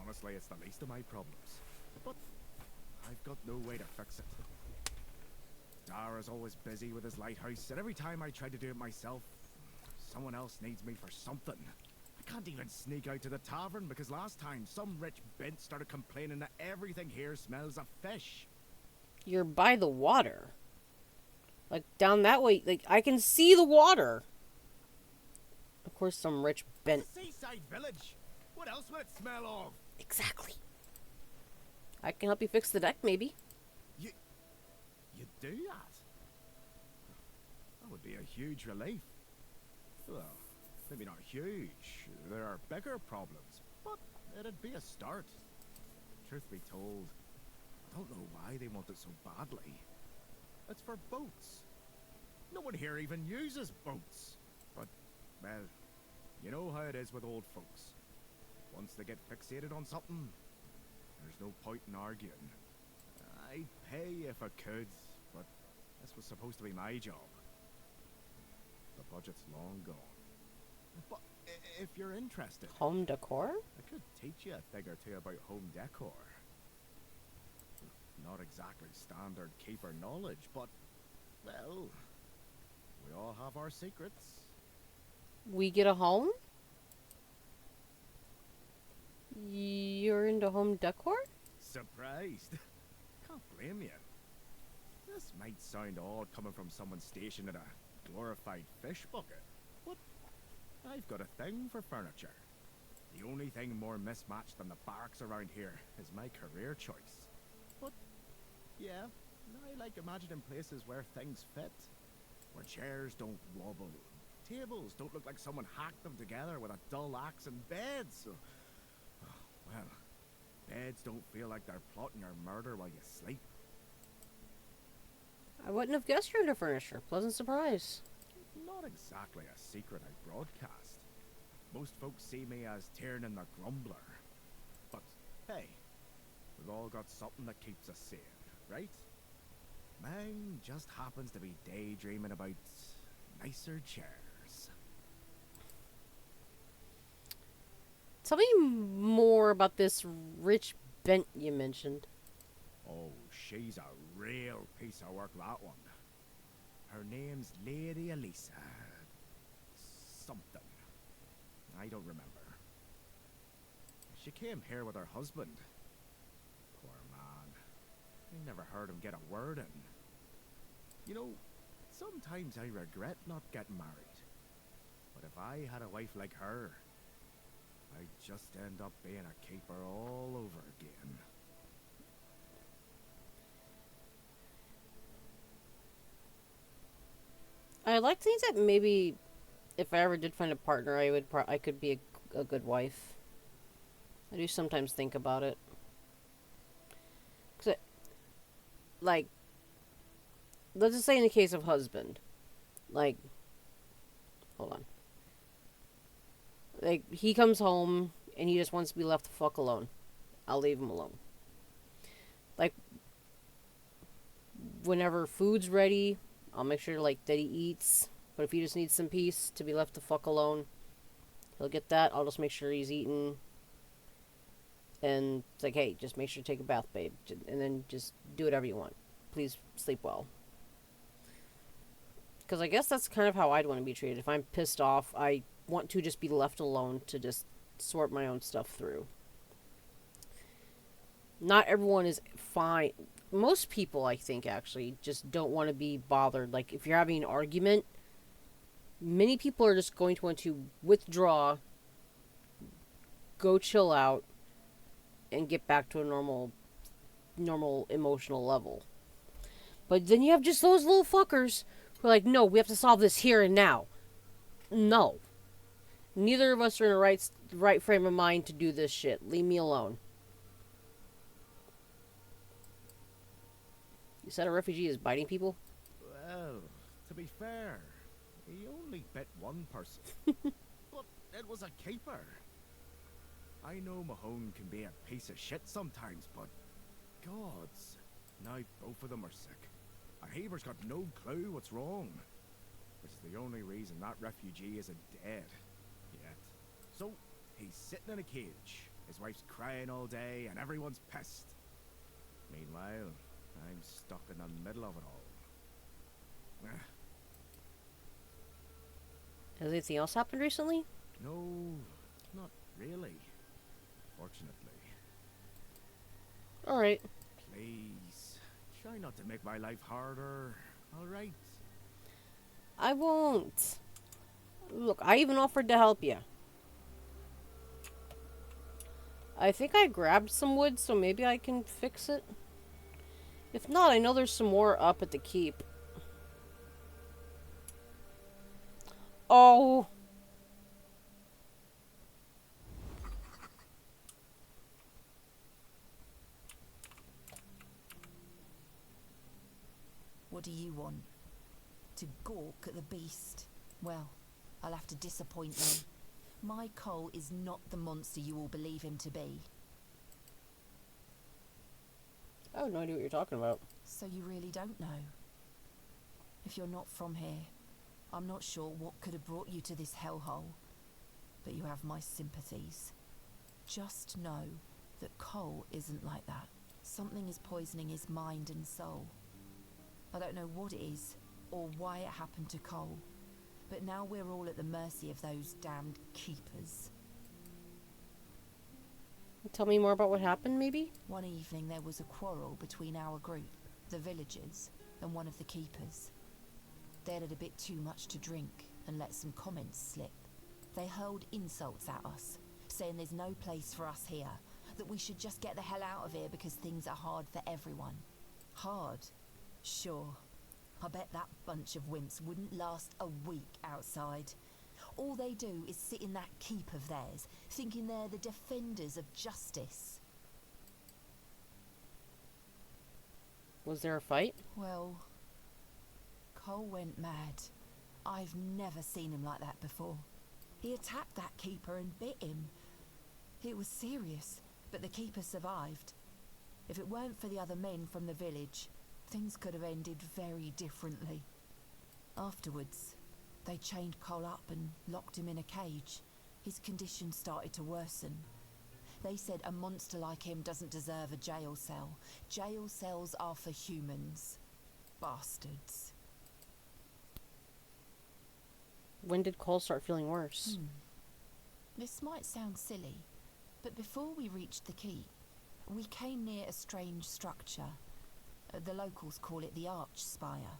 M: Honestly, it's the least of my problems. But I've got no way to fix it. Dara's always busy with his lighthouse, and every time I try to do it myself, someone else needs me for something. I can't even sneak out to the tavern because last time some rich bint started complaining that everything here smells of fish.
A: You're by the water. Like, down that way. Like, I can see the water. Of course, some rich bent.
M: It's a seaside village. What else would it smell of?
A: Exactly. I can help you fix the deck, maybe.
M: You do that? That would be a huge relief. Well, maybe not huge. There are bigger problems, but it'd be a start. Truth be told, I don't know why they want it so badly. It's for boats. No one here even uses boats. But, well, you know how it is with old folks. Once they get fixated on something, there's no point in arguing. I'd pay if I could, but this was supposed to be my job. The budget's long gone. But if you're interested...
A: Home decor?
M: I could teach you a thing or two about home decor. Not exactly standard keeper knowledge, but, well, we all have our secrets.
A: We get a home? You're into home decor?
M: Surprised? Can't blame you. This might sound odd coming from someone stationed in a glorified fish bucket, but I've got a thing for furniture. The only thing more mismatched than the barracks around here is my career choice. But Yeah, I like imagining places where things fit. Where chairs don't wobble. Tables don't look like someone hacked them together with a dull axe, and beds. Well, beds don't feel like they're plotting your murder while you sleep.
A: I wouldn't have guessed you're into furniture. Pleasant surprise.
M: Not exactly a secret I broadcast. Most folks see me as Tiernan the Grumbler. But, hey, we've all got something that keeps us sane, right? Mine just happens to be daydreaming about nicer chairs.
A: Tell me more about this rich bent you mentioned.
M: Oh, she's a real piece of work, that one. Her name's Lady Elisa. Something. I don't remember. She came here with her husband. Poor man. I never heard him get a word in. You know, sometimes I regret not getting married. But if I had a wife like her, I'd just end up being a keeper all over again.
A: I like to think that maybe if I ever did find a partner, I could be a good wife. I do sometimes think about it. 'Cause like, let's just say in the case of husband, like, hold on. Like, he comes home and he just wants to be left the fuck alone. I'll leave him alone. Like, whenever food's ready, I'll make sure, like, that he eats. But if he just needs some peace to be left the fuck alone, he'll get that. I'll just make sure he's eating. And it's like, hey, just make sure to take a bath, babe. And then just do whatever you want. Please sleep well. Because I guess that's kind of how I'd want to be treated. If I'm pissed off, I want to just be left alone to just sort my own stuff through. Not everyone is fine. Most people, I think, actually, just don't want to be bothered. Like, if you're having an argument, many people are just going to want to withdraw, go chill out, and get back to a normal emotional level. But then you have just those little fuckers who are like, no, we have to solve this here and now. No. Neither of us are in a right frame of mind to do this shit. Leave me alone. You said a refugee is biting people?
M: Well, to be fair, he only bit one person. But it was a keeper. I know Mahone can be a piece of shit sometimes, but gods, now both of them are sick. A Haber's got no clue what's wrong. Which is the only reason that refugee isn't dead yet. So, he's sitting in a cage. His wife's crying all day and everyone's pissed. Meanwhile, I'm stuck in the middle of it all.
A: Has anything else happened recently?
M: No, not really. Fortunately.
A: Alright.
M: Please, try not to make my life harder, alright?
A: I won't. Look, I even offered to help you. I think I grabbed some wood, so maybe I can fix it. If not, I know there's some more up at the keep. Oh.
N: What do you want? To gawk at the beast? Well, I'll have to disappoint you. My Cole is not the monster you all believe him to be.
A: I have no idea what you're talking about.
N: So you really don't know? If you're not from here, I'm not sure what could have brought you to this hellhole. But you have my sympathies. Just know that Cole isn't like that. Something is poisoning his mind and soul. I don't know what it is, or why it happened to Cole. But now we're all at the mercy of those damned keepers.
A: Tell me more about what happened, maybe?
N: One evening there was a quarrel between our group, the villagers, and one of the keepers. They'd had a bit too much to drink and let some comments slip. They hurled insults at us, saying there's no place for us here, that we should just get the hell out of here because things are hard for everyone. Hard, sure. I bet that bunch of wimps wouldn't last a week outside. All they do is sit in that keep of theirs, thinking they're the defenders of justice.
A: Was there a fight?
N: Well, Cole went mad. I've never seen him like that before. He attacked that keeper and bit him. It was serious, but the keeper survived. If it weren't for the other men from the village, things could have ended very differently. Afterwards, they chained Cole up and locked him in a cage. His condition started to worsen. They said a monster like him doesn't deserve a jail cell. Jail cells are for humans. Bastards.
A: When did Cole start feeling worse?
N: This might sound silly, but before we reached the keep, we came near a strange structure. The locals call it the Arch Spire.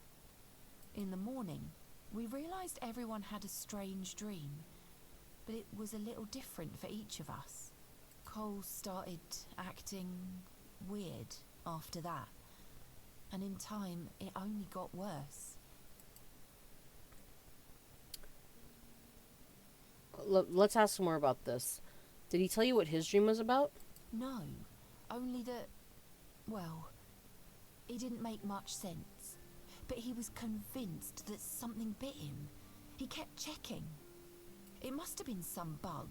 N: In the morning, we realised everyone had a strange dream, but it was a little different for each of us. Cole started acting weird after that, and in time it only got worse.
A: Let's ask more about this. Did he tell you what his dream was about?
N: No, only that, well, it didn't make much sense, but he was convinced that something bit him. He kept checking. It must have been some bug.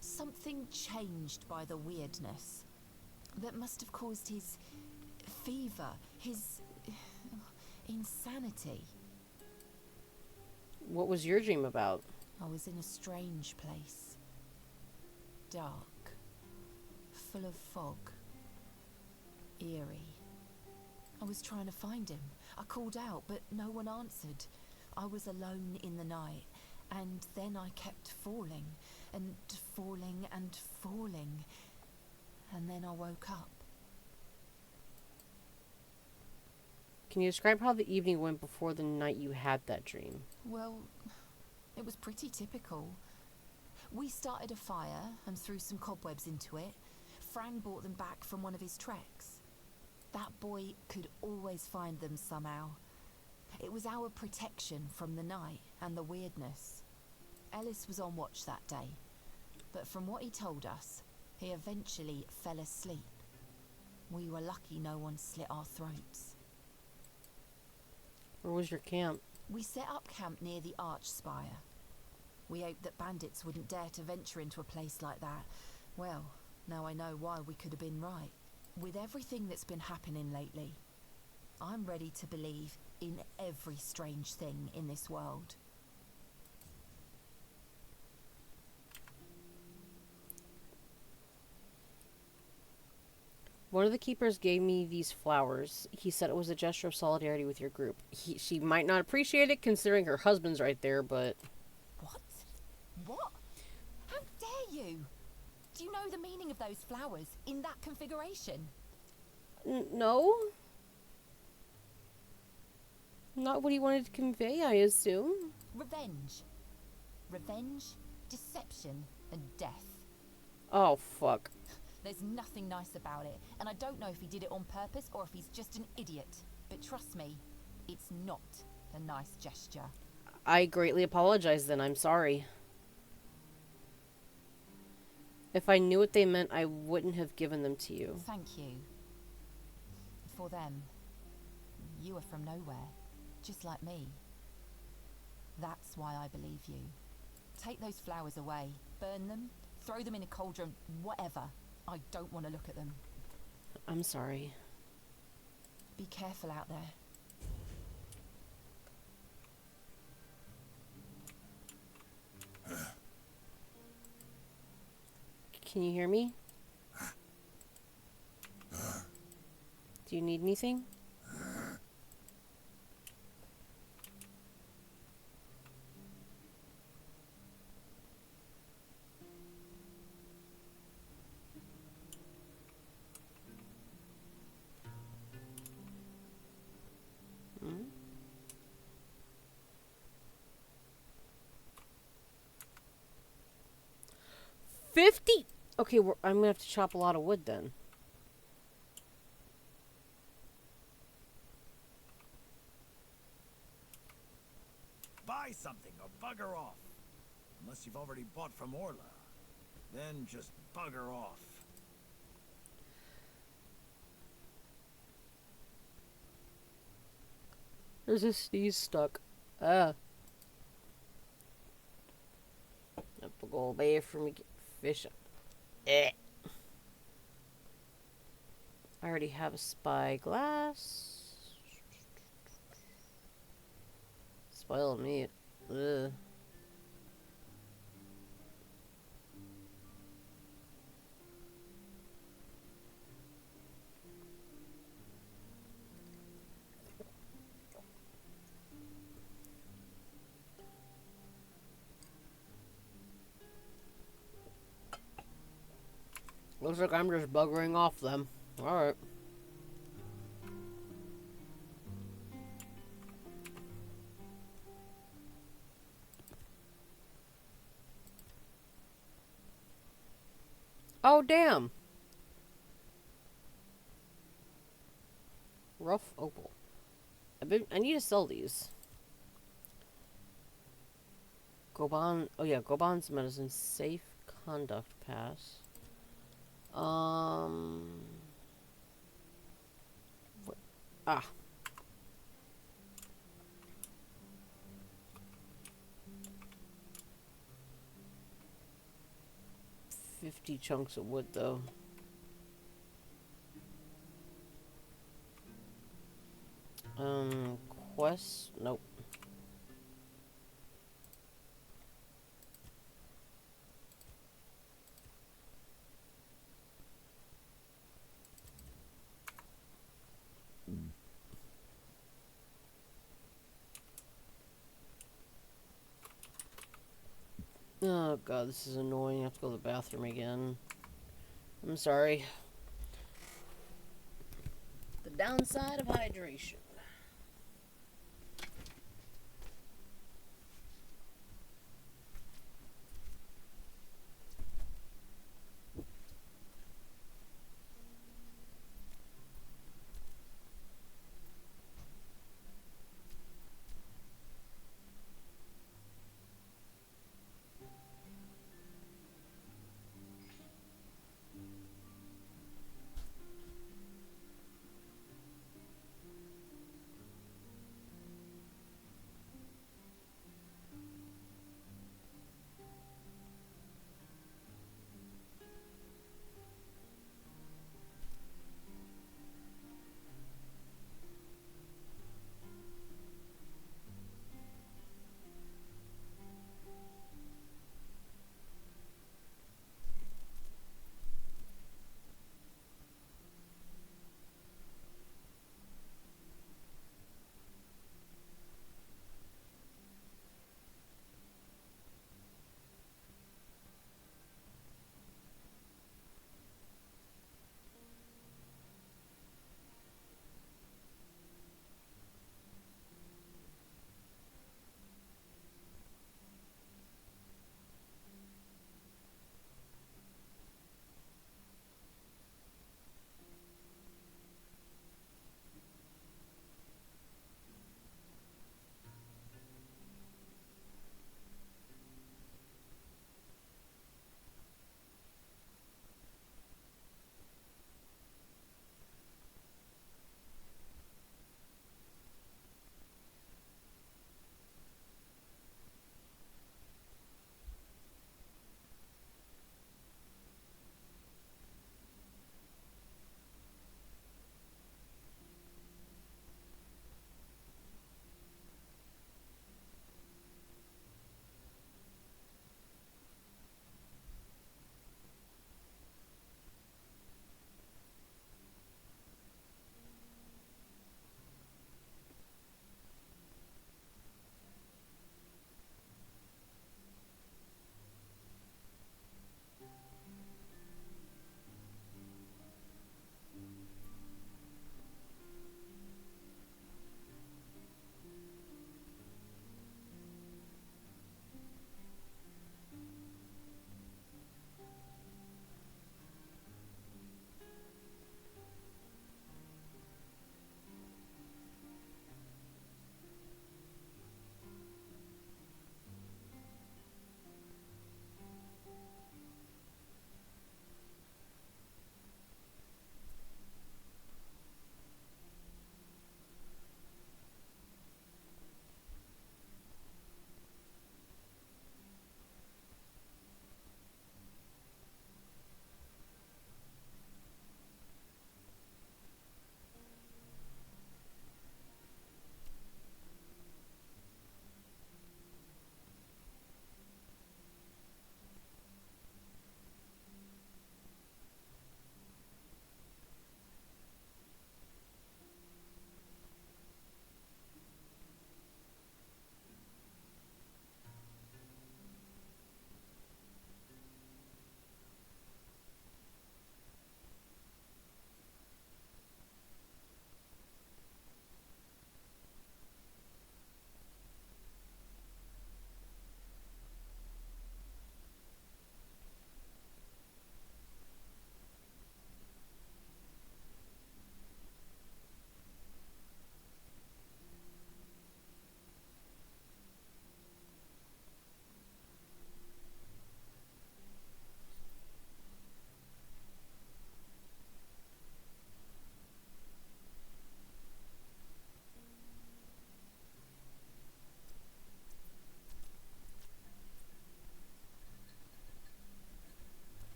N: Something changed by the weirdness. That must have caused his fever, his insanity.
A: What was your dream about?
N: I was in a strange place. Dark. Full of fog. Eerie. I was trying to find him. I called out, but no one answered. I was alone in the night, and then I kept falling, and falling, and falling. And then I woke up.
A: Can you describe how the evening went before the night you had that dream?
N: Well, it was pretty typical. We started a fire and threw some cobwebs into it. Fran brought them back from one of his treks. That boy could always find them somehow. It was our protection from the night and the weirdness. Ellis was on watch that day, but from what he told us, he eventually fell asleep. We were lucky no one slit our throats.
A: Where was your camp?
N: We set up camp near the Arch Spire. We hoped that bandits wouldn't dare to venture into a place like that. Well, now I know why we could have been right. With everything that's been happening lately, I'm ready to believe in every strange thing in this world.
A: One of the keepers gave me these flowers. He said it was a gesture of solidarity with your group. She might not appreciate it considering her husband's right there, but...
N: What? What? How dare you? Do you know the meaning of those flowers in that configuration?
A: No. Not what he wanted to convey, I assume.
N: Revenge. Revenge, deception, and death.
A: Oh, fuck.
N: There's nothing nice about it, and I don't know if he did it on purpose or if he's just an idiot. But trust me, it's not a nice gesture.
A: I greatly apologize then, I'm sorry. If I knew what they meant, I wouldn't have given them to you.
N: Thank you. For them, you are from nowhere, just like me. That's why I believe you. Take those flowers away, burn them, throw them in a cauldron, whatever. I don't want to look at them.
A: I'm sorry.
N: Be careful out there.
A: Can you hear me? Do you need anything? Hmm? 50? Okay, I'm gonna have to chop a lot of wood then.
M: Unless you've already bought from Orla. Then just bugger off.
A: There's a sneeze stuck. Ah. Up a go away from me. Fish. Eh. I already have a spyglass. Spoiled meat. Ugh. Looks like I'm just buggering off them. Alright. Oh, damn. Rough opal. I need to sell these. Goban. Oh, yeah. Goban's medicine. Safe conduct pass. What? Ah. $50 chunks of wood, though. Quest? Nope. Oh god, this is annoying. I have to go to the bathroom again. I'm sorry. The downside of hydration.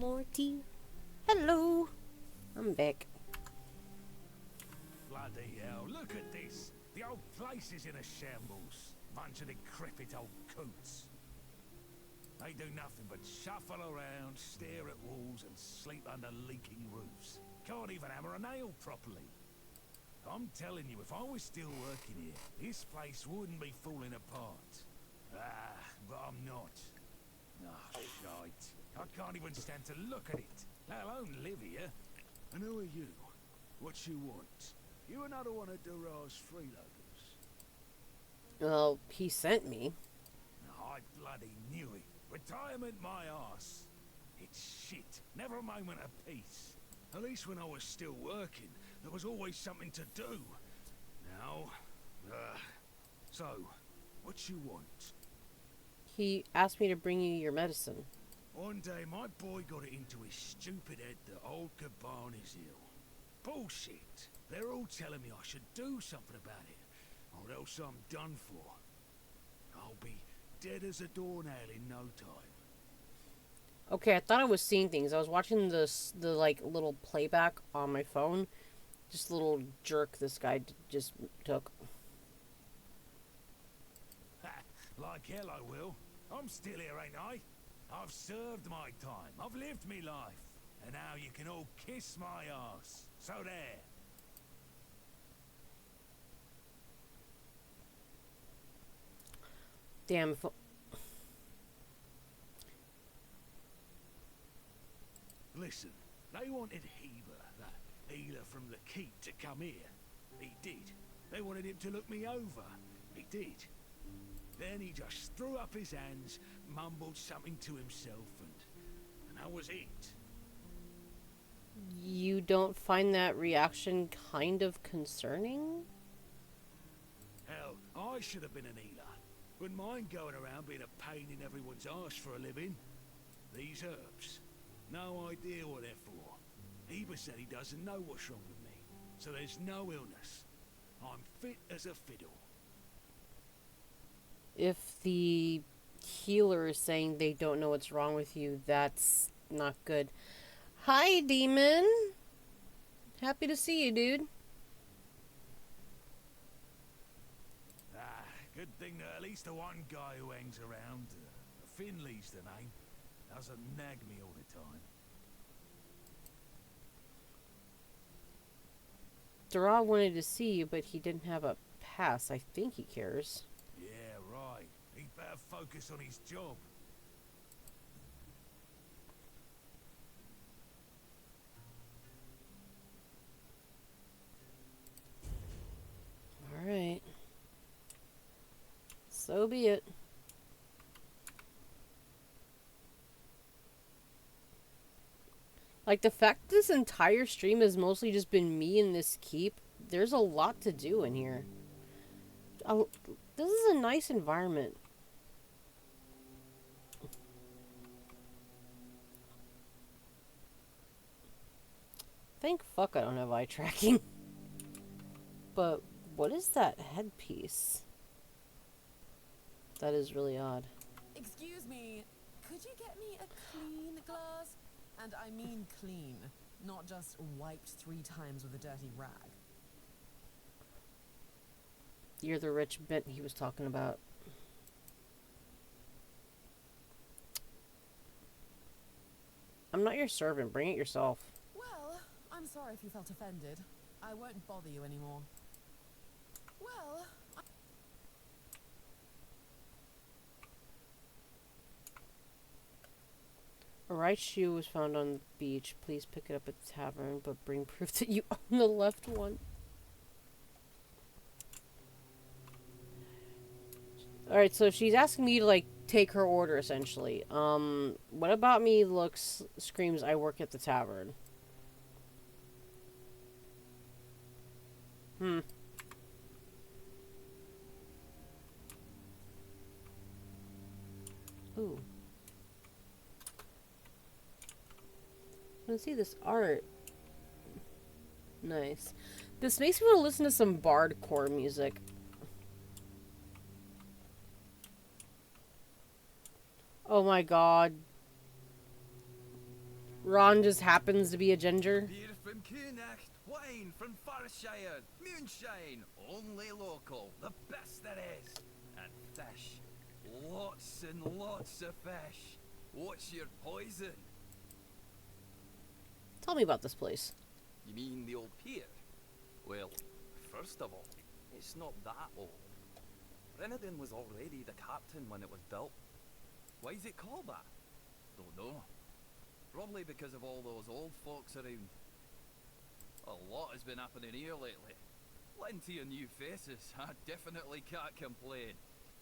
A: Morty. Hello. I'm back.
H: Bloody hell, look at this. The old place is in a shambles. Bunch of decrepit old coots. They do nothing but shuffle around, stare at walls, and sleep under leaking roofs. Can't even hammer a nail properly. I'm telling you, if I was still working here, this place wouldn't be falling apart. Ah, but I'm not. Ah, shite. I can't even stand to look at it, let alone live here.
K: And who are you? What you want? You another one of Durar's freeloaders?
A: Well, he sent me.
H: I bloody knew it. Retirement my arse. It's shit. Never a moment of peace.
K: At least when I was still working, there was always something to do. Now, so, what you want?
A: He asked me to bring you your medicine.
K: One day, my boy got it into his stupid head that old Caban is ill. Bullshit. They're all telling me I should do something about it, or else I'm done for. I'll be dead as a doornail in no time.
A: Okay, I thought I was seeing things. I was watching the like little playback on my phone. Just a little jerk this guy just took.
H: Like hell I will. I'm still here, ain't I? I've served my time. I've lived me life. And now you can all kiss my arse. So there.
A: Damn. If
K: Listen, they wanted Heber, that healer from the keep, to come here. He did. They wanted him to look me over. He did. Then he just threw up his hands, mumbled something to himself, and that was it.
A: you don't find that reaction kind of concerning?
K: Hell, I should have been an healer. Wouldn't mind going around being a pain in everyone's arse for a living. These herbs, no idea what they're for. Heber said he doesn't know what's wrong with me, so there's no illness. I'm fit as a fiddle.
A: If the healer is saying they don't know what's wrong with you, that's not good. Hi, demon. Happy to see you, dude.
H: Good thing that at least the one guy who hangs around, Finley's the name, doesn't nag me all the time.
A: Dara wanted to see you, but he didn't have a pass. I think he cares.
H: Yeah, right. He'd better focus on his job.
A: Alright. So be it. Like, the fact this entire stream has mostly just been me in this keep, there's a lot to do in here. This is a nice environment. Thank fuck I don't have eye tracking. But what is that headpiece? That is really odd.
J: Excuse me, could you get me a clean glass? And I mean clean, not just wiped 3 times with a dirty rag.
A: You're the rich bit he was talking about. I'm not your servant. Bring it yourself.
J: Well, I'm sorry if you felt offended. I won't bother you anymore. Well,
A: A right shoe was found on the beach. Please pick it up at the tavern, but bring proof that you own the left one. Alright, so she's asking me to, like, take her order, essentially. What about me screams I work at the tavern? Ooh. I want to see this art. Nice. This makes me want to listen to some bardcore music. Oh my god. Ron just happens to be a ginger.
O: Beer from Kunacht, wine from Farshire, moonshine, only local, the best there is. And fish, lots and lots of fish. What's your poison?
A: Tell me about this place.
O: You mean the old pier? Well, first of all, it's not that old. Renadin was already the captain when it was built. Why is it called that? Don't know. Probably because of all those old folks around. A lot has been happening here lately. Plenty of new faces. I definitely can't complain.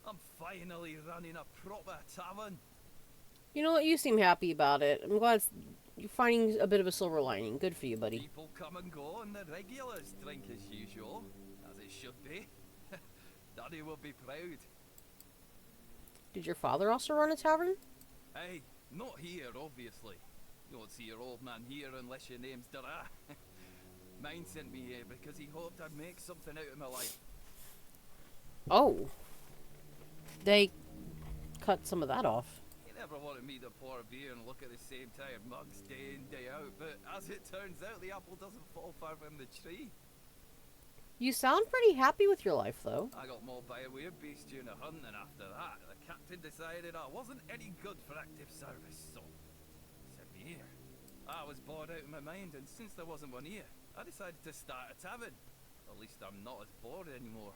O: I'm finally running a proper tavern.
A: You know what? You seem happy about it. I'm glad you're finding a bit of a silver lining. Good for you, buddy.
O: People come and go and the regulars drink as usual. As it should be. Daddy will be proud.
A: Did your father also run a tavern?
O: Hey, not here, obviously. You won't see your old man here unless your name's Dara. Mine sent me here because he hoped I'd make something out of my life.
A: Oh. They cut some of that off.
O: He never wanted me to pour a beer and look at the same tired mugs day in, day out, but as it turns out, the apple doesn't fall far from the tree.
A: You sound pretty happy with your life, though.
O: I got mauled by a weird beast during a hunt, and after that, the captain decided I wasn't any good for active service, so sent me here. I was bored out of my mind, and since there wasn't one here, I decided to start a tavern. At least I'm not as bored anymore.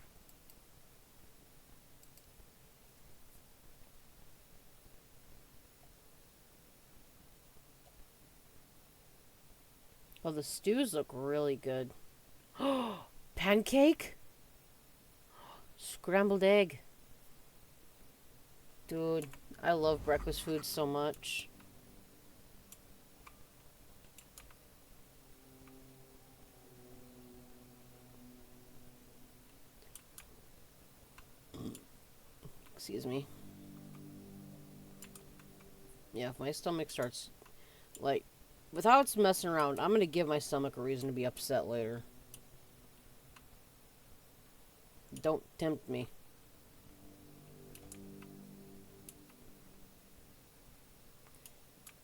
A: Oh, the stews look really good. Pancake? Scrambled egg. Dude, I love breakfast food so much. Excuse me. Yeah, if my stomach starts, like, without it's messing around, I'm gonna give my stomach a reason to be upset later. Don't tempt me.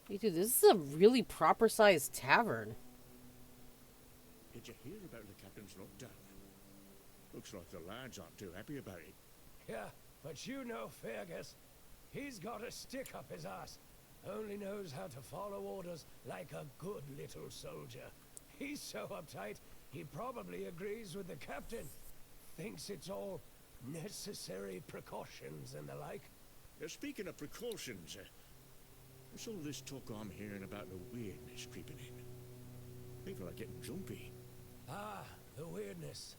A: Hey, dude, this is a really proper-sized tavern.
P: Did you hear about the captain's lockdown? Looks like the lads aren't too happy about it.
Q: Yeah, but you know Fergus. He's got a stick up his ass. Only knows how to follow orders like a good little soldier. He's so uptight, he probably agrees with the captain. Thinks it's all necessary precautions and the like.
P: Speaking of precautions, what's all this talk I'm hearing about the weirdness creeping in? People are getting jumpy.
Q: Ah, the weirdness.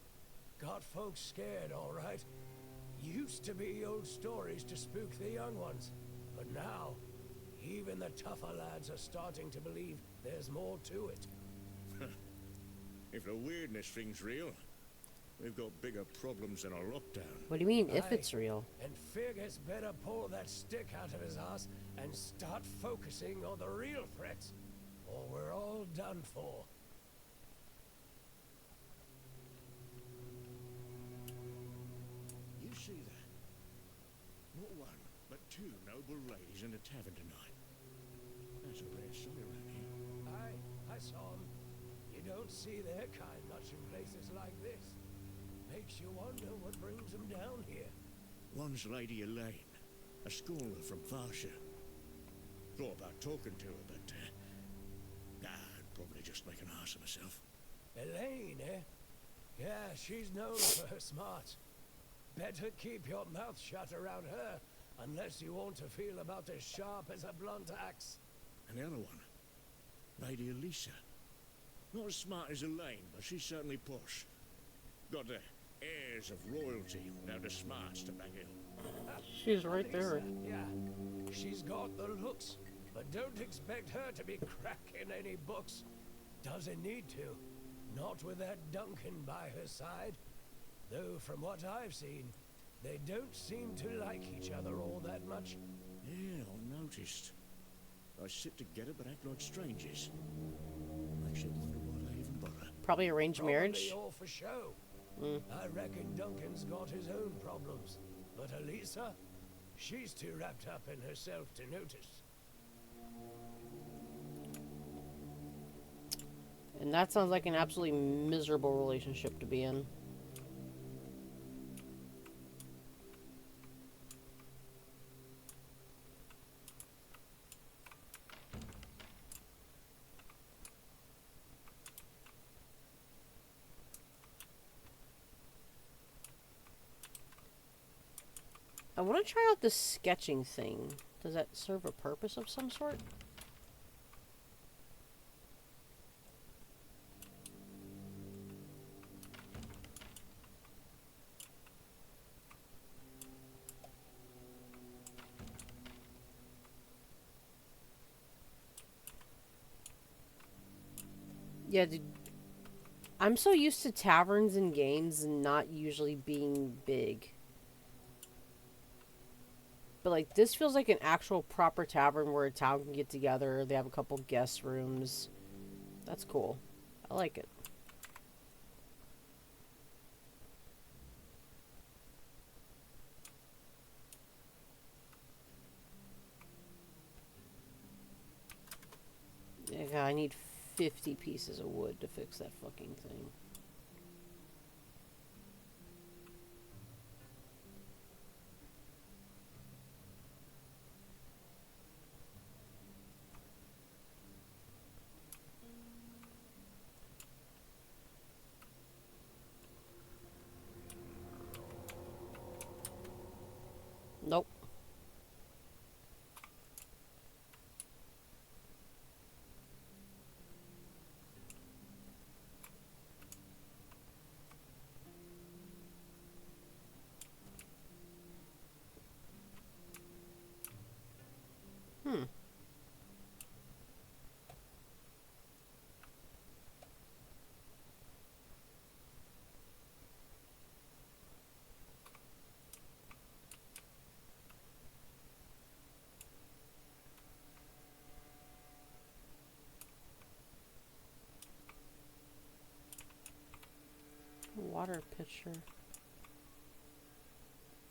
Q: Got folks scared, all right. Used to be old stories to spook the young ones. But now, even the tougher lads are starting to believe there's more to it.
P: If the weirdness thing's real, we've got bigger problems than a lockdown.
A: What do you mean, if it's real?
Q: And Fergus better pull that stick out of his ass and start focusing on the real threats, or we're all done for.
P: You see that? Not one, but two noble ladies in the tavern tonight. That's a rare sight around here.
Q: I saw them. You don't see their kind much in places like this. Makes you wonder what brings them down here.
P: One's Lady Elaine, a scholar from Farshire. Thought about talking to her, but I'd probably just make an ass of myself.
Q: Elaine, eh? Yeah, she's known for her smarts. Better keep your mouth shut around her, unless you want to feel about as sharp as a blunt axe.
P: And the other one, Lady Elisa. Not as smart as Elaine, but she's certainly posh. Got the airs of royalty without the smarts to back it up.
A: She's right there.
Q: Yeah, she's got the looks, but don't expect her to be cracking any books. Doesn't need to. Not with that Duncan by her side. Though from what I've seen, they don't seem to like each other all that much.
P: Yeah, I noticed. They sit together but act like strangers. Makes you wonder why they even bother.
A: Probably arranged marriage.
Q: Probably all for show. I reckon Duncan's got his own problems. But Elisa, she's too wrapped up in herself to notice.
A: And that sounds like an absolutely miserable relationship to be in. I want to try out this sketching thing. Does that serve a purpose of some sort? Yeah, dude. I'm so used to taverns and games and not usually being big. But, like, this feels like an actual proper tavern where a town can get together. They have a couple guest rooms. That's cool. I like it. Yeah, I need 50 pieces of wood to fix that fucking thing. Nope. Hmm. Water pitcher.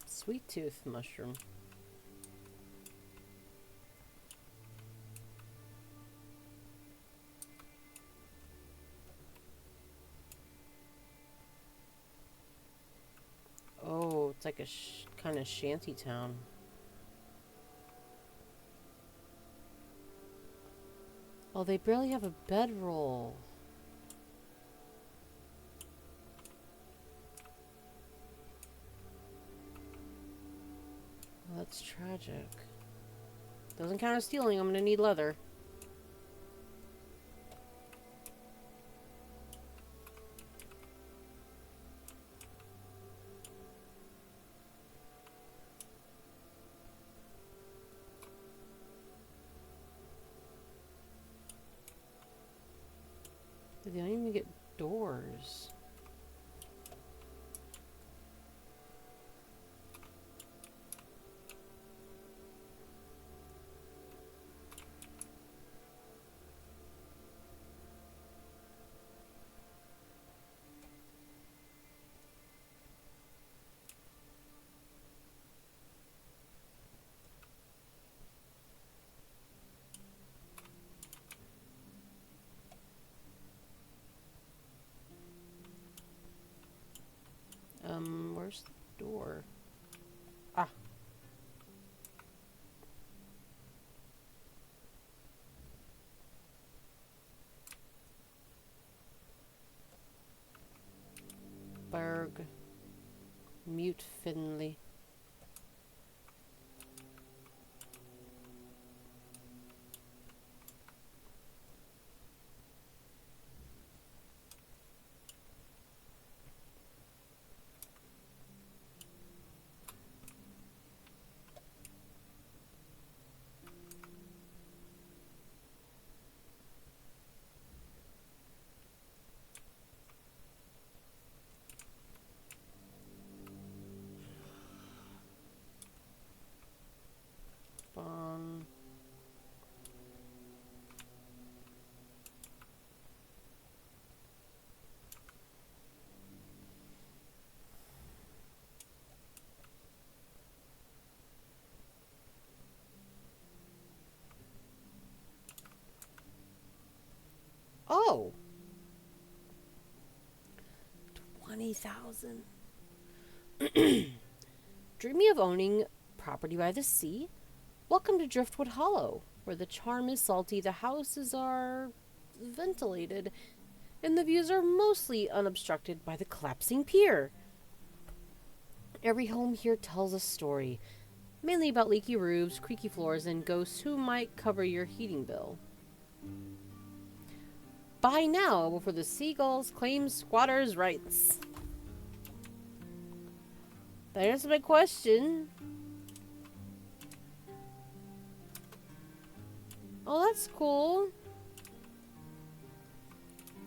A: Sweet tooth mushroom. Oh, it's like a kind of shanty town. Oh, they barely have a bedroll. Well, that's tragic. Doesn't count as stealing. I'm gonna need leather. They don't even get doors. Where's the door? Ah. Berg. Mute Finley. Spawn. Oh! 50,000. Dreaming of owning property by the sea? Welcome to Driftwood Hollow, where the charm is salty, the houses are ventilated, and the views are mostly unobstructed by the collapsing pier. Every home here tells a story, mainly about leaky roofs, creaky floors, and ghosts who might cover your heating bill. Buy now before the seagulls claim squatters' rights. That answers my question. Oh, that's cool.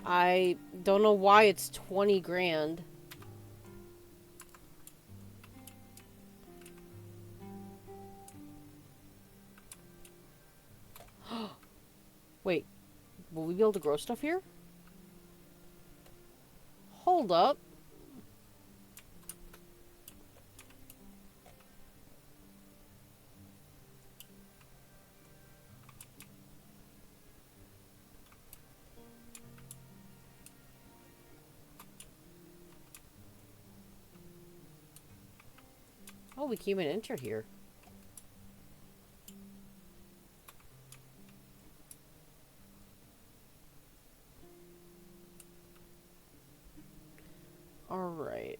A: I don't know why it's 20 grand. Wait, will we be able to grow stuff here? Hold up. Oh, we can't even enter here. Alright,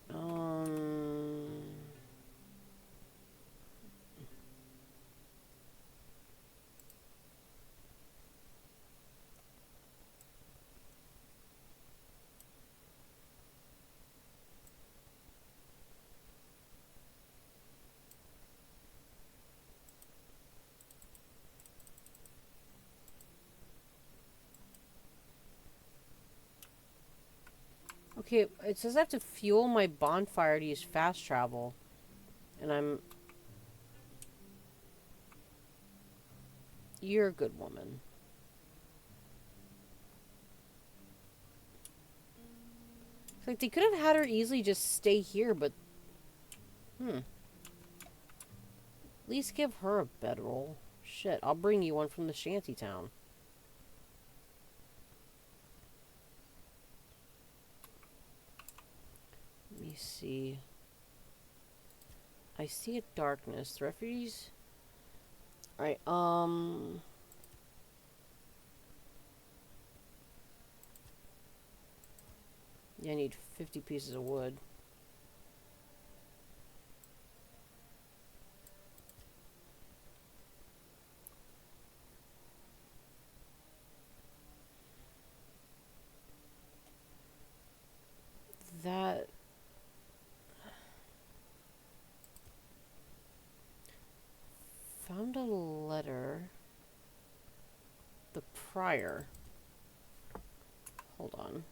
A: okay, it says I have to fuel my bonfire to use fast travel. And I'm... You're a good woman. It's like, they could have had her easily just stay here, but... At least give her a bedroll. Shit, I'll bring you one from the shantytown. Let me see. I see a darkness. The refugees... Alright, yeah, I need 50 pieces of wood. That... Found a letter. The prior. Hold on.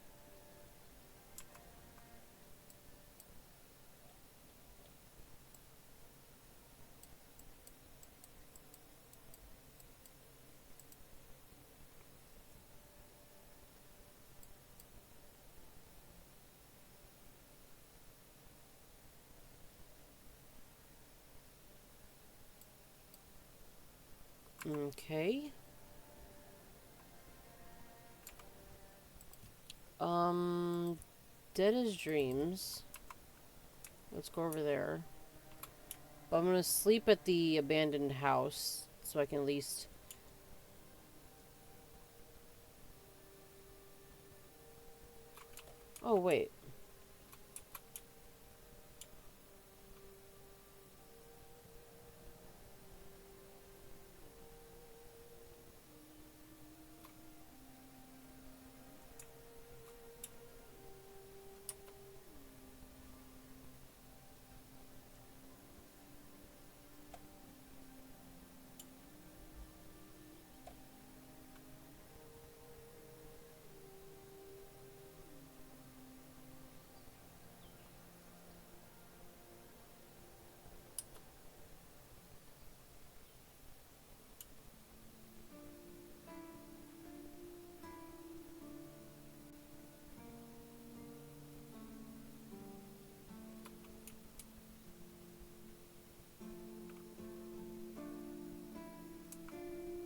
A: Okay. Dead as dreams. Let's go over there. But I'm gonna sleep at the abandoned house so I can at least... Oh, wait.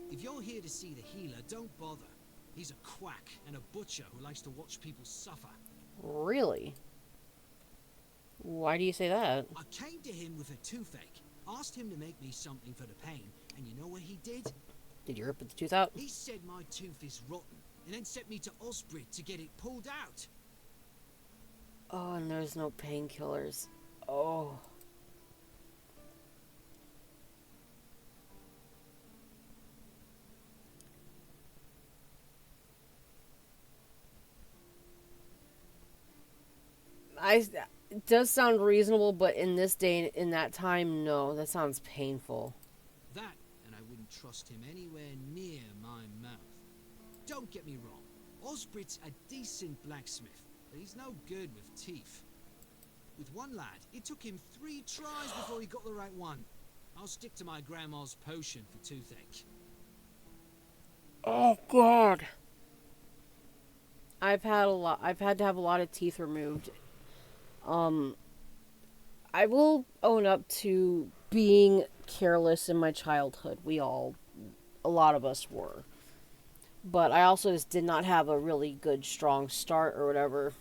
I: If you're here to see the healer, don't bother. He's a quack and a butcher who likes to watch people suffer.
A: Really? Why do you say that?
I: I came to him with a toothache, asked him to make me something for the pain, and you know what he did?
A: Did you rip the tooth out?
I: He said my tooth is rotten, and then sent me to Osbrid to get it pulled out.
A: Oh, and there's no painkillers. Oh. It does sound reasonable, but in this day, in that time, no. That sounds painful.
I: That, and I wouldn't trust him anywhere near my mouth. Don't get me wrong, Osbrid's a decent blacksmith, but he's no good with teeth. With one lad, it took him 3 tries before he got the right one. I'll stick to my grandma's potion for toothache.
A: Oh, God. I've had to have a lot of teeth removed. I will own up to being careless in my childhood. A lot of us were. But I also just did not have a really good, strong start or whatever.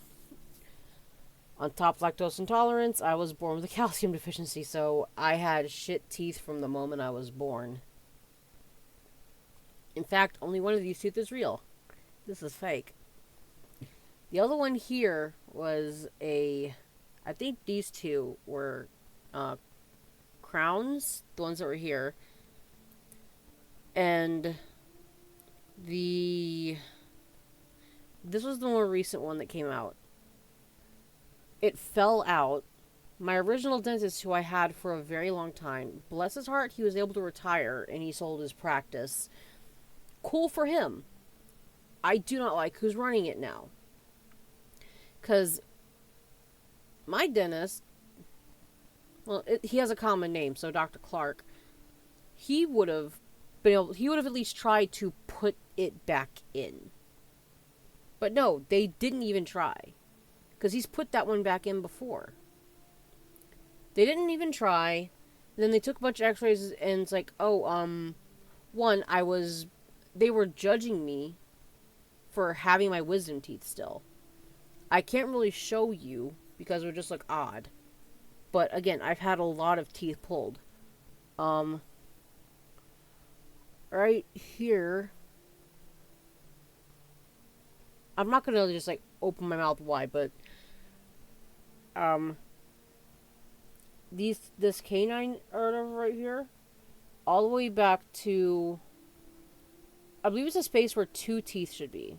A: On top of lactose intolerance, I was born with a calcium deficiency, so I had shit teeth from the moment I was born. In fact, only one of these teeth is real. This is fake. The other one here was I think these two were crowns, the ones that were here. And this was the more recent one that came out. It fell out. My original dentist, who I had for a very long time, bless his heart, he was able to retire and he sold his practice. Cool for him. I do not like who's running it now. Because my dentist, well, he has a common name, so Dr. Clark, he would have at least tried to put it back in. But no, they didn't even try. Because he's put that one back in before. They didn't even try. Then they took a bunch of x-rays and it's like, they were judging me for having my wisdom teeth still. I can't really show you because it would just look odd. But again, I've had a lot of teeth pulled. Right here, I'm not gonna just like open my mouth wide, but this canine or whatever right here, all the way back to, I believe it's a space where 2 teeth should be.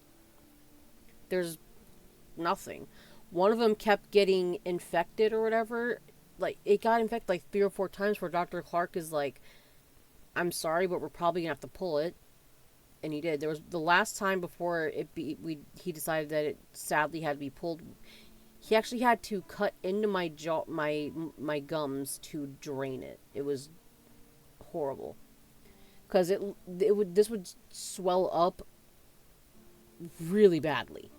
A: There's nothing. One of them kept getting infected or whatever. Like, it got infected like 3 or 4 times where Dr. Clark is like, I'm sorry, but we're probably gonna have to pull it. And he did. There was the last time before he decided that it sadly had to be pulled. He actually had to cut into my jaw, my gums to drain it. It was horrible. Because this would swell up really badly.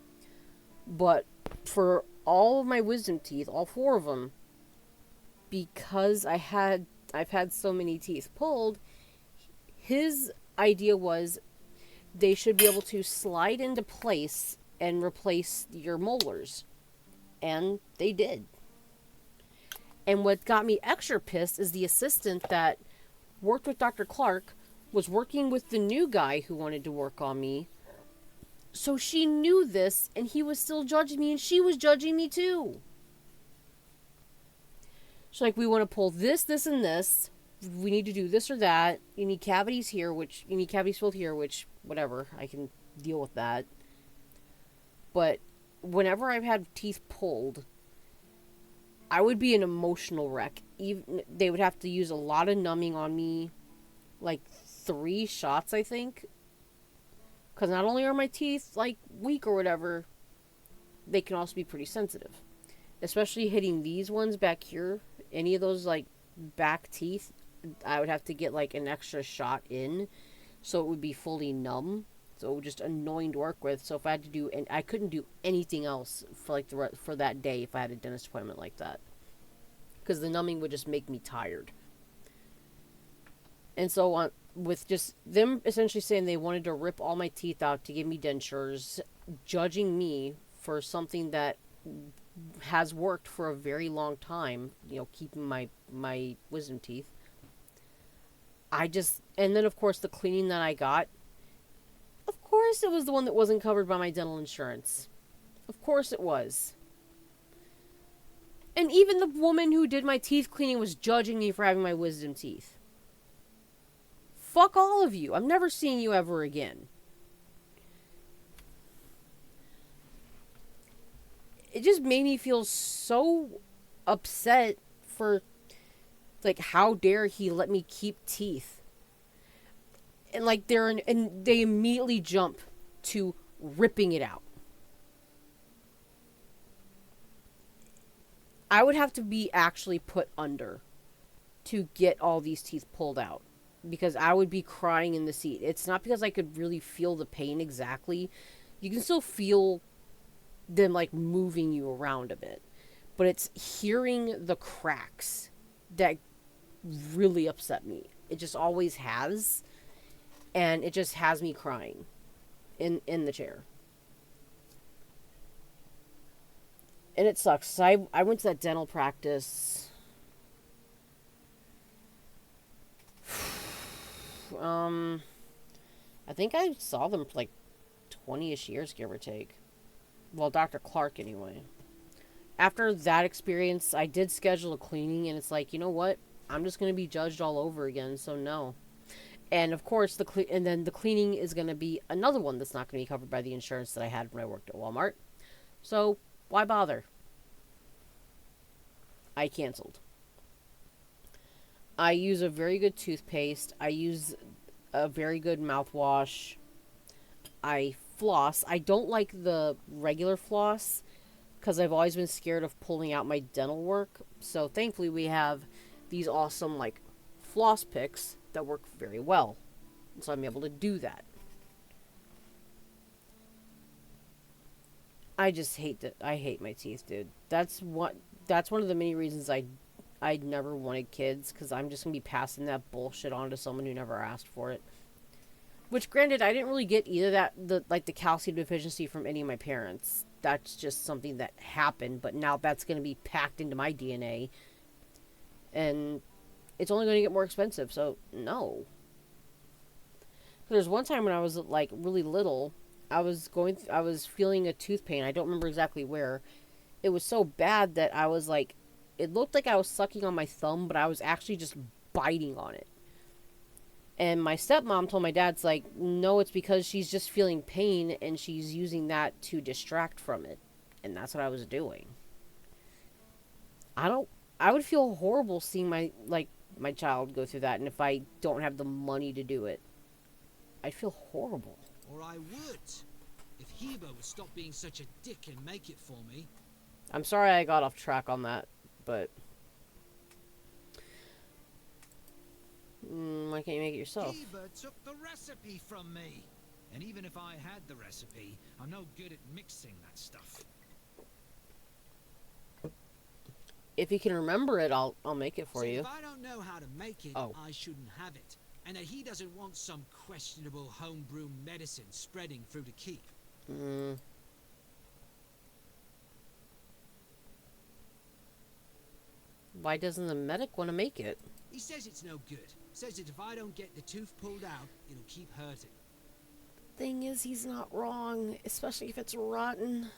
A: But for all of my wisdom teeth, all 4 of them, because I've had so many teeth pulled, his idea was they should be able to slide into place and replace your molars. And they did. And what got me extra pissed is the assistant that worked with Dr. Clark was working with the new guy who wanted to work on me. So she knew this, and he was still judging me, and she was judging me too. She's like, we want to pull this, this, and this. We need to do this or that. You need cavities here, you need cavities filled here, which, whatever, I can deal with that. But whenever I've had teeth pulled, I would be an emotional wreck. They would have to use a lot of numbing on me, like 3 shots, I think. Because not only are my teeth, like, weak or whatever, they can also be pretty sensitive. Especially hitting these ones back here. Any of those, like, back teeth, I would have to get, like, an extra shot in. So it would be fully numb. So it was just annoying to work with. So if I had to do, and I couldn't do anything else for, like, for that day if I had a dentist appointment like that. Because the numbing would just make me tired. And so with just them essentially saying they wanted to rip all my teeth out to give me dentures, judging me for something that has worked for a very long time, you know, keeping my wisdom teeth. And then of course the cleaning that I got, of course it was the one that wasn't covered by my dental insurance. Of course it was. And even the woman who did my teeth cleaning was judging me for having my wisdom teeth. Fuck all of you. I'm never seeing you ever again. It just made me feel so upset for, like, how dare he let me keep teeth. And, like, and they immediately jump to ripping it out. I would have to be actually put under to get all these teeth pulled out, because I would be crying in the seat. It's not because I could really feel the pain exactly. You can still feel them, like, moving you around a bit. But it's hearing the cracks that really upset me. It just always has. And it just has me crying in the chair. And it sucks. I went to that dental practice. I think I saw them for like 20-ish years, give or take. Well, Dr. Clark, anyway. After that experience, I did schedule a cleaning, and it's like, you know what? I'm just going to be judged all over again, so no. And, of course, the cleaning is going to be another one that's not going to be covered by the insurance that I had when I worked at Walmart. So, why bother? I canceled. I use a very good toothpaste. I use a very good mouthwash. I floss. I don't like the regular floss because I've always been scared of pulling out my dental work. So thankfully we have these awesome like floss picks that work very well. So I'm able to do that. I just hate that. I hate my teeth, dude. That's one of the many reasons I never wanted kids, because I'm just going to be passing that bullshit on to someone who never asked for it. Which, granted, I didn't really get either the calcium deficiency from any of my parents. That's just something that happened, but now that's going to be packed into my DNA. And it's only going to get more expensive, so no. There's one time when I was, like, really little, I was feeling a tooth pain. I don't remember exactly where. It was so bad that I was, like, it looked like I was sucking on my thumb, but I was actually just biting on it. And my stepmom told my dad, it's like, no, it's because she's just feeling pain and she's using that to distract from it. And that's what I was doing. I would feel horrible seeing my child go through that, and if I don't have the money to do it, I'd feel horrible.
R: Or I would, if Heber would stop being such a dick and make it for me.
A: I'm sorry I got off track on that, but why can't you make it yourself?
R: Heber took the recipe from me. And even if I had the recipe, I'm no good at mixing that stuff.
A: If you can remember it, I'll make it for you.
R: If I don't know how to make it, I shouldn't have it. And that he doesn't want some questionable homebrew medicine spreading through the keep.
A: Why doesn't the medic want to make it?
R: He says it's no good. Says that if I don't get the tooth pulled out, it'll keep hurting.
A: Thing is, he's not wrong, especially if it's rotten.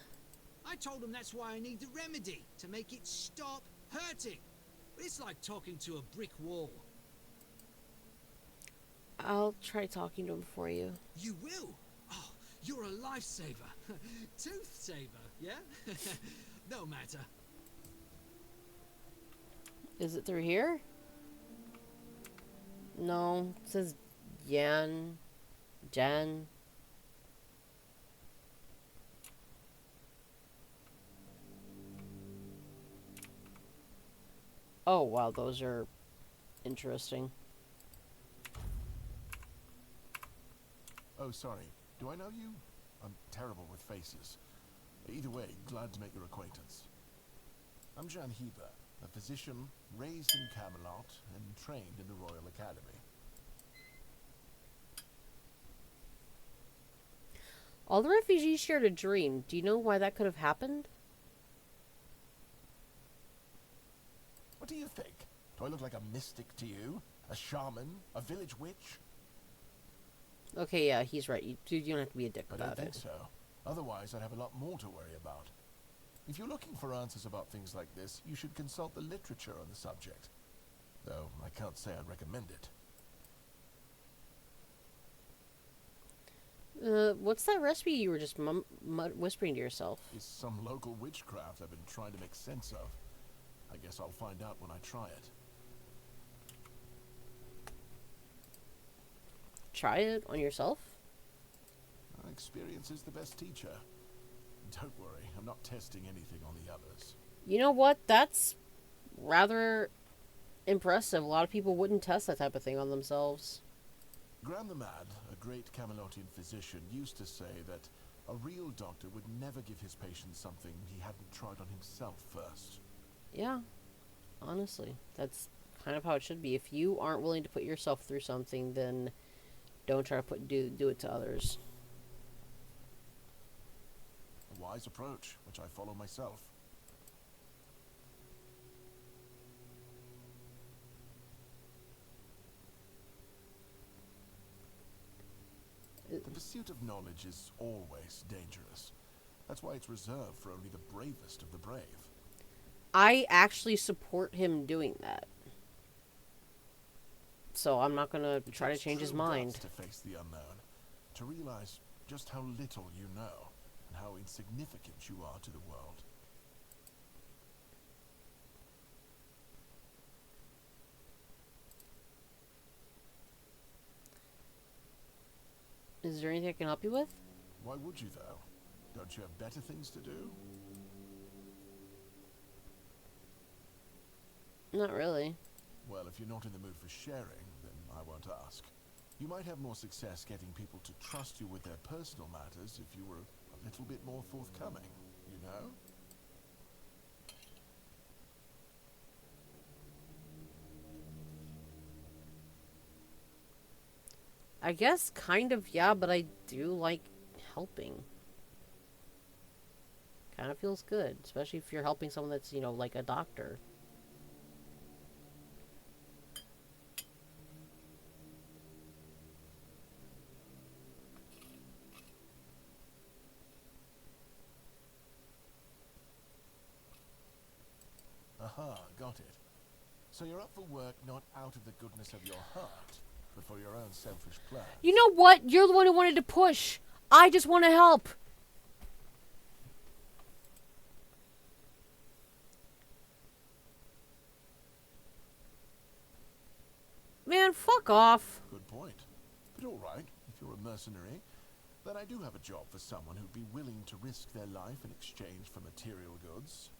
R: I told him that's why I need the remedy, to make it stop hurting. But it's like talking to a brick wall.
A: I'll try talking to him for you.
R: You will? Oh, you're a lifesaver. Tooth saver, yeah? No matter.
A: Is it through here? No, it says Jan. Oh, wow, those are interesting.
S: Oh, sorry. Do I know you? I'm terrible with faces. Either way, glad to make your acquaintance. I'm Jan Heber, a physician raised in Camelot and trained in the Royal Academy.
A: All the refugees shared a dream. Do you know why that could have happened?
S: do you think? Do I look like a mystic to you? A shaman? A village witch?
A: Okay, yeah, he's right. You don't have to be a dick
S: I
A: about
S: don't
A: it.
S: think so. Otherwise, I'd have a lot more to worry about. If you're looking for answers about things like this, you should consult the literature on the subject. Though, I can't say I'd recommend it.
A: What's that recipe you were just whispering to yourself?
S: It's some local witchcraft I've been trying to make sense of. I guess I'll find out when I try it.
A: Try it on yourself?
S: Experience is the best teacher. Don't worry, I'm not testing anything on the others.
A: You know what? That's rather impressive. A lot of people wouldn't test that type of thing on themselves.
S: Gran the Mad, a great Camelotian physician, used to say that a real doctor would never give his patient something he hadn't tried on himself first.
A: Yeah, honestly, that's kind of how it should be. If you aren't willing to put yourself through something, then don't try to do it to others.
S: A wise approach, which I follow myself. The pursuit of knowledge is always dangerous. That's why it's reserved for only the bravest of the brave.
A: I actually support him doing that. So I'm not going to try to change his mind.
S: To face the unknown, to realize just how little you know, and how insignificant you are to the world.
A: Is there anything I can help you with?
S: Why would you, though? Don't you have better things to do?
A: Not really.
S: Well, if you're not in the mood for sharing, then I won't ask. You might have more success getting people to trust you with their personal matters if you were a little bit more forthcoming, you know?
A: I guess kind of, yeah, but I do like helping. Kind of feels good, especially if you're helping someone that's, you know, like a doctor.
S: Aha, got it. So you're up for work not out of the goodness of your heart, but for your own selfish plan.
A: You know what? You're the one who wanted to push. I just want to help. Man, fuck off.
S: Good point. But all right, if you're a mercenary, then I do have a job for someone who'd be willing to risk their life in exchange for material goods.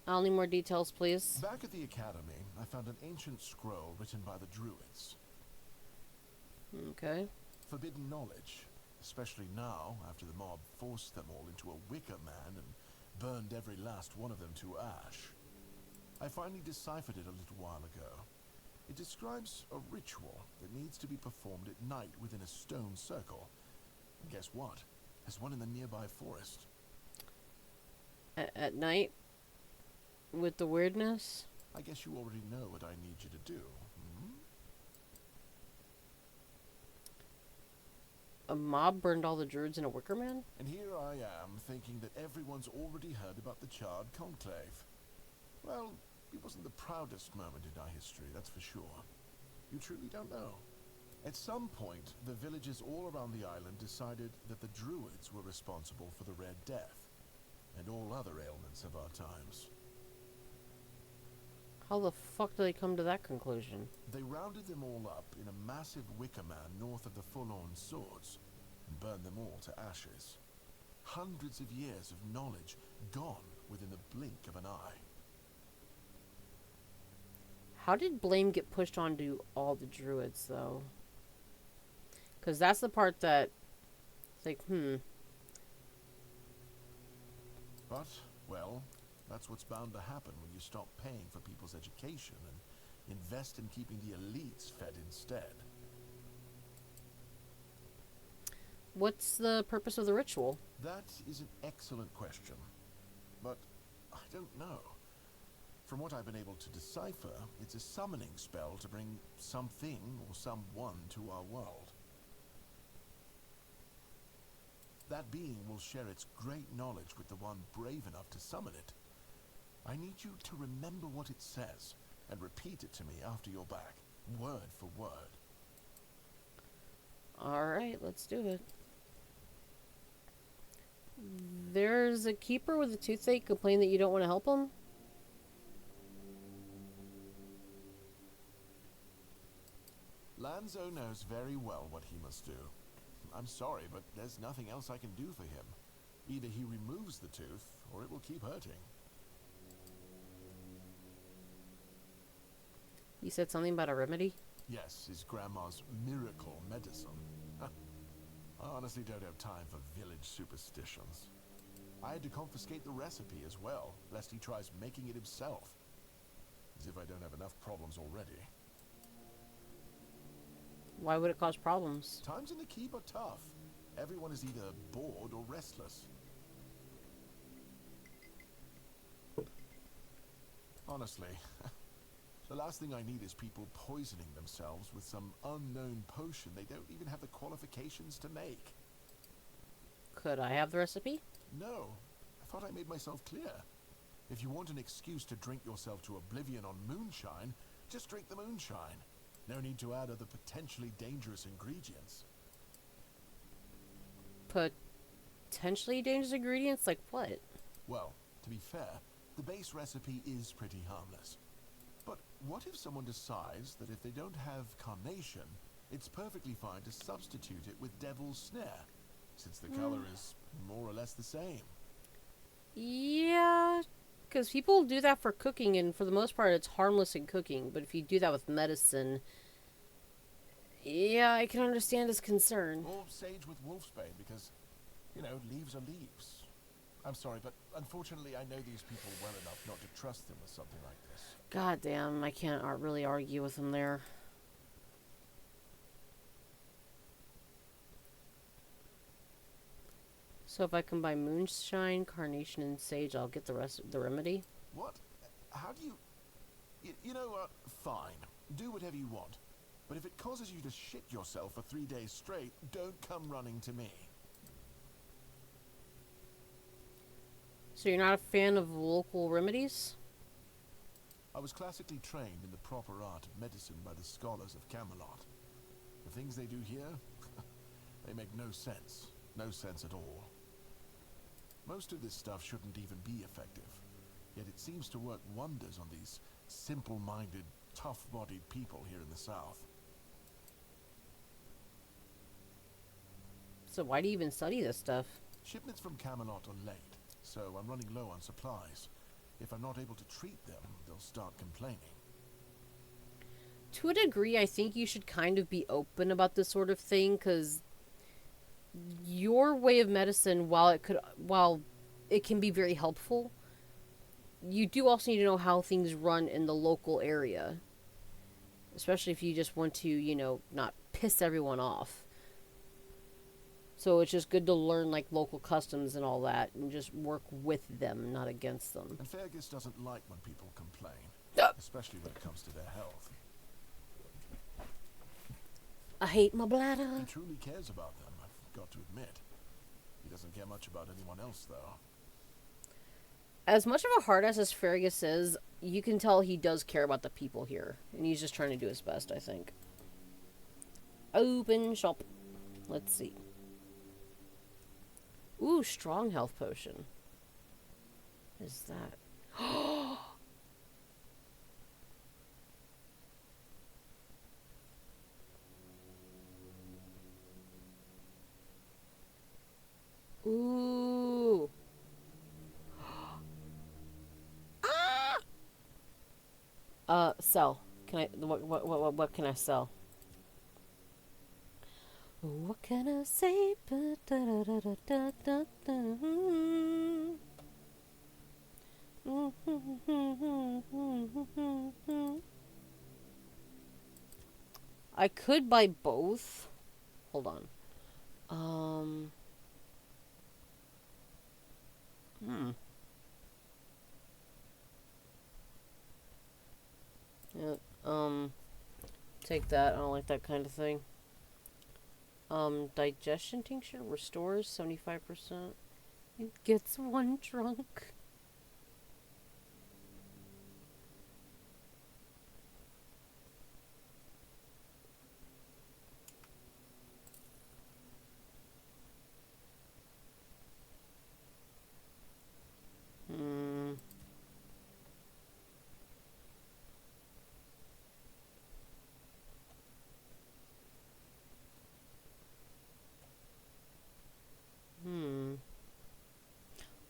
A: I'll need more details, please.
S: Back at the academy, I found an ancient scroll written by the Druids.
A: Okay.
S: Forbidden knowledge, especially now, after the mob forced them all into a wicker man and burned every last one of them to ash. I finally deciphered it a little while ago. It describes a ritual that needs to be performed at night within a stone circle. And guess what? There's one in the nearby forest.
A: At night? With the weirdness?
S: I guess you already know what I need you to do.
A: A mob burned all the druids in a wicker man?
S: And here I am, thinking that everyone's already heard about the Charred Conclave. Well, it wasn't the proudest moment in our history, that's for sure. You truly don't know. At some point, the villagers all around the island decided that the Druids were responsible for the Red Death, and all other ailments of our times.
A: How the fuck did they come to that conclusion?
S: They rounded them all up in a massive wicker man north of the Full-On Swords, and burned them all to ashes. Hundreds of years of knowledge gone within the blink of an eye.
A: How did blame get pushed onto all the druids, though? Because that's the part that... It's like,
S: But, well, that's what's bound to happen when you stop paying for people's education and invest in keeping the elites fed instead.
A: What's the purpose of the ritual?
S: That is an excellent question. But I don't know. From what I've been able to decipher, it's a summoning spell to bring something or someone to our world. That being will share its great knowledge with the one brave enough to summon it. I need you to remember what it says and repeat it to me after you're back, word for word.
A: Alright, let's do it. There's a keeper with a toothache complain that you don't want to help him?
S: Lanzo knows very well what he must do. I'm sorry, but there's nothing else I can do for him. Either he removes the tooth, or it will keep hurting.
A: You said something about a remedy?
S: Yes, his grandma's miracle medicine. I honestly don't have time for village superstitions. I had to confiscate the recipe as well, lest he tries making it himself. As if I don't have enough problems already.
A: Why would it cause problems?
S: Times in the keep are tough. Everyone is either bored or restless. Honestly, the last thing I need is people poisoning themselves with some unknown potion they don't even have the qualifications to make.
A: Could I have the recipe?
S: No, I thought I made myself clear. If you want an excuse to drink yourself to oblivion on moonshine, just drink the moonshine. No need to add other potentially dangerous ingredients.
A: Potentially dangerous ingredients? Like what?
S: Well, to be fair, the base recipe is pretty harmless. But what if someone decides that if they don't have carnation, it's perfectly fine to substitute it with devil's snare, since the color is more or less the same?
A: Yeah, because people do that for cooking, and for the most part it's harmless in cooking. But if you do that with medicine, yeah, I can understand his concern.
S: Or sage with wolfsbane, because, you know, leaves are leaves. I'm sorry, but unfortunately I know these people well enough not to trust them with something like this.
A: God damn, I can't really argue with him there. So if I combine moonshine, carnation, and sage, I'll get the rest of the remedy?
S: What? How do you... You know what? Fine. Do whatever you want. But if it causes you to shit yourself for 3 days straight, don't come running to me.
A: So you're not a fan of local remedies?
S: I was classically trained in the proper art of medicine by the scholars of Camelot. The things they do here, they make no sense. No sense at all. Most of this stuff shouldn't even be effective. Yet it seems to work wonders on these simple-minded, tough-bodied people here in the South.
A: So why do you even study this stuff?
S: Shipments from Camelot are late, so I'm running low on supplies. If I'm not able to treat them, they'll start complaining.
A: To a degree, I think you should kind of be open about this sort of thing, because your way of medicine, while it can be very helpful, you do also need to know how things run in the local area. Especially if you just want to, you know, not piss everyone off. So it's just good to learn, like, local customs and all that, and just work with them, not against them.
S: And Fergus doesn't like when people complain, especially when it comes to their health.
A: I hate my bladder.
S: He truly cares about them, I've got to admit. He doesn't care much about anyone else, though.
A: As much of a hard ass as Fergus is, you can tell he does care about the people here. And he's just trying to do his best, I think. Open shop. Let's see. Ooh, strong health potion. What is that? Ooh. Sell. Can I? What can I sell? What can I say? I could buy both. Hold on. Take that. I don't like that kind of thing. Digestion tincture restores 75%. It gets one drunk.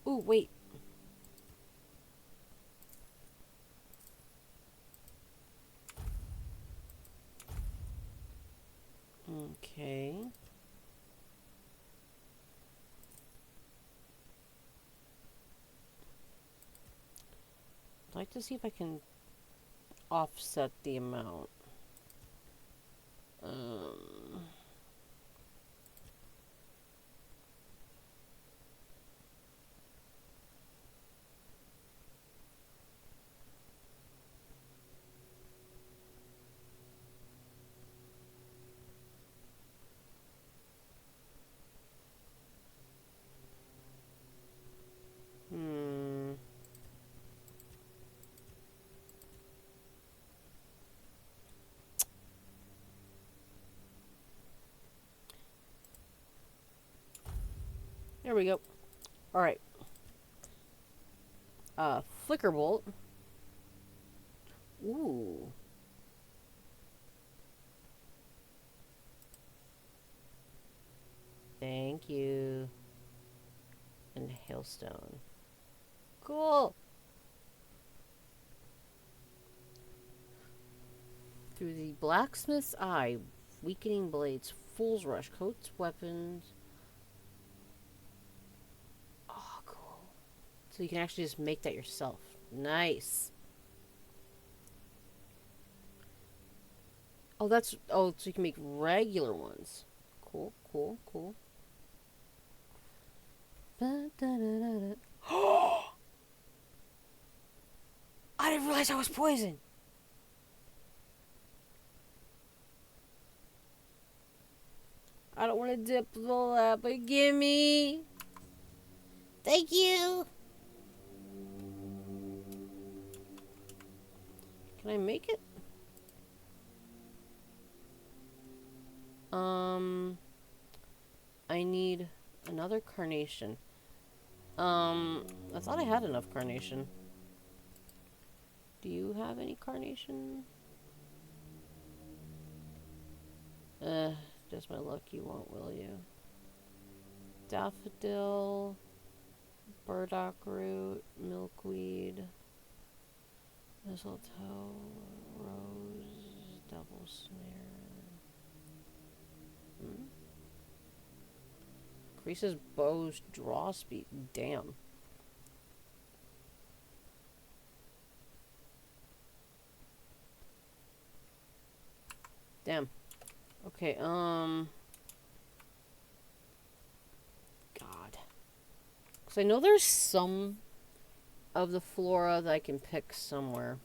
A: Ooh, wait. Okay. I'd like to see if I can offset the amount. There we go. Alright. Flicker bolt. Ooh. Thank you. And hailstone. Cool. Through the blacksmith's eye, weakening blades, fool's rush, coats weapons. Oh, cool. So you can actually just make that yourself. Nice. Oh, that's... Oh, so you can make regular ones. Cool, cool, cool. I didn't realize I was poisoned. I don't want to dip the lap, but gimme. Thank you. Can I make it? I need another carnation. I thought I had enough carnation. Do you have any carnation? Just my luck you won't, will you? Daffodil, burdock root, milkweed, mistletoe, rose, double snare. Increases bow's draw speed. Damn. Damn. Okay, God. Because I know there's some of the flora that I can pick somewhere.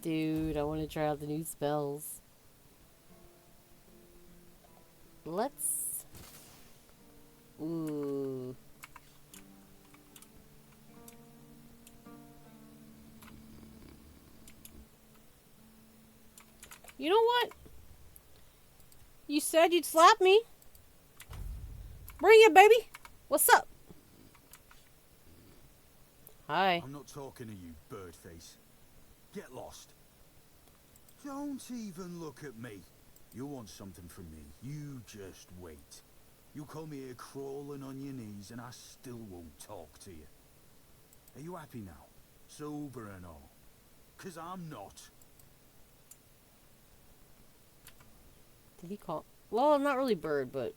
A: Dude, I want to try out the new spells. Let's... Ooh. You know what? You said you'd slap me. Bring it, baby. What's up? Hi.
B: I'm not talking to you, birdface. Get lost. Don't even look at me. You want something from me. You just wait. You come here crawling on your knees and I still won't talk to you. Are you happy now? Sober and all? 'Cause I'm not.
A: Did he call? Well, not really bird, but...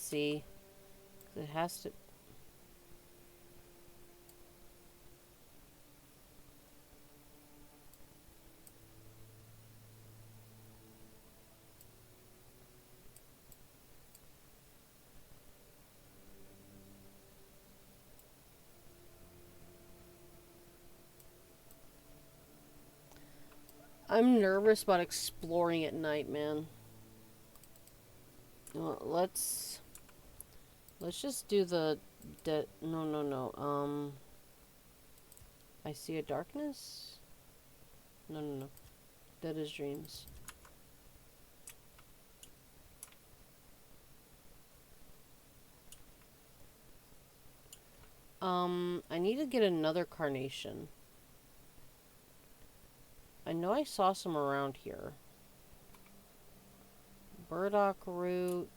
A: Let's see. It has to... I'm nervous about exploring at night, man. Let's just do the no. I see a darkness. No. Dead as dreams. I need to get another carnation. I know I saw some around here. Burdock root.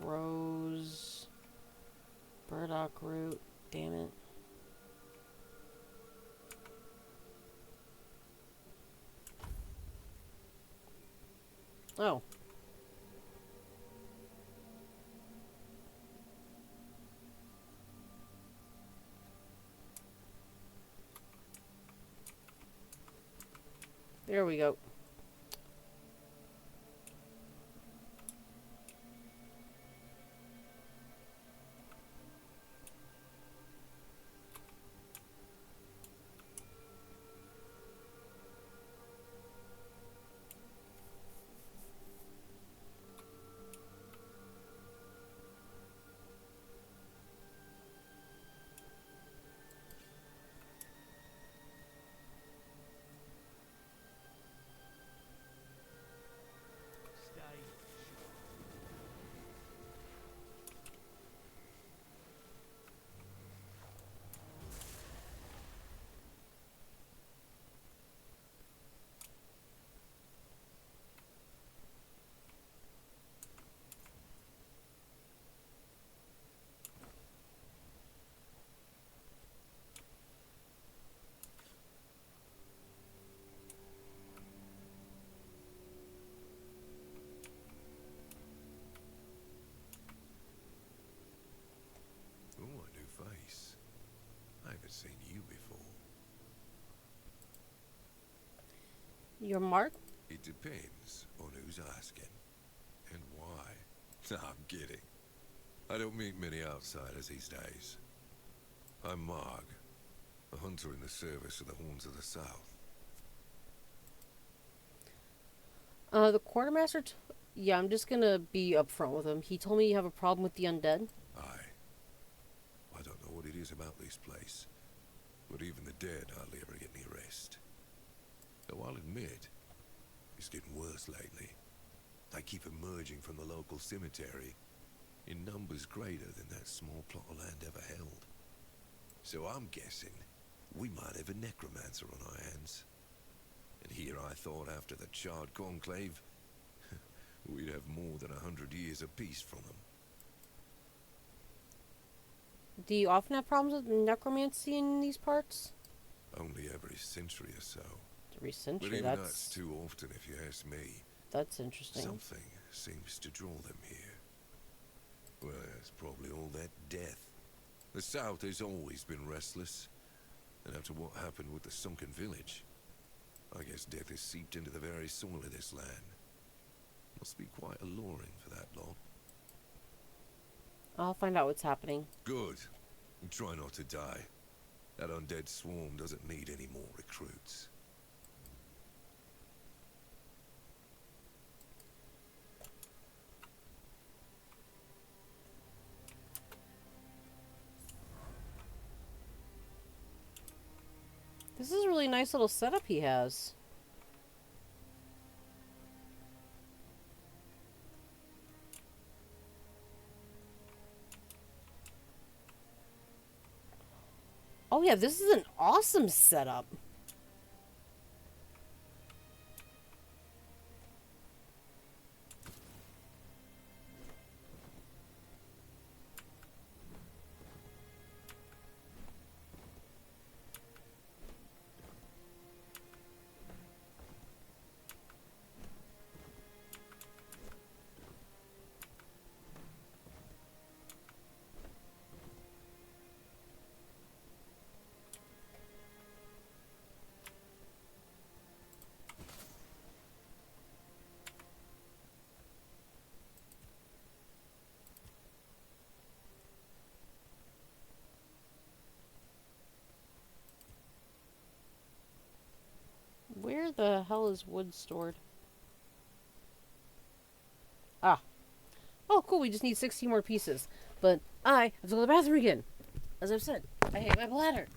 A: Rose. Burdock root. Damn it. Oh. There we go.
K: Oh, a new face. I haven't seen you before.
A: Your mark?
K: It depends on who's asking and why. No, I'm kidding. I don't meet many outsiders these days. I'm Marg, a hunter in the service of the Horns of the South.
A: The quartermaster... yeah, I'm just gonna be upfront with him. He told me you have a problem with the undead.
K: Aye. I don't know what it is about this place, but even the dead hardly ever get any rest. Though I'll admit, it's getting worse lately. They keep emerging from the local cemetery in numbers greater than that small plot of land ever held. So I'm guessing we might have a necromancer on our hands. And here I thought after the charred conclave, we'd have more than 100 years of peace from them.
A: Do you often have problems with necromancy in these parts?
K: Only every century or so.
A: Every century,
K: but even
A: that's...
K: that's too often if you ask me.
A: That's interesting.
K: Something seems to draw them here. Well, it's probably all that death. The South has always been restless. And after what happened with the sunken village, I guess death has seeped into the very soil of this land. Must be quite alluring for that lot.
A: I'll find out what's happening.
K: Good. And try not to die. That undead swarm doesn't need any more recruits.
A: This is a really nice little setup he has. Oh yeah, this is an awesome setup. Where the hell is wood stored? Ah. Oh, cool. We just need 16 more pieces. But I have to go to the bathroom again. As I've said, I hate my bladder.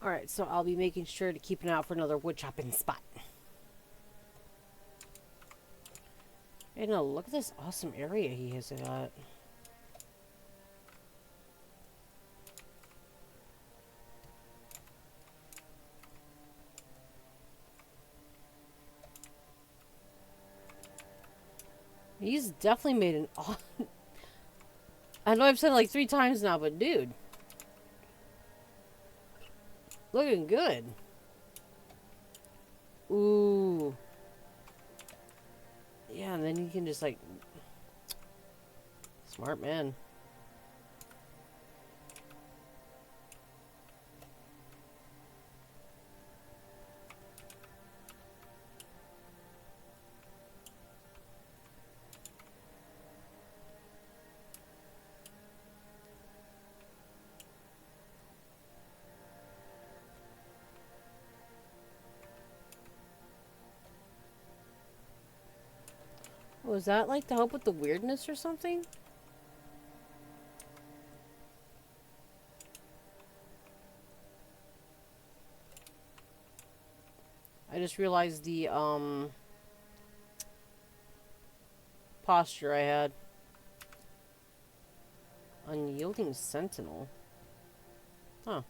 A: Alright, so I'll be making sure to keep an eye out for another wood chopping spot. Hey, no, look at this awesome area he has got. He's definitely made an... I know I've said it like 3 times now, but dude. Looking good. Ooh. Yeah, and then you can just like... Smart man. Was that like to help with the weirdness or something? I just realized the posture I had. Unyielding sentinel. Huh.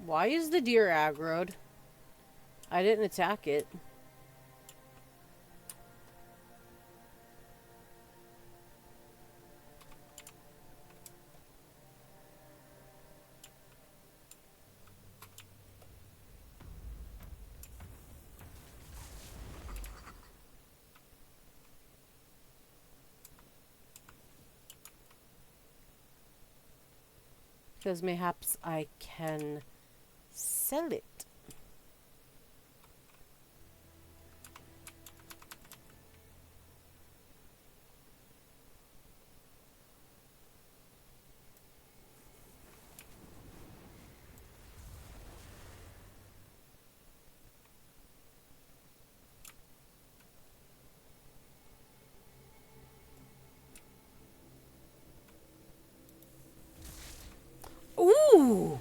A: Why is the deer aggroed? I didn't attack it. Because mayhaps I can sell it. Ooh!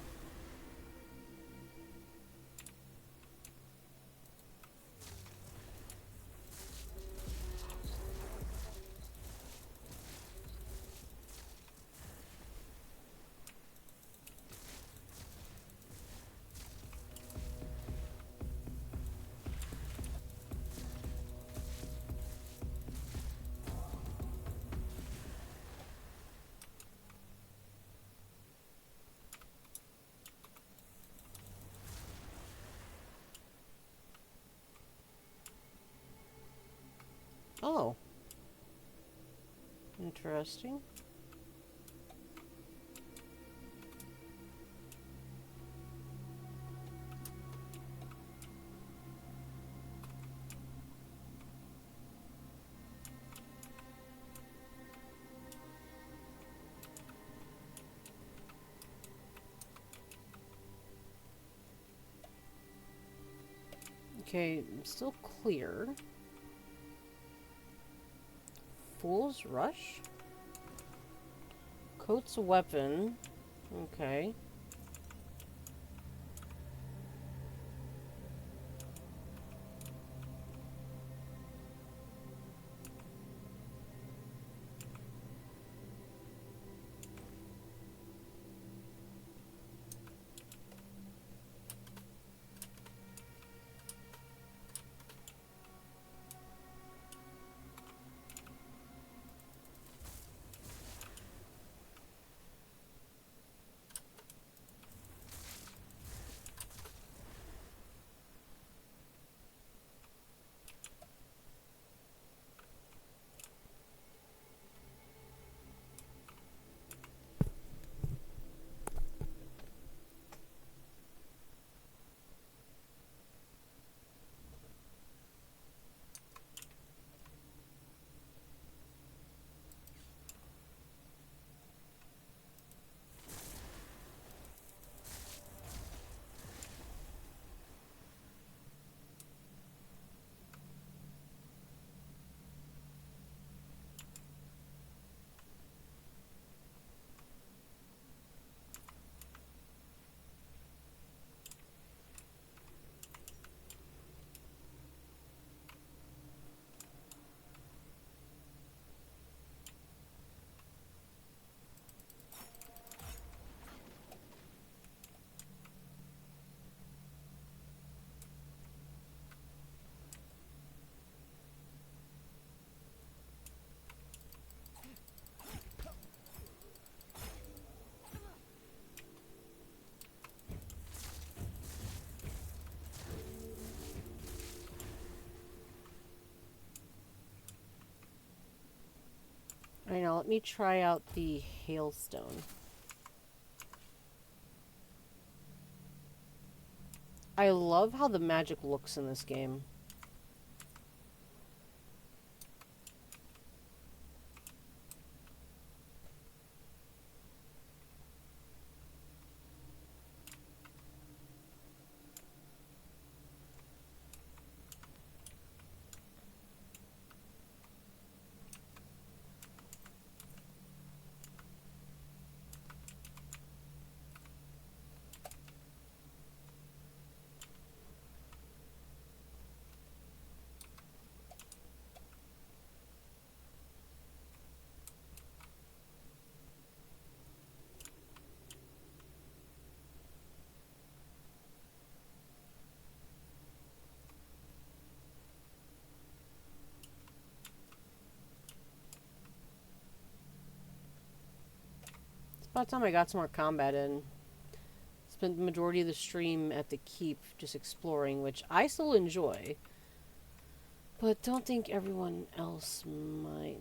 A: Oh. Interesting. Okay, I'm still clear. Fool's Rush? Coat's weapon. Okay. Alright, now let me try out the hailstone. I love how the magic looks in this game. About time I got some more combat in. Spent the majority of the stream at the keep just exploring, which I still enjoy. But don't think everyone else might.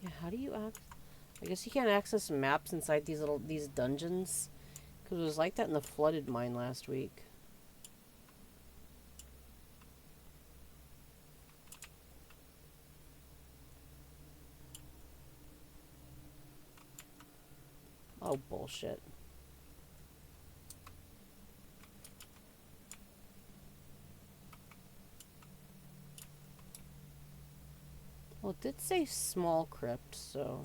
A: Yeah, how do you I guess you can't access maps inside these dungeons, because it was like that in the flooded mine last week. Oh, bullshit. Well, it did say small crypt, so...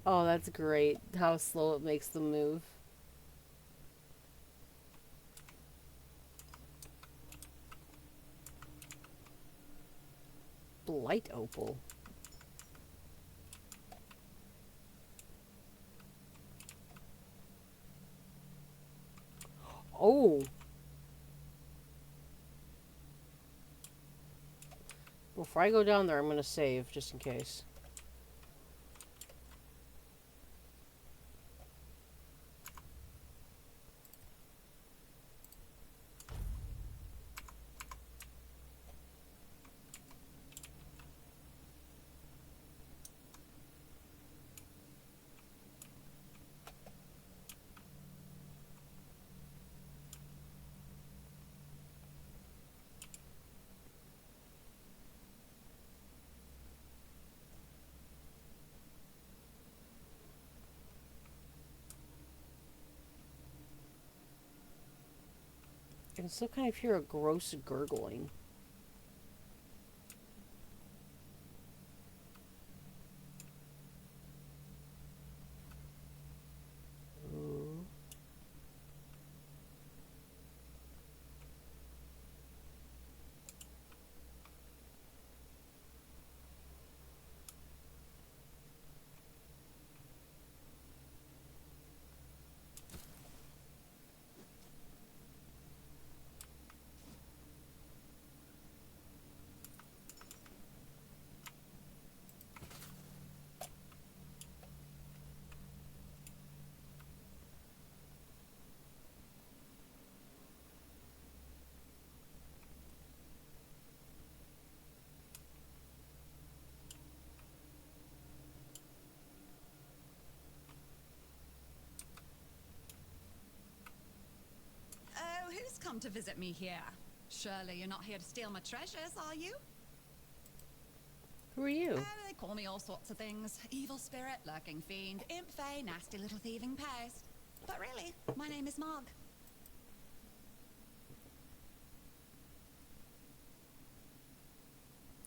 A: Oh, that's great. How slow it makes them move. Blight opal. Oh. Before I go down there, I'm going to save, just in case. I can still kind of hear a gross gurgling. Ooh.
T: Oh, who's come to visit me here? Surely you're not here to steal my treasures, are you?
A: Who are you?
T: Oh, they call me all sorts of things. Evil spirit, lurking fiend, imp fae, nasty little thieving pest. But really, my name is Mog.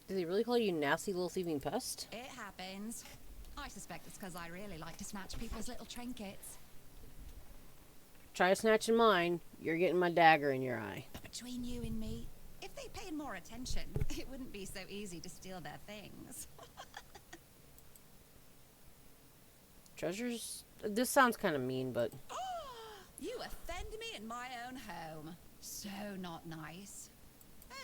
A: Did they really call you nasty little thieving pest?
T: It happens. I suspect it's because I really like to snatch people's little trinkets.
A: Try snatching mine, you're getting my dagger in your eye.
T: Between you and me, if they paid more attention, it wouldn't be so easy to steal their things.
A: Treasures? This sounds kind of mean, but...
T: You offend me in my own home. So not nice.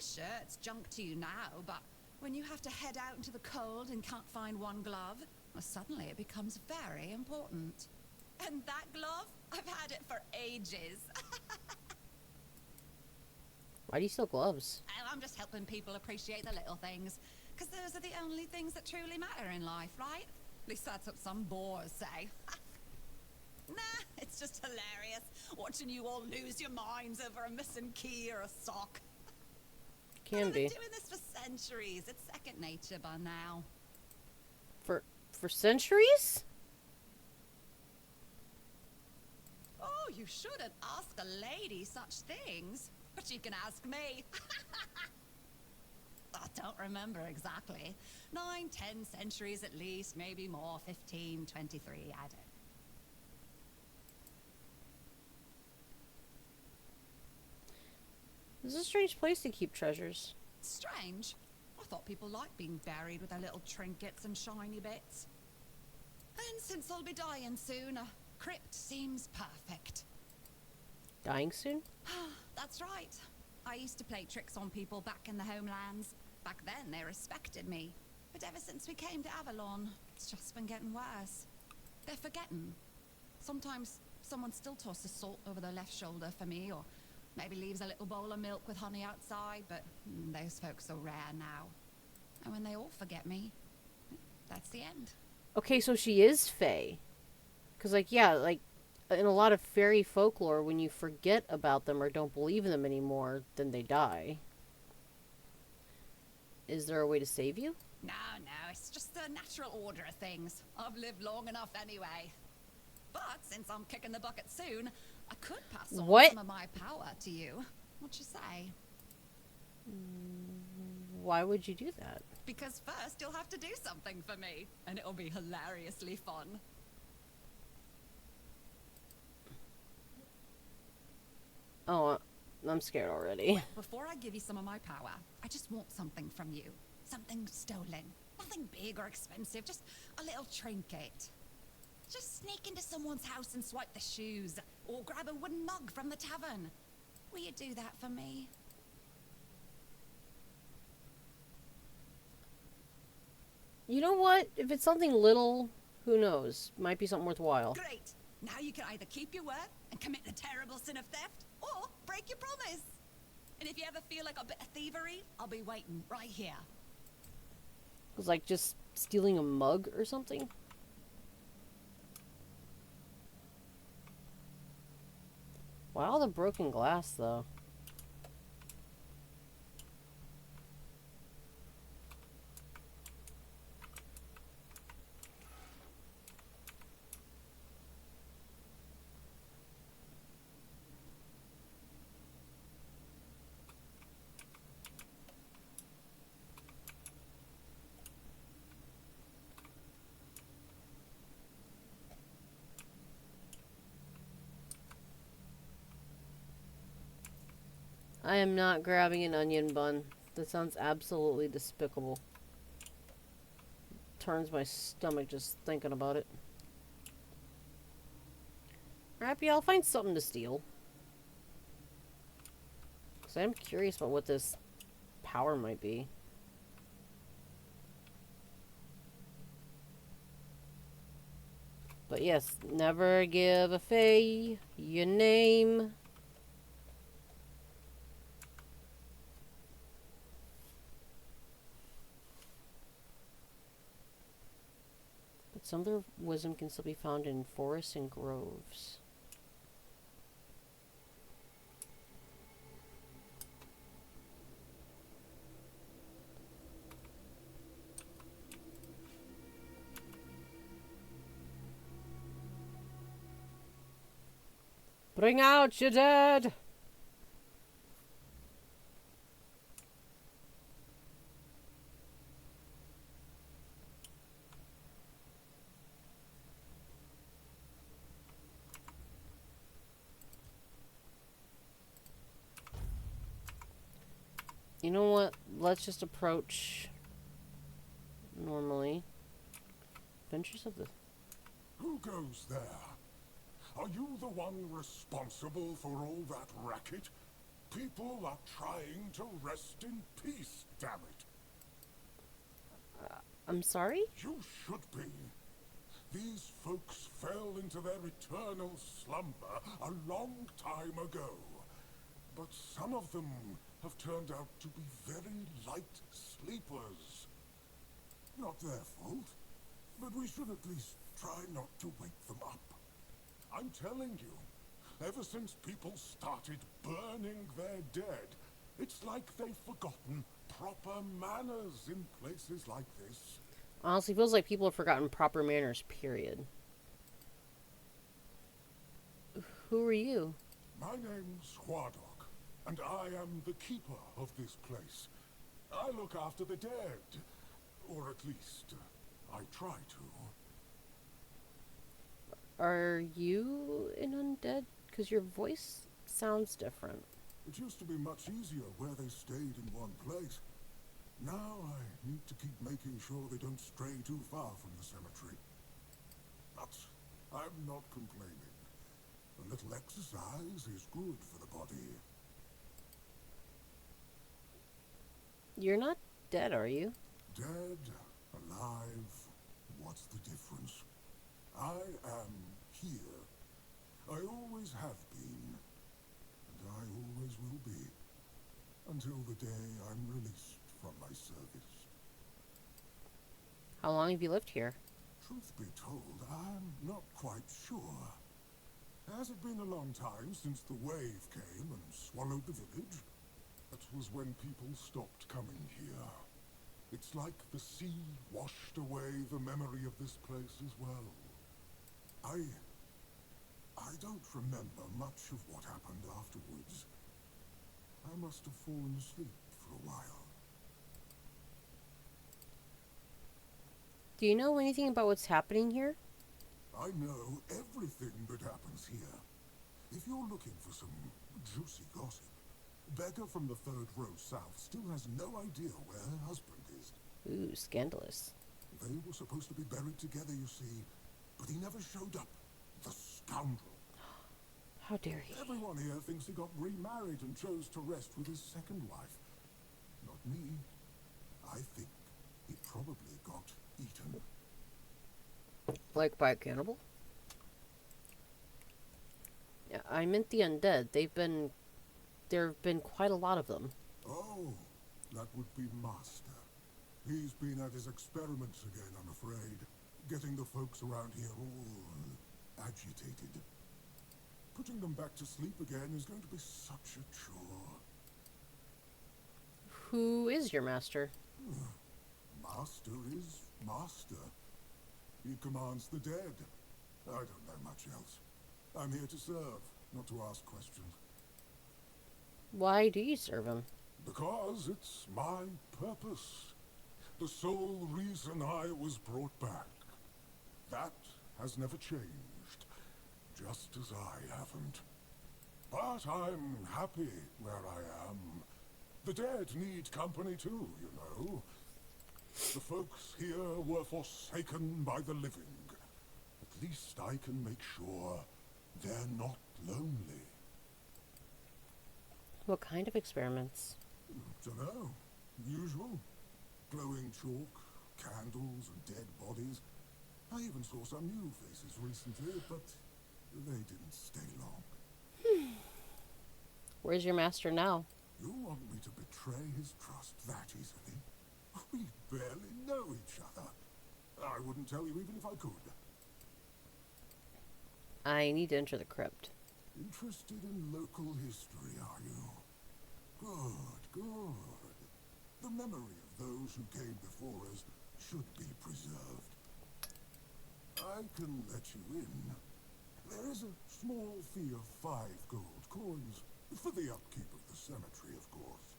T: Sure, it's junk to you now, but when you have to head out into the cold and can't find one glove, well, suddenly it becomes very important. And that glove? I've had it for ages.
A: Why do you steal gloves?
T: I'm just helping people appreciate the little things. Because those are the only things that truly matter in life, right? At least that's what some bores say. Nah, it's just hilarious. Watching you all lose your minds over a missing key or a sock.
A: Can be.
T: I've been doing this for centuries. It's second nature by now.
A: For centuries?
T: Oh, you shouldn't ask a lady such things. But you can ask me. I don't remember exactly. 9, 10 centuries at least, maybe more. 15, 23, I don't.
A: This is a strange place to keep treasures.
T: Strange. I thought people liked being buried with their little trinkets and shiny bits. And since I'll be dying soon, a crypt seems perfect.
A: Dying soon?
T: That's right. I used to play tricks on people back in the homelands. Back then, they respected me. But ever since we came to Avalon, it's just been getting worse. They're forgetting. Sometimes someone still tosses salt over their left shoulder for me, or maybe leaves a little bowl of milk with honey outside, but those folks are rare now. And when they all forget me, that's the end.
A: Okay, so she is Fae. Because, like, yeah, like, in a lot of fairy folklore, when you forget about them or don't believe in them anymore, then they die. Is there a way to save you?
T: No, it's just the natural order of things. I've lived long enough anyway. But since I'm kicking the bucket soon, I could pass on some of my power to you. What you say?
A: Why would you do that?
T: Because first you'll have to do something for me, and it'll be hilariously fun.
A: Oh, I'm scared already.
T: Before I give you some of my power, I just want something from you. Something stolen. Nothing big or expensive, just a little trinket. Just sneak into someone's house and swipe the shoes, or grab a wooden mug from the tavern. Will you do that for me?
A: You know what? If it's something little, who knows? Might be something worthwhile.
T: Great! Now you can either keep your word and commit the terrible sin of theft, or break your promise. And if you ever feel like a bit of thievery, I'll be waiting right here.
A: It was like just stealing a mug or something? Wow, the broken glass, though. I am not grabbing an onion bun. That sounds absolutely despicable. Turns my stomach just thinking about it. Happy, I'll find something to steal. Because I'm curious about what this power might be. But yes, never give a fae your name. But some of their wisdom can still be found in forests and groves. Bring out your dead! You know what? Let's just approach normally. Adventures of the...
U: Who goes there? Are you the one responsible for all that racket? People are trying to rest in peace, damn it.
A: I'm sorry?
U: You should be. These folks fell into their eternal slumber a long time ago. But some of them have turned out to be very light sleepers. Not their fault, but we should at least try not to wake them up. I'm telling you, ever since people started burning their dead, it's like they've forgotten proper manners in places like this.
A: Honestly, feels like people have forgotten proper manners, period. Who are you?
U: My name's Huardok, and I am the keeper of this place. I look after the dead, or at least, I try to.
A: Are you an undead? Because your voice sounds different.
U: It used to be much easier where they stayed in one place. Now I need to keep making sure they don't stray too far from the cemetery. But I'm not complaining. A little exercise is good for the body.
A: You're not dead, are you?
U: Dead, alive, what's the difference? I am here. I always have been, and I always will be, until the day I'm released from my service.
A: How long have you lived here?
U: Truth be told, I'm not quite sure. Has it been a long time since the wave came and swallowed the village? That was when people stopped coming here. It's like the sea washed away the memory of this place as well. I don't remember much of what happened afterwards. I must have fallen asleep for a while.
A: Do you know anything about what's happening here?
U: I know everything that happens here. If you're looking for some juicy gossip, Becca from the third row south still has no idea where her husband is.
A: Ooh, scandalous.
U: They were supposed to be buried together, you see, but he never showed up. The scoundrel.
A: How dare he?
U: Everyone here thinks he got remarried and chose to rest with his second wife. Not me. I think he probably got eaten.
A: Like by a cannibal? Yeah, I meant the undead. There have been quite a lot of them.
U: Oh, that would be Master. He's been at his experiments again, I'm afraid. Getting the folks around here all agitated. Putting them back to sleep again is going to be such a chore.
A: Who is your master?
U: Master is Master. He commands the dead. I don't know much else. I'm here to serve, not to ask questions.
A: Why do you serve him?
U: Because it's my purpose. The sole reason I was brought back. That has never changed, just as I haven't. But I'm happy where I am. The dead need company too, you know. The folks here were forsaken by the living. At least I can make sure they're not lonely.
A: What kind of experiments?
U: Dunno. Usual. Glowing chalk, candles, and dead bodies. I even saw some new faces recently, but they didn't stay long.
A: Where's your master now?
U: You want me to betray his trust that easily? We barely know each other. I wouldn't tell you even if I could.
A: I need to enter the crypt.
U: Interested in local history, are you? Good, good. The memory of those who came before us should be preserved. I can let you in. There is a small fee of 5 gold coins for the upkeep of the cemetery, of course.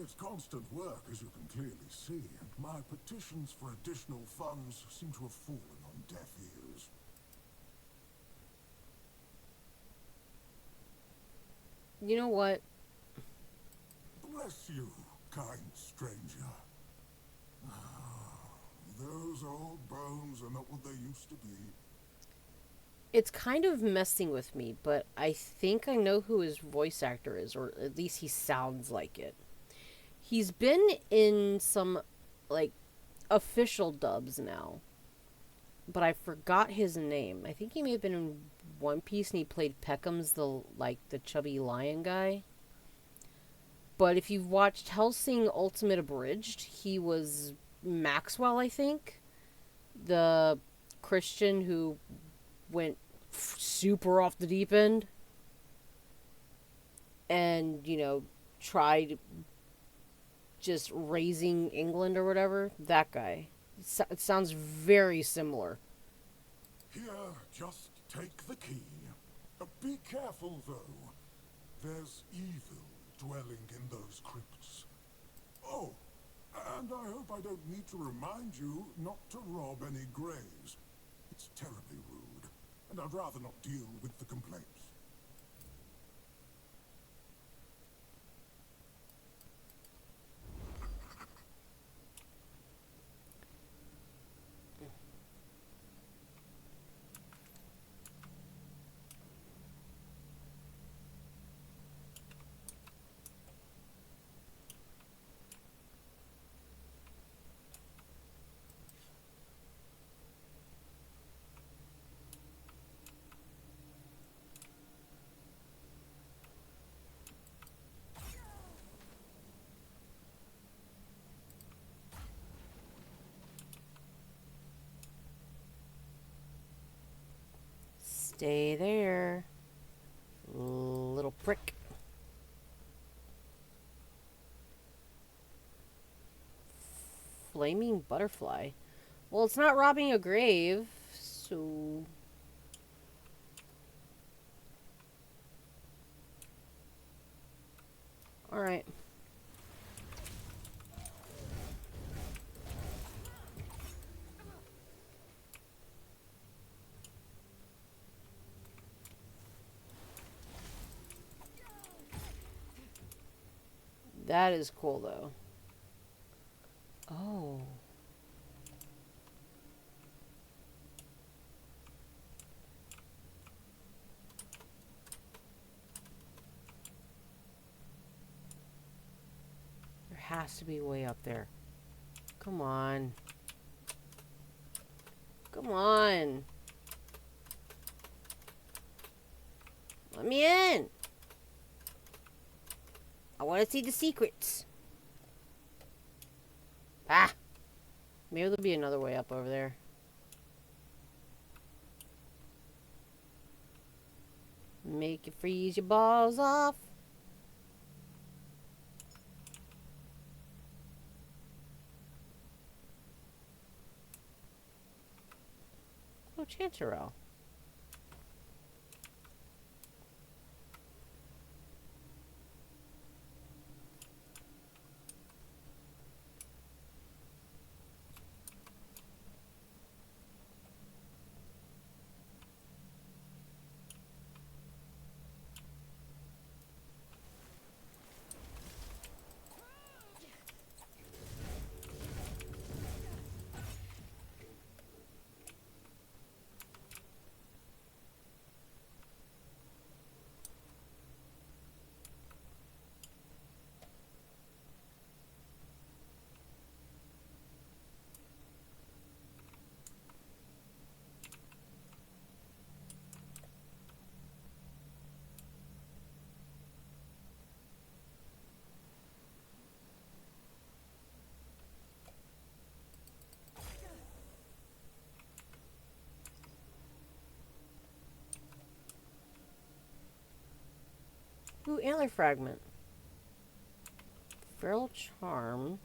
U: It's constant work, as you can clearly see, and my petitions for additional funds seem to have fallen on deaf ears.
A: You know what?
U: Bless you, kind stranger. Those old bones are not what they used to be.
A: It's kind of messing with me, but I think I know who his voice actor is, or at least he sounds like it. He's been in some, like, official dubs now, but I forgot his name. I think he may have been in One Piece, and he played Peckham's, the chubby lion guy. But if you've watched Hellsing Ultimate Abridged, he was Maxwell, I think. The Christian who went super off the deep end. And, tried just raising England or whatever. That guy. It sounds very similar.
U: Here, just take the key. Be careful, though. There's evil dwelling in those crypts. Oh, and I hope I don't need to remind you not to rob any graves. It's terribly rude, and I'd rather not deal with the complaints.
A: Stay there, little prick. Flaming butterfly. Well, it's not robbing a grave, so... Alright. That is cool, though. Oh. There has to be a way up there. Come on. Come on. Let me in. I want to see the secrets. Ah. Maybe there'll be another way up over there. Make you freeze your balls off. Oh, Chanterelle. Ooh, antler fragment. Feral charm.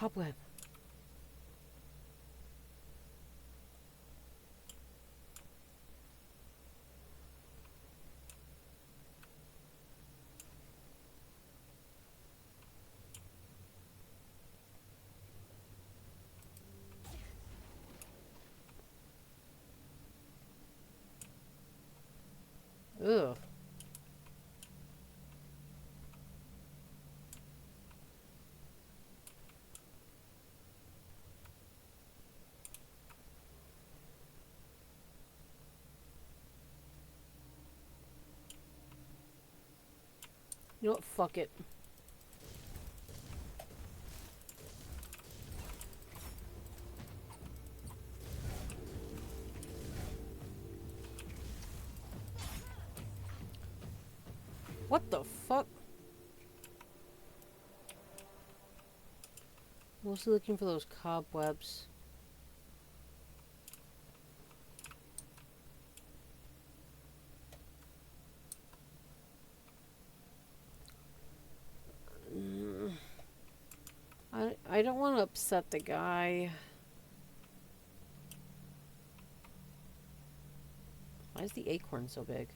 A: Cobweb. Ugh. You know what? Fuck it. What the fuck? Mostly looking for those cobwebs. I don't want to upset the guy. Why is the acorn so big?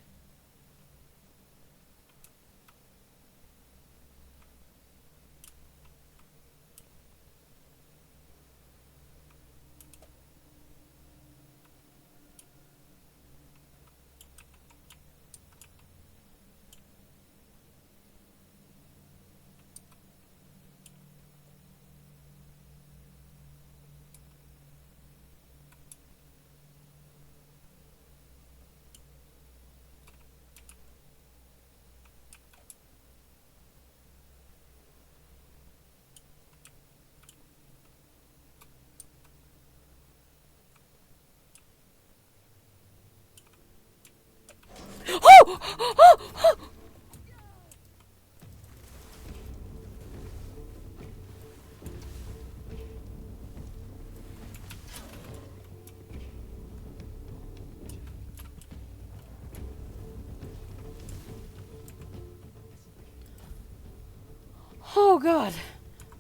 A: Oh god.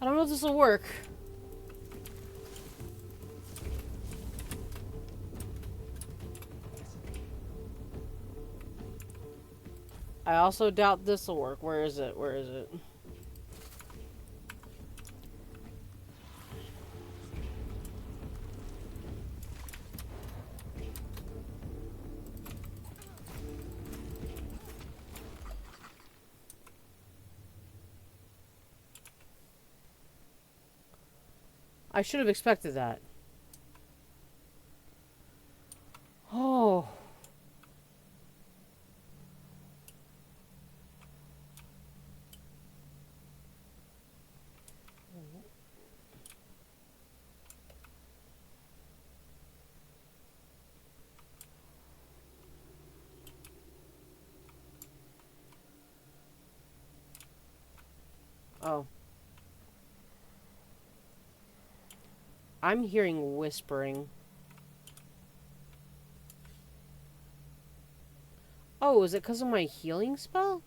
A: I don't know if this will work. I also doubt this will work. Where is it? Where is it? I should have expected that. Oh. Oh. I'm hearing whispering. Oh, is it because of my healing spell?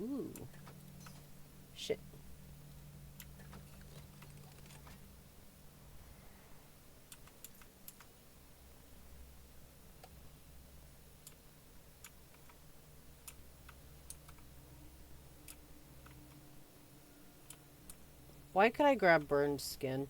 A: Ooh. Shit. Why could I grab burned skin?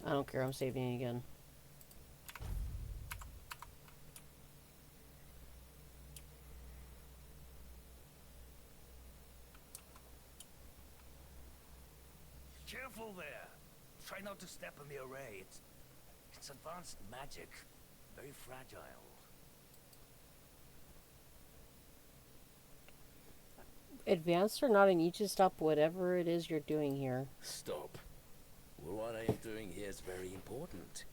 A: I don't care, I'm saving it again.
F: Careful there. Try not to step on the array. It's advanced magic. Very fragile.
A: Advanced or not, I need you to stop whatever it is you're doing here.
E: Stop. Well, what I am doing here is very important.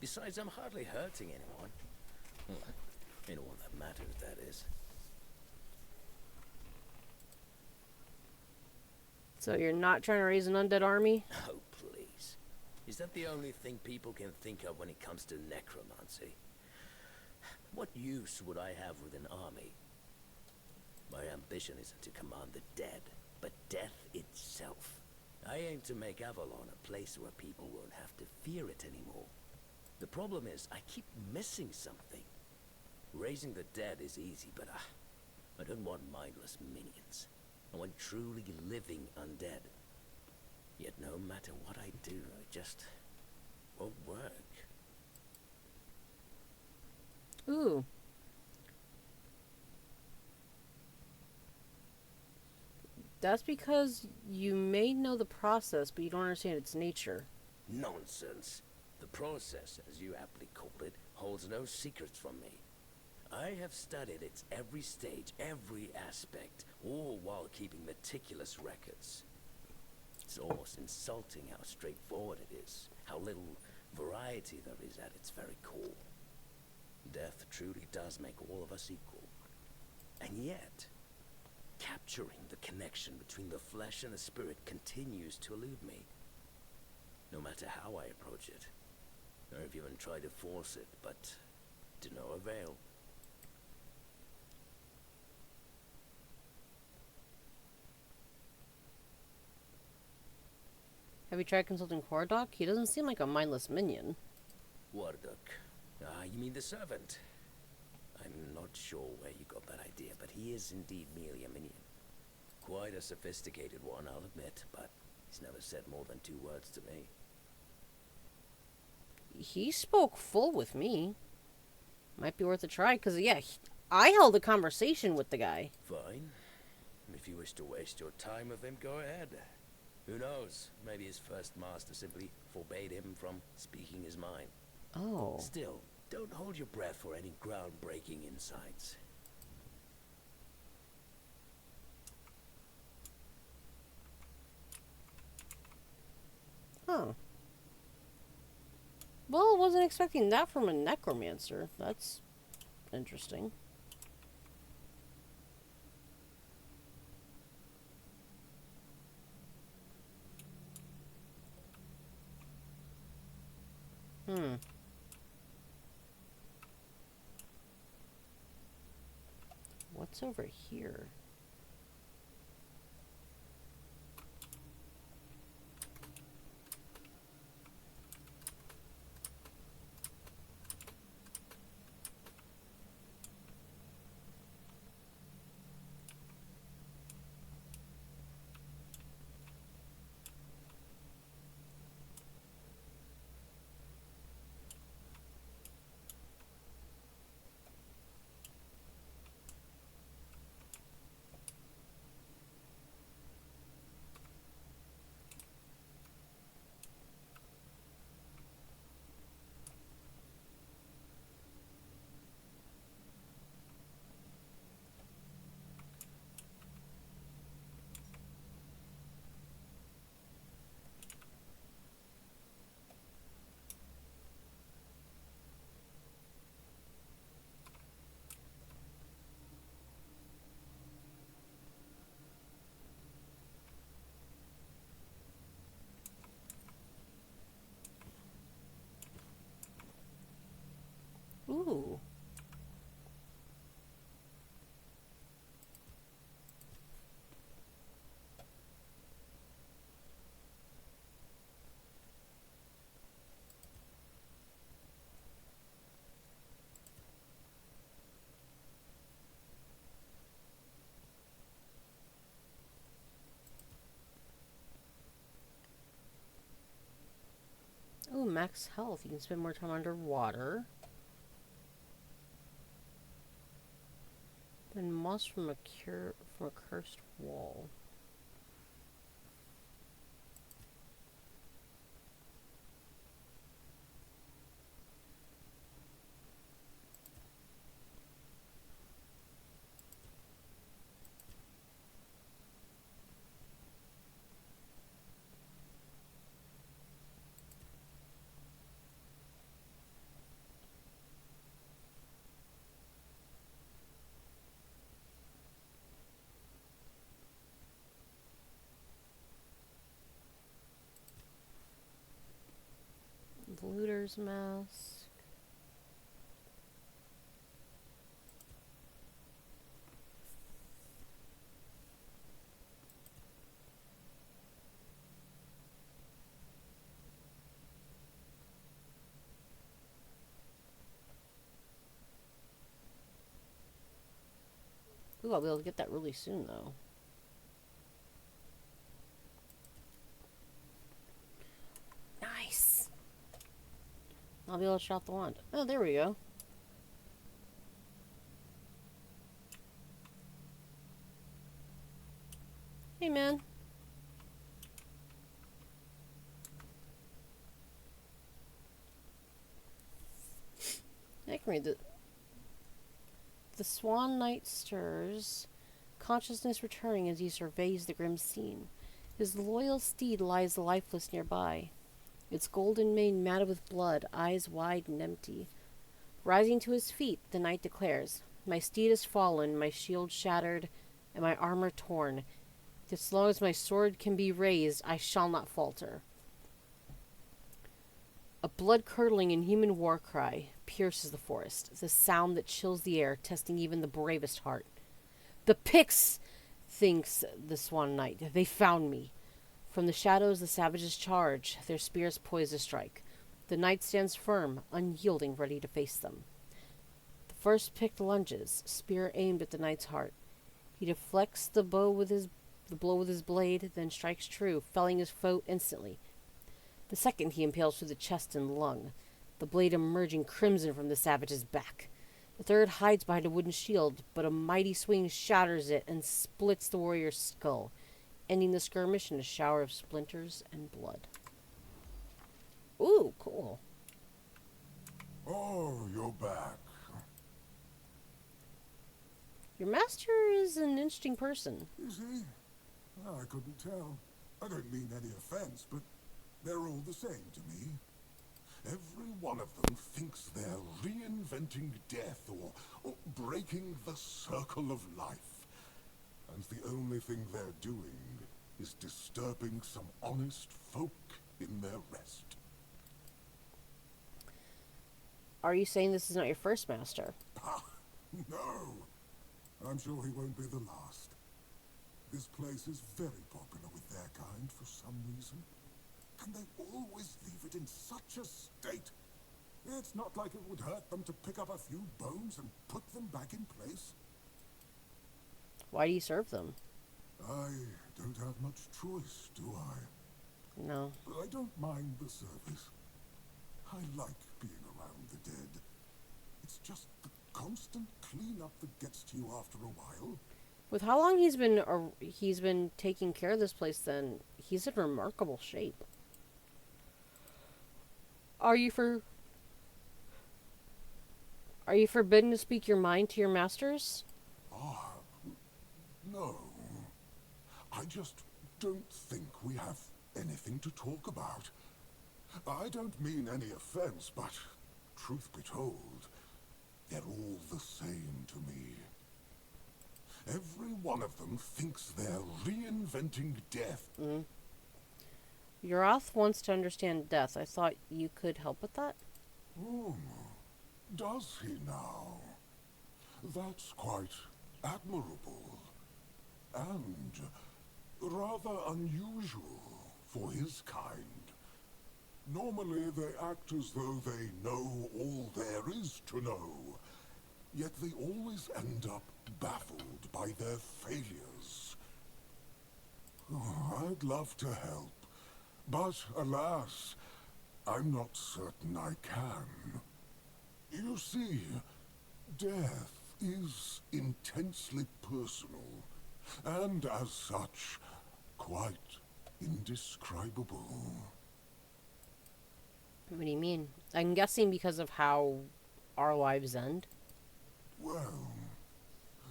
E: Besides, I'm hardly hurting anyone. Anyone that matters, that is.
A: So you're not trying to raise an undead army?
E: Oh, please. Is that the only thing people can think of when it comes to necromancy? What use would I have with an army? My ambition isn't to command the dead, but death itself. I aim to make Avalon a place where people won't have to fear it anymore. The problem is, I keep missing something. Raising the dead is easy, but I don't want mindless minions. I want truly living undead. Yet no matter what I do, it just won't work.
A: Ooh. That's because you may know the process, but you don't understand its nature.
E: Nonsense. The process, as you aptly called it, holds no secrets from me. I have studied its every stage, every aspect, all while keeping meticulous records.
C: It's almost insulting how straightforward it is, how little variety there is at its very core. Death truly does make all of us equal. And yet, capturing the connection between the flesh and the spirit continues to elude me. No matter how I approach it. I've even tried to force it, but to no avail.
A: Have you tried consulting Hordoc? He doesn't seem like a mindless minion.
C: Wardock. Ah, you mean the servant? I'm not sure where you got that idea, but he is indeed merely a minion. Quite a sophisticated one, I'll admit, but he's never said more than 2 words to me.
A: He spoke full with me. Might be worth a try, because, yeah, I held a conversation with the guy.
C: Fine. If you wish to waste your time with him, go ahead. Who knows? Maybe his first master simply forbade him from speaking his mind.
A: Oh.
C: Still, don't hold your breath for any groundbreaking insights.
A: Huh. Well, I wasn't expecting that from a necromancer. That's interesting. What's over here? Ooh. Ooh, max health. You can spend more time underwater. Then moss from a cursed wall. Looter's mask. Ooh, I'll be able to get that really soon, though. Nice! I'll be able to shot the wand. Oh, there we go. Hey, man. I can read it. The Swan Knight stirs, consciousness returning as he surveys the grim scene. His loyal steed lies lifeless nearby, its golden mane matted with blood, eyes wide and empty. Rising to his feet, the knight declares, "My steed has fallen, my shield shattered, and my armor torn. As long as my sword can be raised, I shall not falter." A blood-curdling and human war cry pierces the forest, the sound that chills the air, testing even the bravest heart. "The Picts!" thinks the Swan Knight. "They found me." From the shadows the savages charge, their spears poised to strike. The knight stands firm, unyielding, ready to face them. The first Pict lunges, spear aimed at the knight's heart. He deflects the blow with his blade, then strikes true, felling his foe instantly. The second he impales through the chest and lung, the blade emerging crimson from the savage's back. The third hides behind a wooden shield, but a mighty swing shatters it and splits the warrior's skull, ending the skirmish in a shower of splinters and blood. Ooh, cool.
U: Oh, you're back.
A: Your master is an interesting person.
U: Is he? I couldn't tell. I don't mean any offense, but they're all the same to me. Every one of them thinks they're reinventing death or breaking the circle of life. And the only thing they're doing is disturbing some honest folk in their rest.
A: Are you saying this is not your first master?
U: No. I'm sure he won't be the last. This place is very popular with their kind for some reason. And they always leave it in such a state. It's not like it would hurt them to pick up a few bones and put them back in place.
A: Why do you serve them?
U: I don't have much choice, do I?
A: No.
U: But I don't mind the service. I like being around the dead. It's just the constant cleanup that gets to you after a while.
A: With how long he's been taking care of this place, then he's in remarkable shape. Are you forbidden to speak your mind to your masters?
U: No. I just don't think we have anything to talk about. I don't mean any offense, but truth be told, they're all the same to me. Every one of them thinks they're reinventing death.
A: Urath wants to understand death. I thought you could help with that?
U: Does he now? That's quite admirable. And rather unusual for his kind. Normally they act as though they know all there is to know. Yet they always end up baffled by their failures. I'd love to help, but alas, I'm not certain I can. You see, death is intensely personal, and as such, quite indescribable.
A: What do you mean? I'm guessing because of how our lives end.
U: Well,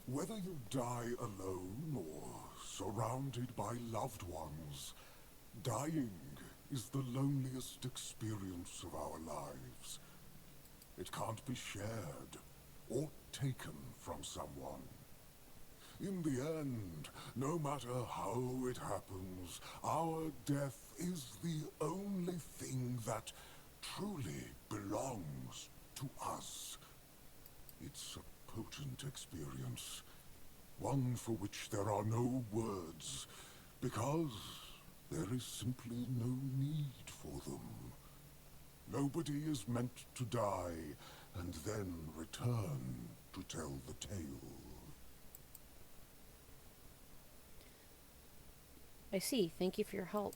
U: whether you die alone or surrounded by loved ones, dying is the loneliest experience of our lives. It can't be shared or taken from someone. In the end, no matter how it happens, our death is the only thing that truly belongs to us. It's a potent experience, one for which there are no words, because there is simply no need for them. Nobody is meant to die and then return to tell the tale.
A: I see. Thank you for your help.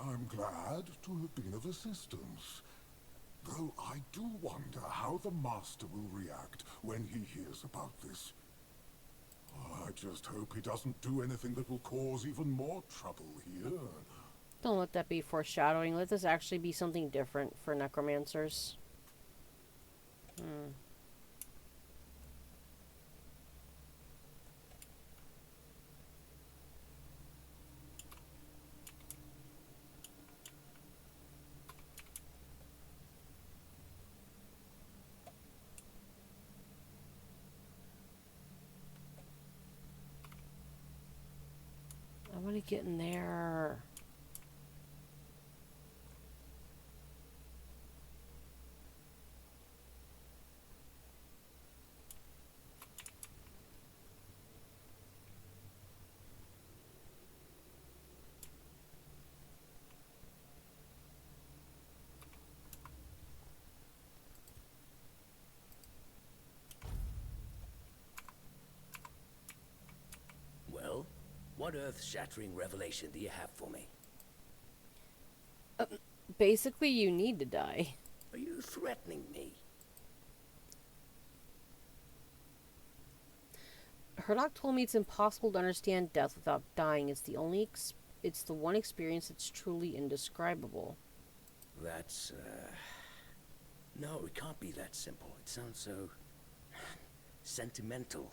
U: I'm glad to have been of assistance. Though I do wonder how the Master will react when he hears about this. I just hope he doesn't do anything that will cause even more trouble here.
A: Don't let that be foreshadowing. Let this actually be something different for necromancers. get in there?
C: Well, what earth-shattering revelation do you have for me?
A: Basically, you need to die.
C: Are you threatening me?
A: Herlock told me it's impossible to understand death without dying. It's the one experience that's truly indescribable.
C: That's, no, it can't be that simple. It sounds so sentimental.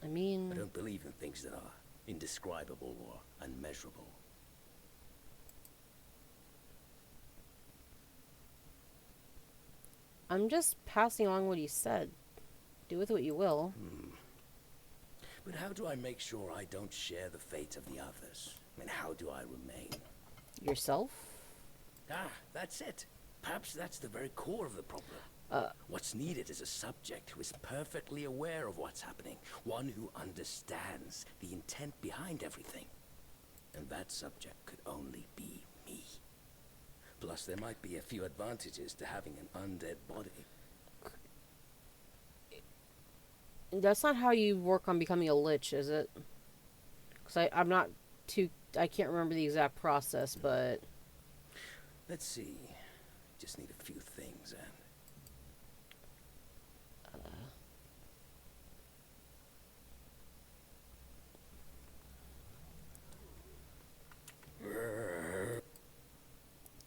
A: I mean,
C: I don't believe in things that are indescribable or unmeasurable.
A: I'm just passing on what he said. Do with what you will.
C: But how do I make sure I don't share the fate of the others? I mean, how do I remain?
A: Yourself?
C: Ah, that's it. Perhaps that's the very core of the problem. What's needed is a subject who is perfectly aware of what's happening. One who understands the intent behind everything. And that subject could only be me. Plus, there might be a few advantages to having an undead body.
A: That's not how you work on becoming a lich, is it? Because I'm not too... I can't remember the exact process, but...
C: Let's see. Just need a few things, and...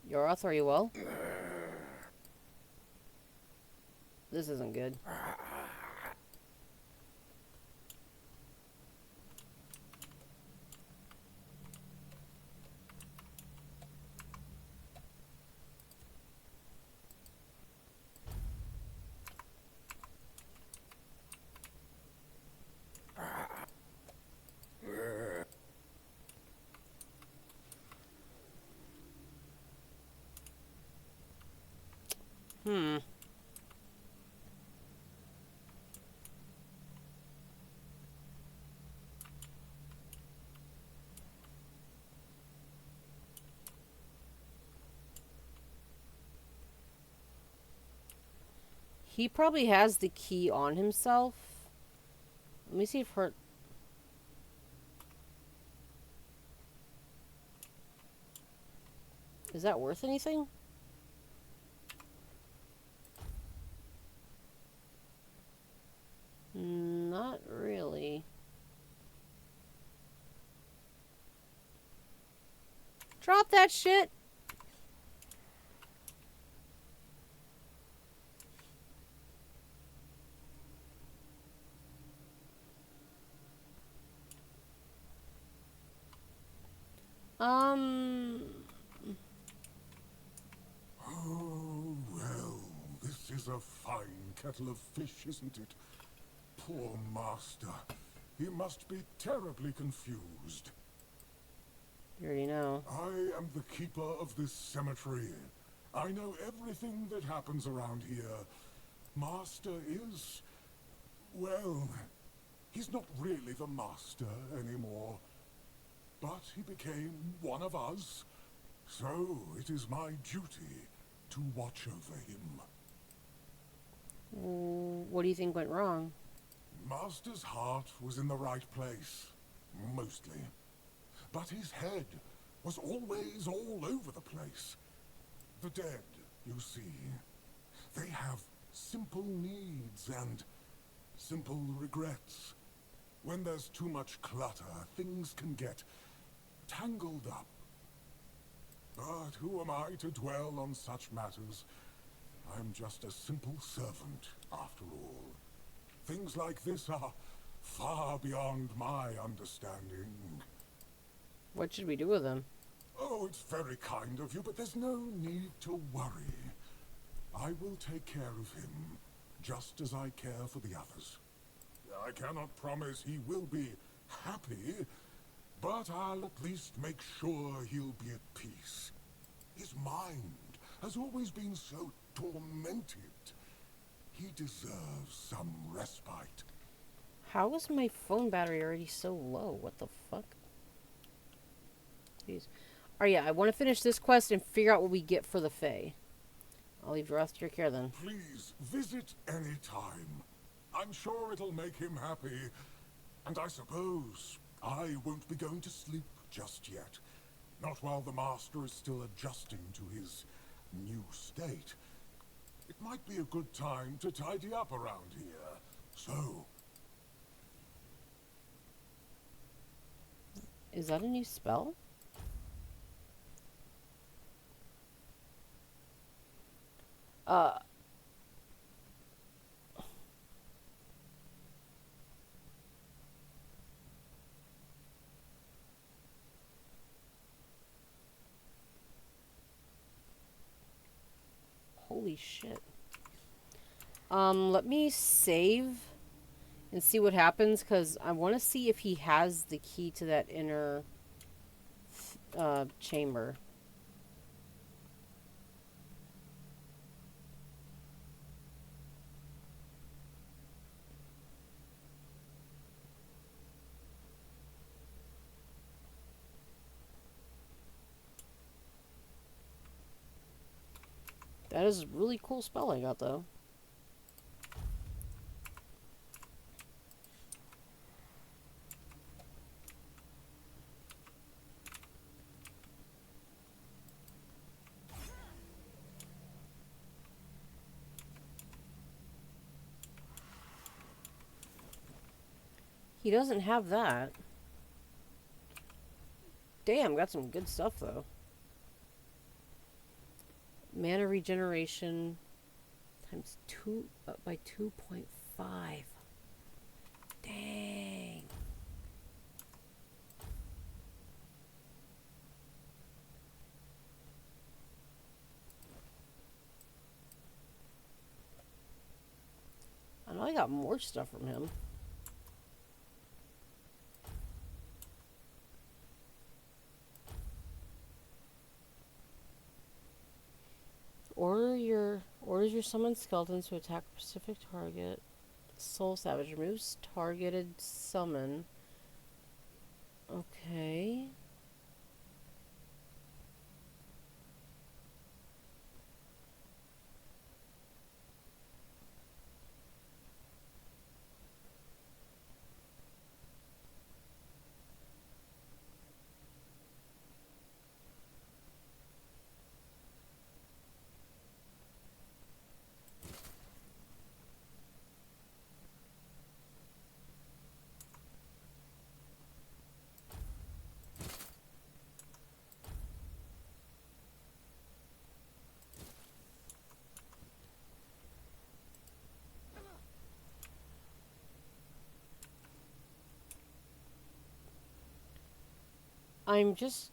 A: Yorath, are you well? This isn't good. He probably has the key on himself. Let me see if her... Is that worth anything? Not really. Drop that shit!
U: Oh, well, this is a fine kettle of fish, isn't it? Poor master. He must be terribly confused.
A: You already know.
U: I am the keeper of this cemetery. I know everything that happens around here. Master is... well, he's not really the master anymore. But he became one of us. So it is my duty to watch over him.
A: What do you think went wrong?
U: Master's heart was in the right place, mostly. But his head was always all over the place. The dead, you see, they have simple needs and simple regrets. When there's too much clutter, things can get tangled up. But who am I to dwell on such matters? I'm just a simple servant, after all. Things like this are far beyond my understanding.
A: What should we do with him?
U: Oh, it's very kind of you, but there's no need to worry. I will take care of him, just as I care for the others. I cannot promise he will be happy, but I'll at least make sure he'll be at peace. His mind has always been so tormented. He deserves some respite.
A: How is my phone battery already so low? What the fuck? Jeez. Oh yeah, I want to finish this quest and figure out what we get for the Fae. I'll leave the rest to your care then.
U: Please visit any time. I'm sure it'll make him happy. And I suppose I won't be going to sleep just yet. Not while the master is still adjusting to his new state. It might be a good time to tidy up around here. So...
A: Is that a new spell? Holy shit. Let me save and see what happens, because I want to see if he has the key to that inner chamber. That is a really cool spell I got, though. He doesn't have that. Damn, got some good stuff, though. Mana regeneration times 2 by 2.5. Dang. I know I got more stuff from him. Orders your summoned skeletons to attack a specific target. Soul Savage removes targeted summon. Okay. I'm just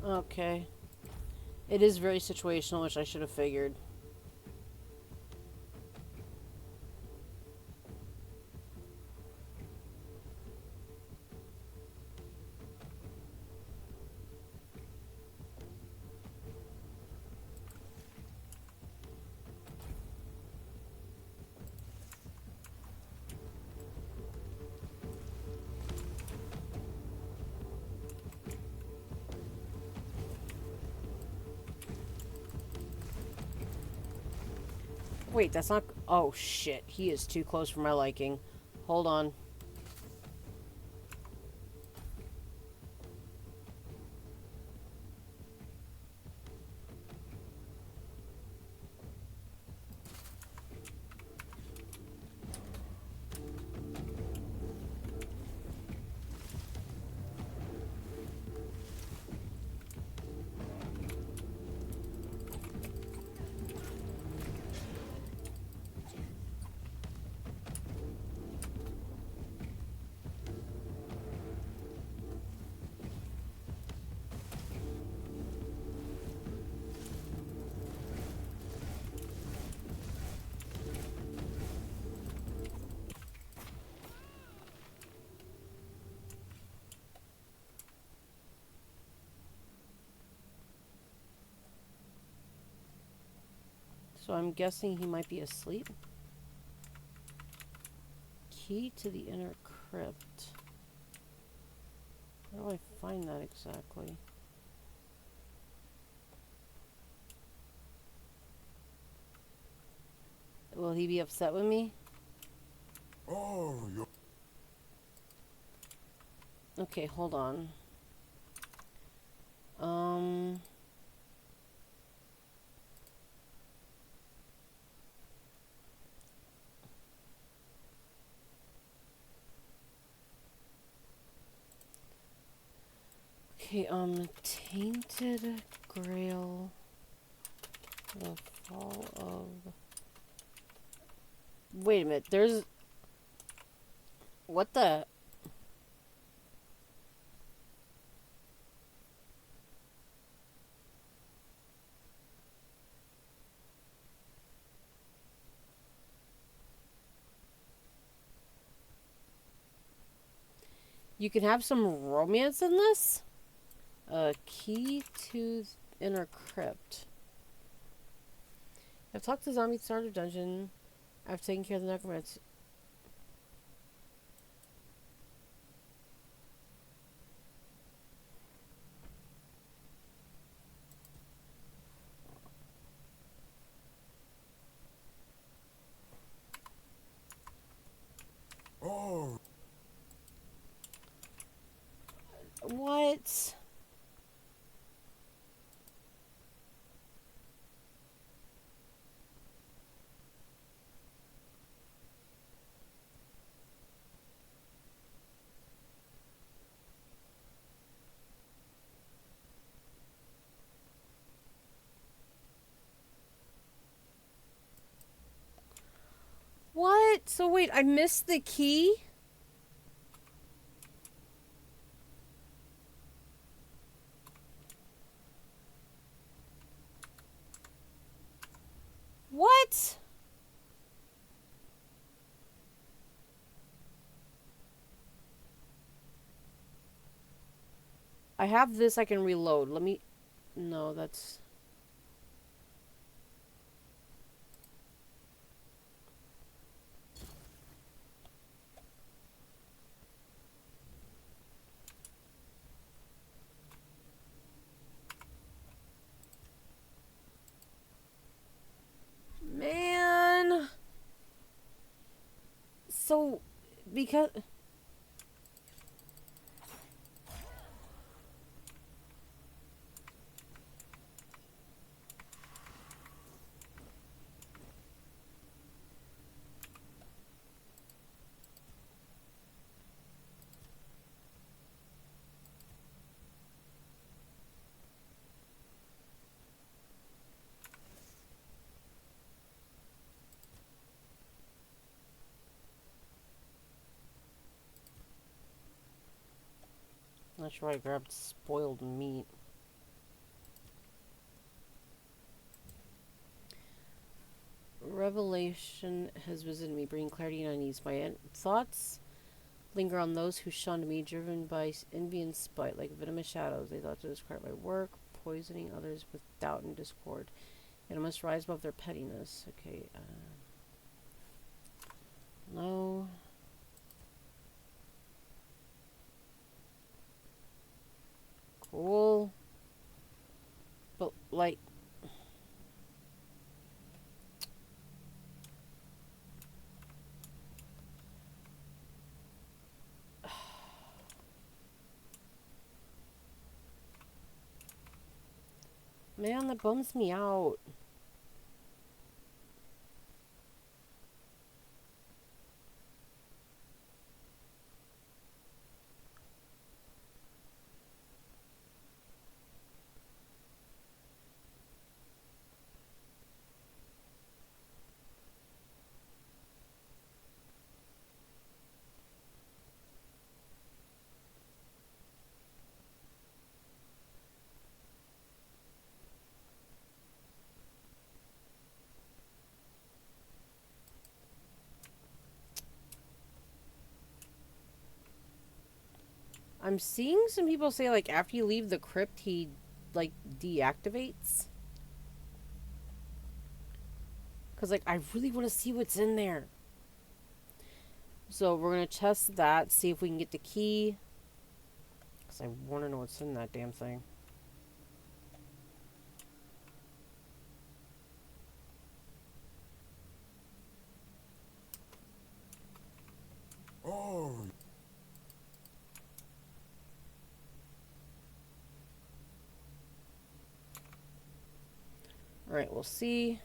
A: okay. It is very situational, which I should have figured. Wait, that's not... Oh, shit. He is too close for my liking. Hold on. So I'm guessing he might be asleep. Key to the inner crypt. Where do I find that exactly? Will he be upset with me?
U: Oh, you're...
A: Okay, hold on. Okay, Tainted Grail. The fall of... Wait a minute, there's... What the... You can have some romance in this? Key to inner crypt. I've talked to Zombie Starter Dungeon. I've taken care of the necromancer.
U: Oh.
A: What? What? So wait, I missed the key? What? I have this I can reload. Let me... No, that's... Man... So, because... Not sure I grabbed spoiled meat. Revelation has visited me, bringing clarity and unease. My thoughts linger on those who shunned me, driven by envy and spite, like venomous shadows. They thought to discredit my work, poisoning others with doubt and discord. And I must rise above their pettiness. Okay, no. Cool. But, like... Man, that bums me out. I'm seeing some people say, like, after you leave the crypt, he, like, deactivates. Because, like, I really want to see what's in there. So we're going to test that, see if we can get the key. Because I want to know what's in that damn thing.
U: Oh.
A: Alright, we'll see.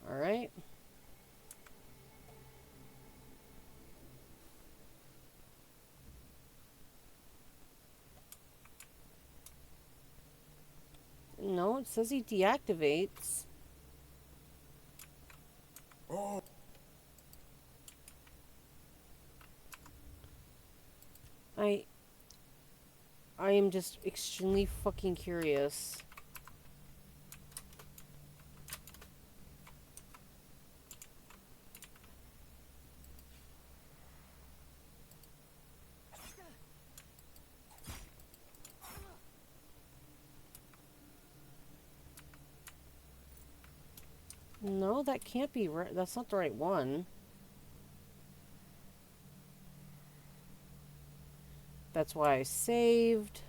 A: Alright. No, it says he deactivates.
U: Oh.
A: I am just extremely fucking curious. No, that can't be right. That's not the right one. That's why I saved.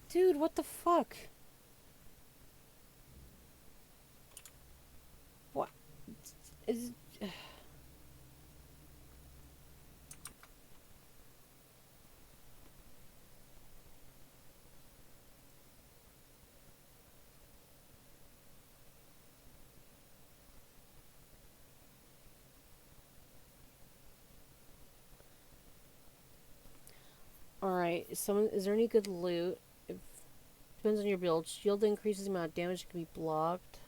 A: Dude, what the fuck? What? Is... Alright, is there any good loot? It depends on your build. Shield increases the amount of damage that can be blocked.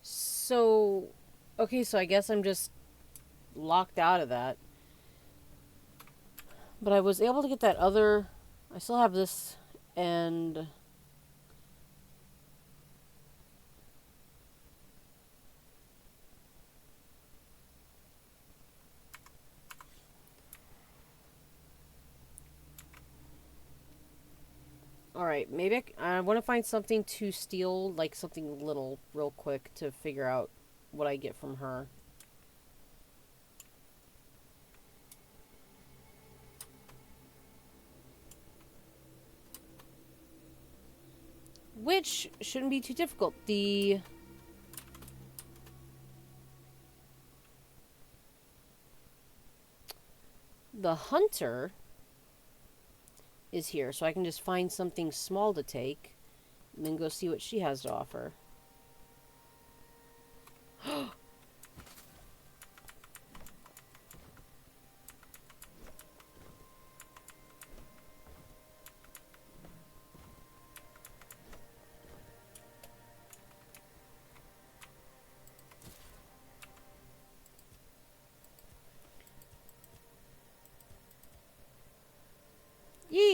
A: So, okay, so I guess I'm just locked out of that. But I was able to get that other... I still have this, and... Alright, maybe I want to find something to steal, like something little, real quick, to figure out what I get from her. Which shouldn't be too difficult. The hunter is here, so I can just find something small to take and then go see what she has to offer.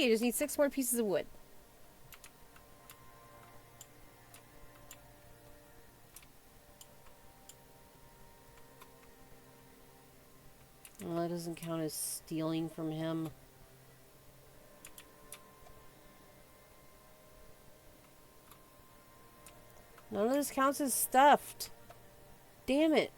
A: you just need 6 more pieces of wood. Well, that doesn't count as stealing from him. None of this counts as stuffed. Damn it.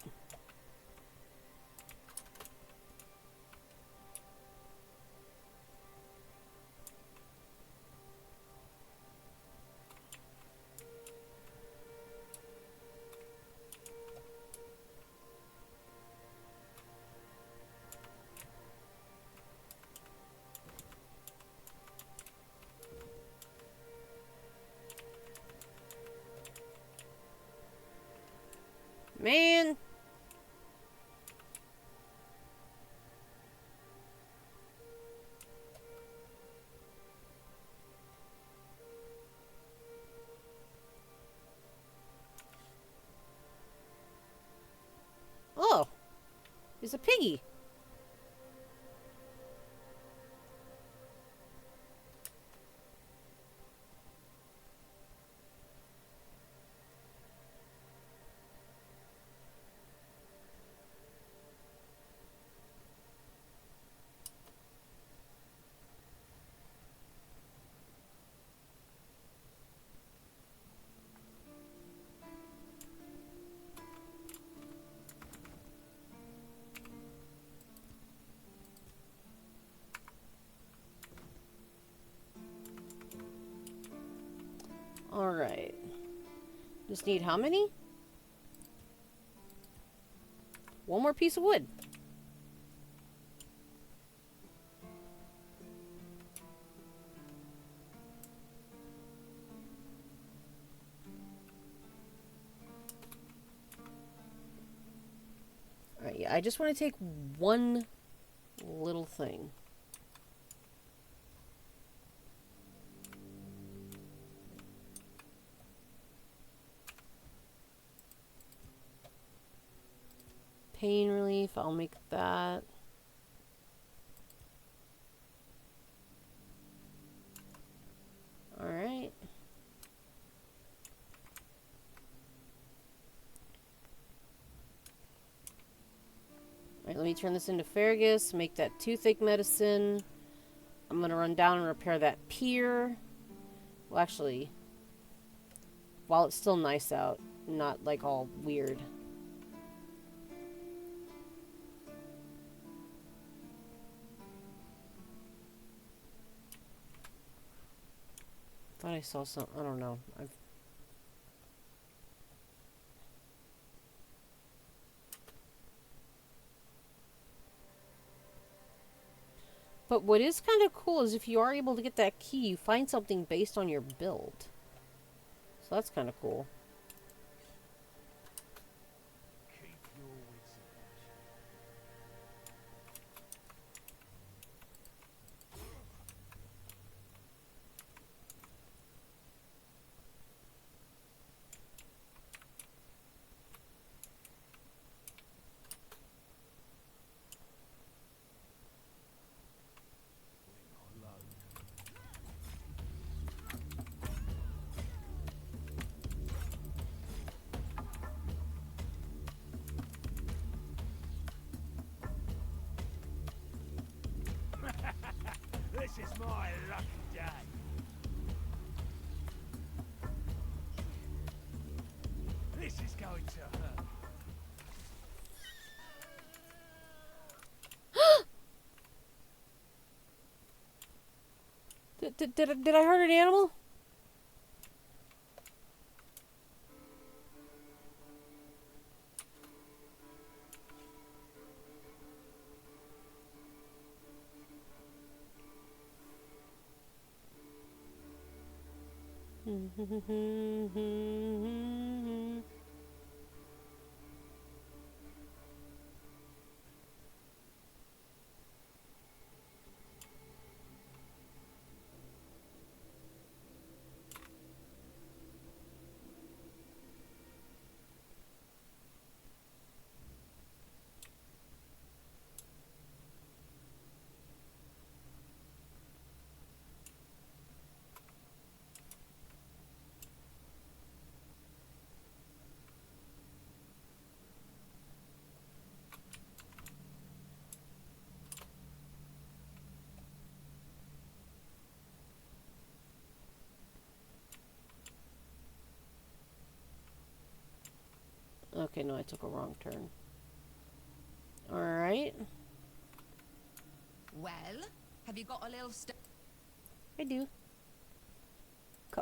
A: Man. Oh. It's a piggy. Alright. Just need how many? 1 more piece of wood. Alright, yeah, I just want to take one little thing. Pain relief, I'll make that. Alright. Alright, let me turn this into Fergus, make that toothache medicine. I'm gonna run down and repair that pier. Well, actually, while it's still nice out, not like all weird. Thought I saw some. I don't know. But what is kind of cool is if you are able to get that key, you find something based on your build. So that's kind of cool.
Q: This is my lucky day. This is going to hurt.
A: Did I hurt an animal? Okay, no, I took a wrong turn. Alright.
T: Well, have you got a little
A: I do.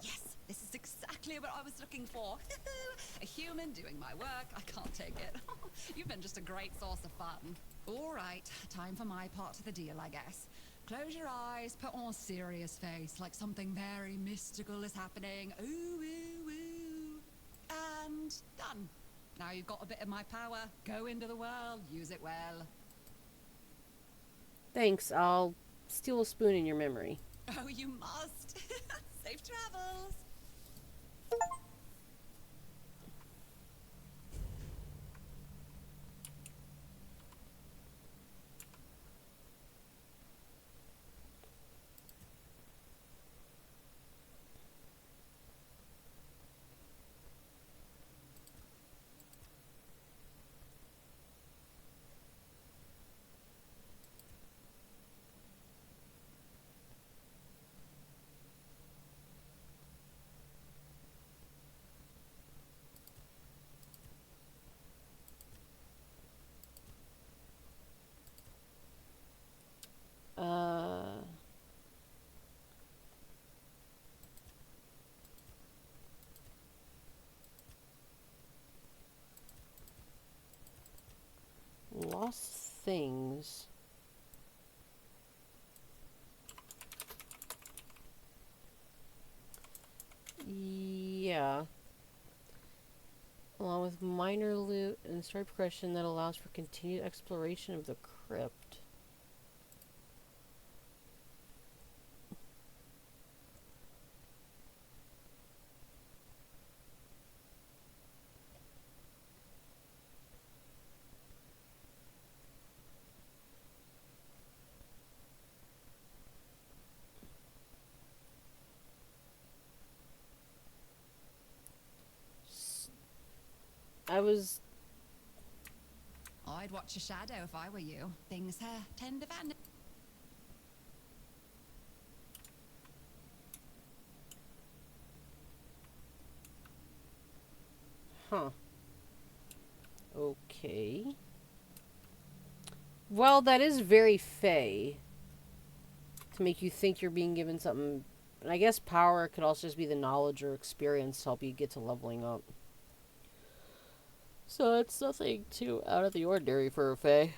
T: Yes, this is exactly what I was looking for. A human doing my work. I can't take it. You've been just a great source of fun. All right, time for my part of the deal, I guess. Close your eyes, put on a serious face, like something very mystical is happening. Ooh, ooh, ooh. And done. Now you've got a bit of my power. Go into the world, use it well.
A: Thanks, I'll steal a spoon in your memory.
T: Oh, you must. Safe travels.
A: Lost things. Yeah. Along with minor loot and story progression that allows for continued exploration of the crypt.
T: I'd watch a shadow if I were you. Things tend to vanish.
A: Huh. Okay. Well, that is very fey. To make you think you're being given something. And I guess power could also just be the knowledge or experience to help you get to leveling up. So it's nothing too out of the ordinary for a fey.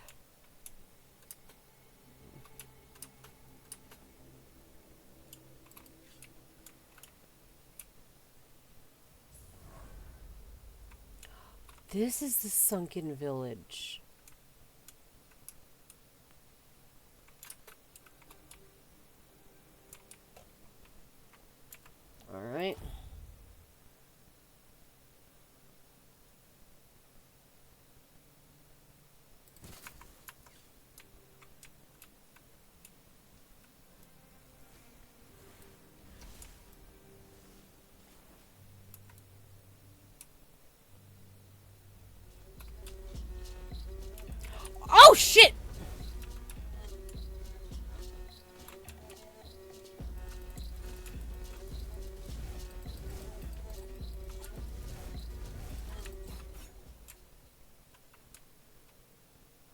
A: This is the sunken village. All right. Oh shit!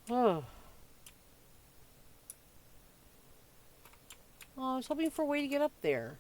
A: Oh. Oh, I was hoping for a way to get up there.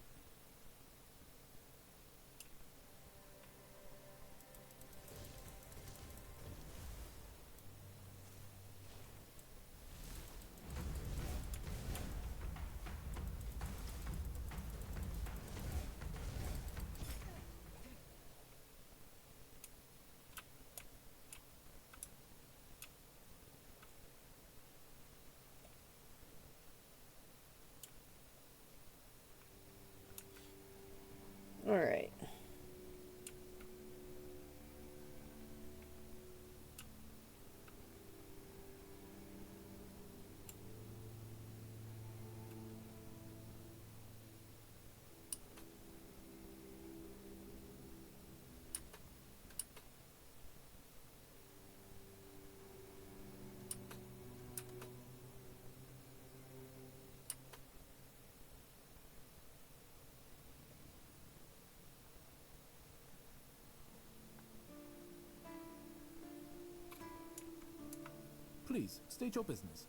L: Please, state your business.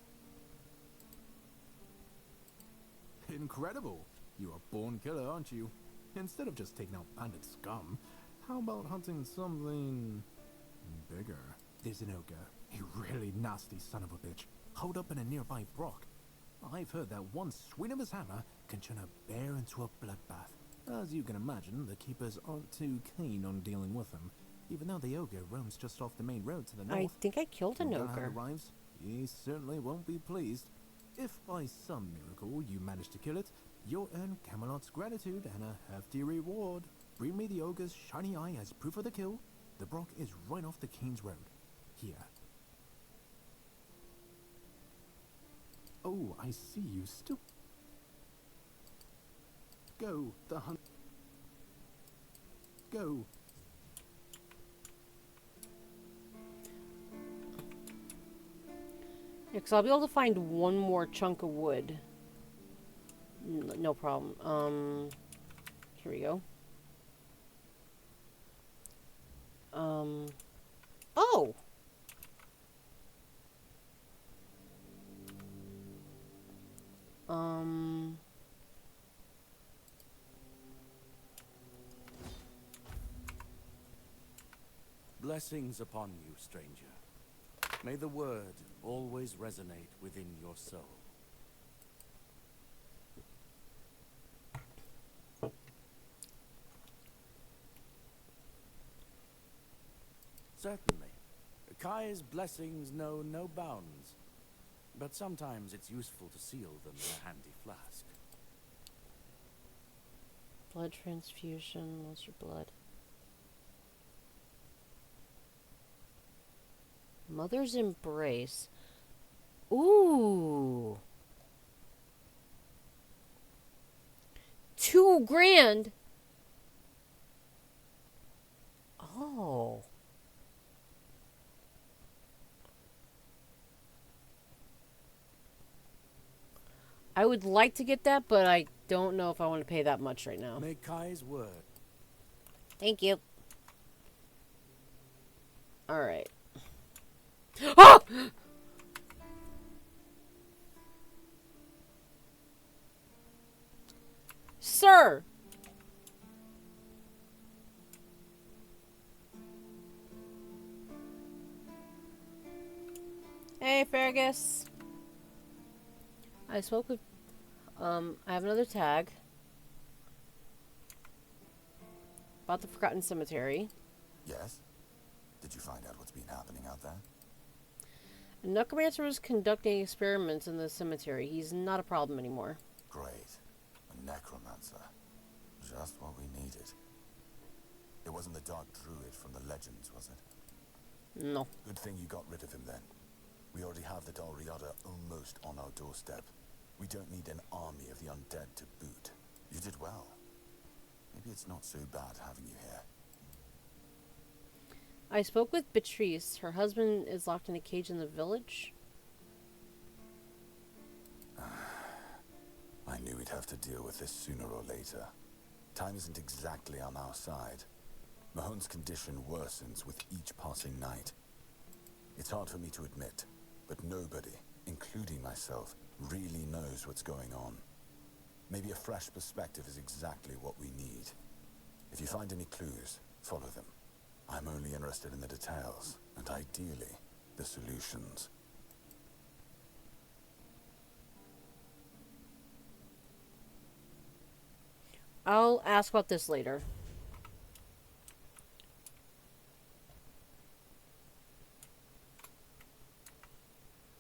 L: Incredible. You're a born killer, aren't you? Instead of just taking out bandit scum, how about hunting something bigger? There's an ogre, a really nasty son of a bitch, holed up in a nearby brook. I've heard that one swing of his hammer can turn a bear into a bloodbath. As you can imagine, the keepers aren't too keen on dealing with him, even though the ogre roams just off the main road to the north.
A: I think I killed an
L: When
A: ogre.
L: Galahad arrives, he certainly won't be pleased. If by some miracle you manage to kill it, you'll earn Camelot's gratitude and a hefty reward. Bring me the ogre's shiny eye as proof of the kill. The brook is right off the King's Road. Here. Oh, I see you still. Go, the hunt. Go.
A: Yeah, because I'll be able to find one more chunk of wood. No problem. Here we go. Oh!
C: Blessings upon you, stranger. May the word always resonate within your soul. Certainly. Kai's blessings know no bounds, but sometimes it's useful to seal them in a handy flask.
A: Blood transfusion, monster blood. Mother's embrace. Ooh. $2,000. Oh. I would like to get that, but I don't know if I want to pay that much right now.
C: May Kai's word.
A: Thank you. All right. Oh! Sir. Hey, Fergus. I spoke with, I have another tag about the Forgotten Cemetery.
G: Yes? Did you find out what's been happening out there?
A: A necromancer was conducting experiments in the cemetery. He's not a problem anymore.
G: Great. A necromancer. Just what we needed. It wasn't the dark druid from the legends, was it?
A: No.
G: Good thing you got rid of him then. We already have the Dalriada almost on our doorstep. We don't need an army of the undead to boot. You did well. Maybe it's not so bad having you here.
A: I spoke with Beatrice. Her husband is locked in a cage in the village.
G: I knew we'd have to deal with this sooner or later. Time isn't exactly on our side. Mahon's condition worsens with each passing night. It's hard for me to admit, but nobody, including myself, really knows what's going on. Maybe a fresh perspective is exactly what we need. If you find any clues, follow them. I'm only interested in the details, and ideally, the solutions.
A: I'll ask about this later.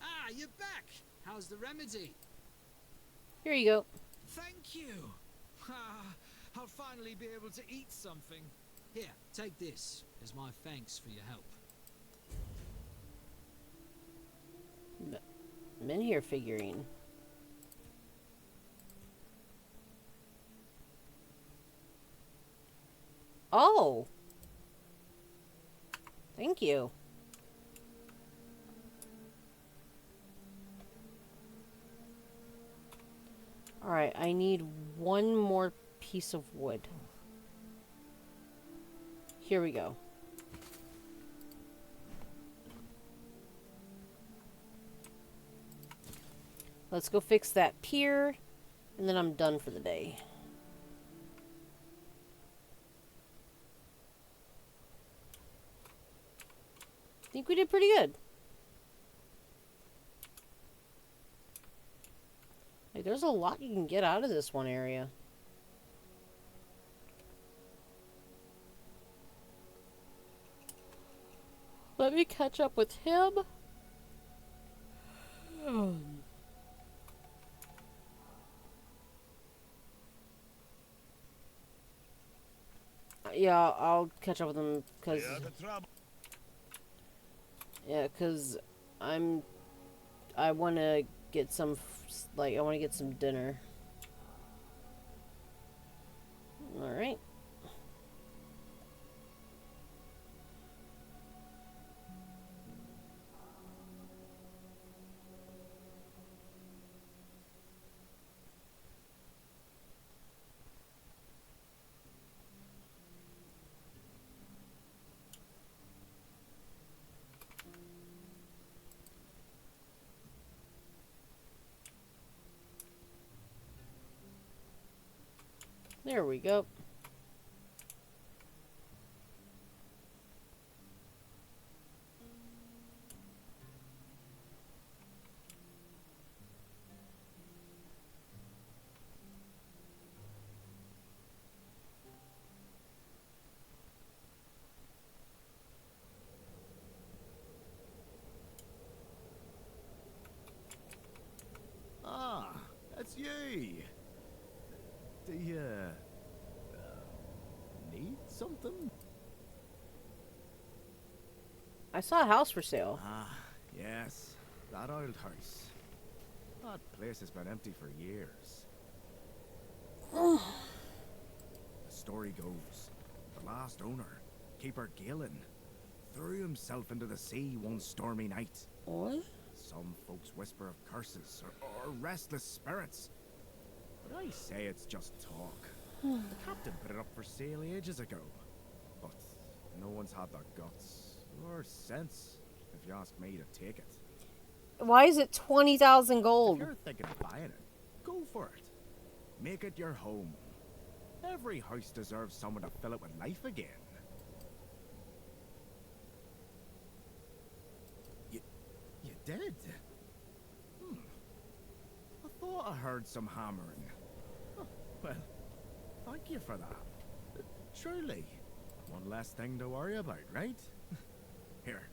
R: Ah, you're back. How's the remedy?
A: Here you go.
R: Thank you. Ah, I'll finally be able to eat something. Here, take this as my thanks for your help.
A: Menhir figurine. Oh. Thank you. Alright, I need one more piece of wood. Here we go. Let's go fix that pier, and then I'm done for the day. I think we did pretty good. Like, there's a lot you can get out of this one area. Let me catch up with him. Yeah, I'll catch up with him because I want to get some I want to get some dinner. All right. There we go.
M: Ah, that's you. Do you need something?
A: I saw a house for sale.
M: Ah, yes, that old house. That place has been empty for years. The story goes, the last owner, Keeper Galen, threw himself into the sea one stormy night.
A: What?
M: Some folks whisper of curses or restless spirits. But I say it's just talk. The captain put it up for sale ages ago. But no one's had the guts or sense, if you ask me, to take it.
A: Why is it 20,000 gold?
M: If you're thinking of buying it, go for it. Make it your home. Every house deserves someone to fill it with life again. You did? I thought I heard some hammering. Oh, well, thank you for that. Truly. One less thing to worry about, right? Here,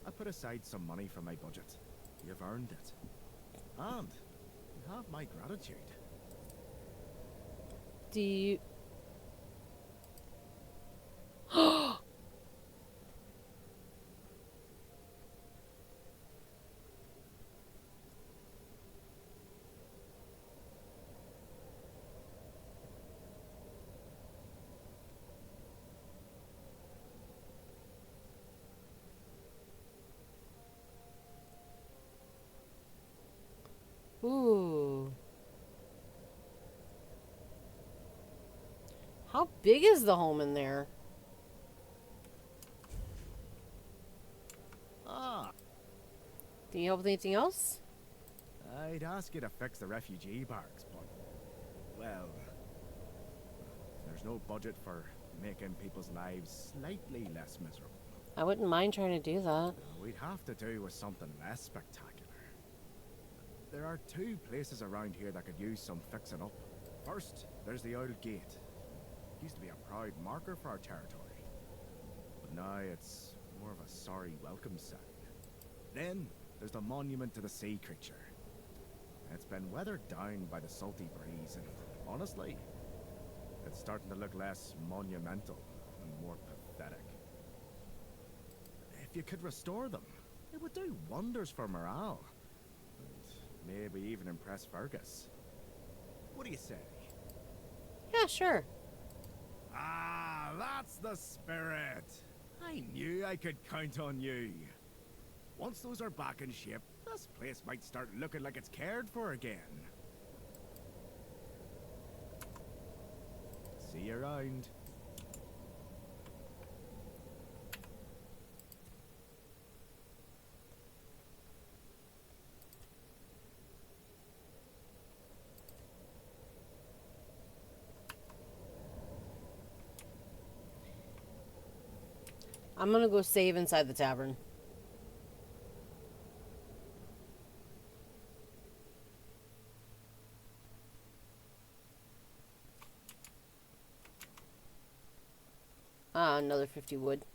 M: I put aside some money for my budget. You've earned it. And you have my gratitude.
A: Do you... Ooh. How big is the home in there?
M: Ah.
A: Do you help with anything else?
M: I'd ask you to fix the refugee barracks, but, well, there's no budget for making people's lives slightly less miserable.
A: I wouldn't mind trying to do that.
M: We'd have to do with something less spectacular. There are two places around here that could use some fixing up. First, there's the old gate. It used to be a proud marker for our territory. But now it's more of a sorry welcome sign. Then, there's the monument to the sea creature. It's been weathered down by the salty breeze, and honestly, it's starting to look less monumental and more pathetic. If you could restore them, it would do wonders for morale. And maybe even impress Fergus. What do you say?
A: Yeah, sure.
M: Ah, that's the spirit. I knew I could count on you. Once those are back in shape, this place might start looking like it's cared for again. See you around.
A: I'm gonna go save inside the tavern. Another 50 wood.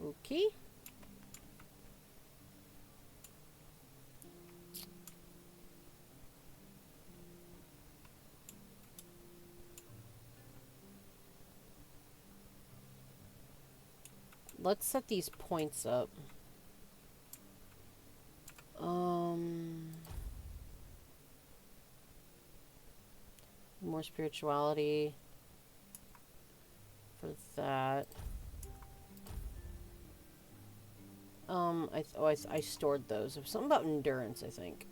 A: Okay. Let's set these points up. More spirituality for that. I stored those. There's something about endurance, I think.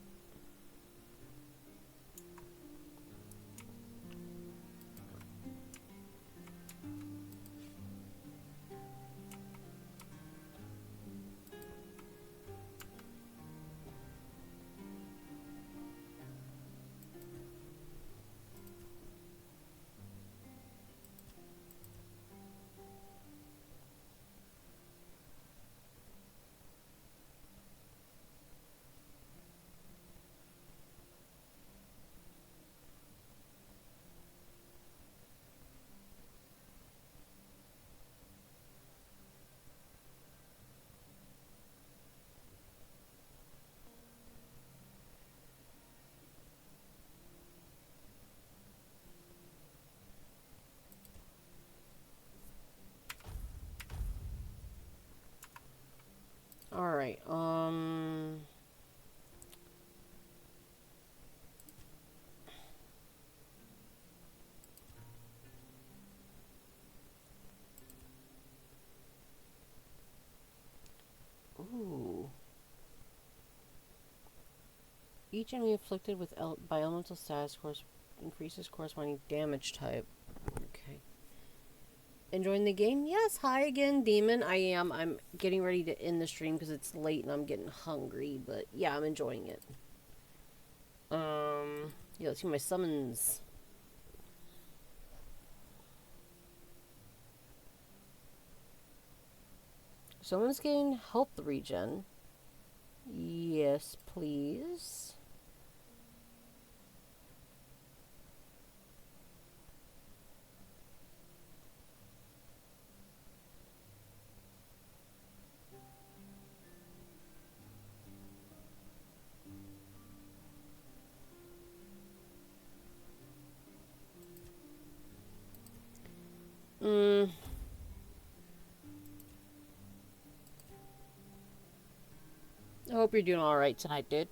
A: Alright, ooh. Each enemy afflicted with by elemental status increases corresponding damage type. Okay. Enjoying the game? Yes. Hi again, Demon. I am. I'm getting ready to end the stream because it's late and I'm getting hungry. But yeah, I'm enjoying it. Yeah, let's see my summons. Someone's getting health regen. Yes, please. I hope you're doing alright tonight, dude.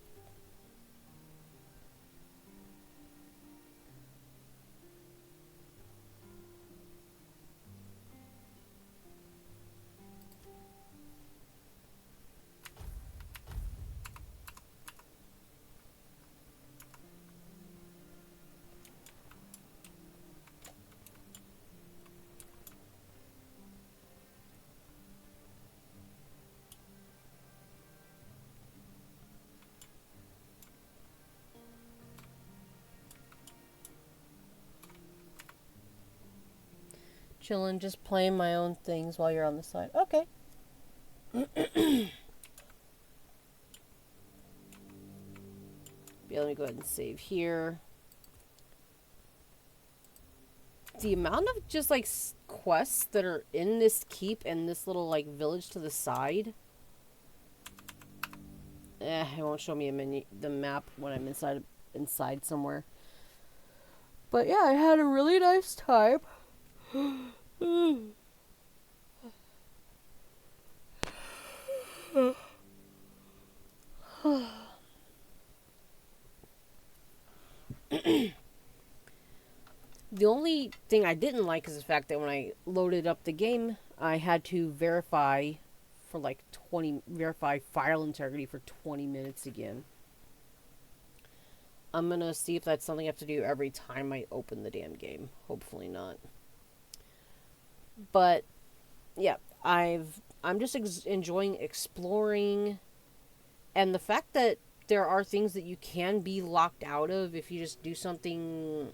A: Chilling, just playing my own things while you're on the side. Okay. Yeah, let me go ahead and save here. The amount of just like quests that are in this keep and this little like village to the side. It won't show me the map when I'm inside somewhere. But yeah, I had a really nice time. The only thing I didn't like is the fact that when I loaded up the game, I had to verify file integrity for 20 minutes again. I'm gonna see if that's something I have to do every time I open the damn game. Hopefully not. But yeah, I'm just enjoying exploring, and the fact that there are things that you can be locked out of if you just do something.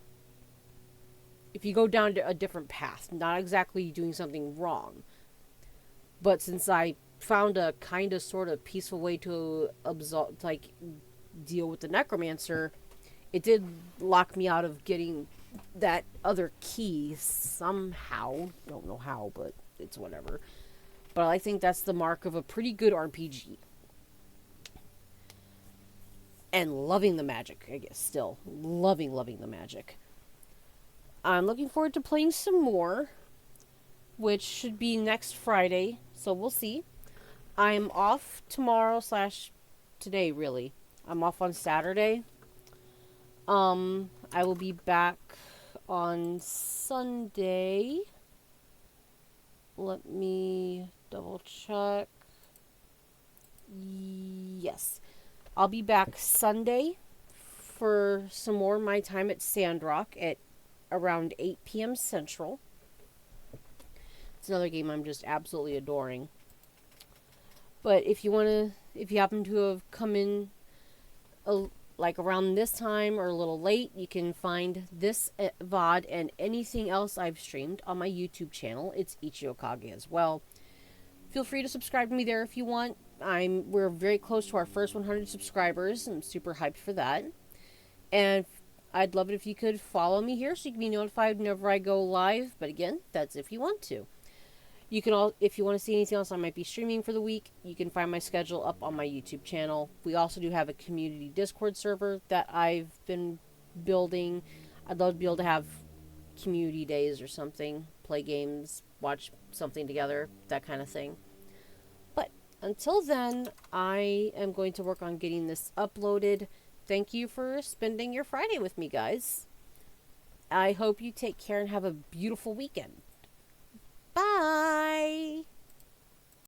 A: If you go down to a different path, not exactly doing something wrong. But since I found a kind of sort of peaceful way to deal with the necromancer, it did lock me out of getting that other key somehow. Don't know how, but it's whatever. But I think that's the mark of a pretty good RPG. And loving the magic, I guess, still. Loving the magic. I'm looking forward to playing some more, which should be next Friday, so we'll see. I'm off tomorrow / today, really. I'm off on Saturday. I will be back on Sunday. Let me double check. Yes. I'll be back Sunday for some more of my time at Sandrock at around 8 p.m. Central. It's another game I'm just absolutely adoring. But if you happen to have come in like around this time or a little late, you can find this VOD and anything else I've streamed on my YouTube channel. It's Ichiokage as well. Feel free to subscribe to me there if you want. We're very close to our first 100 subscribers. I'm super hyped for that. And I'd love it if you could follow me here so you can be notified whenever I go live. But again, that's if you want to. You can if you want to see anything else I might be streaming for the week, you can find my schedule up on my YouTube channel. We also do have a community Discord server that I've been building. I'd love to be able to have community days or something, play games, watch something together, that kind of thing. But until then, I am going to work on getting this uploaded. Thank you for spending your Friday with me, guys. I hope you take care and have a beautiful weekend.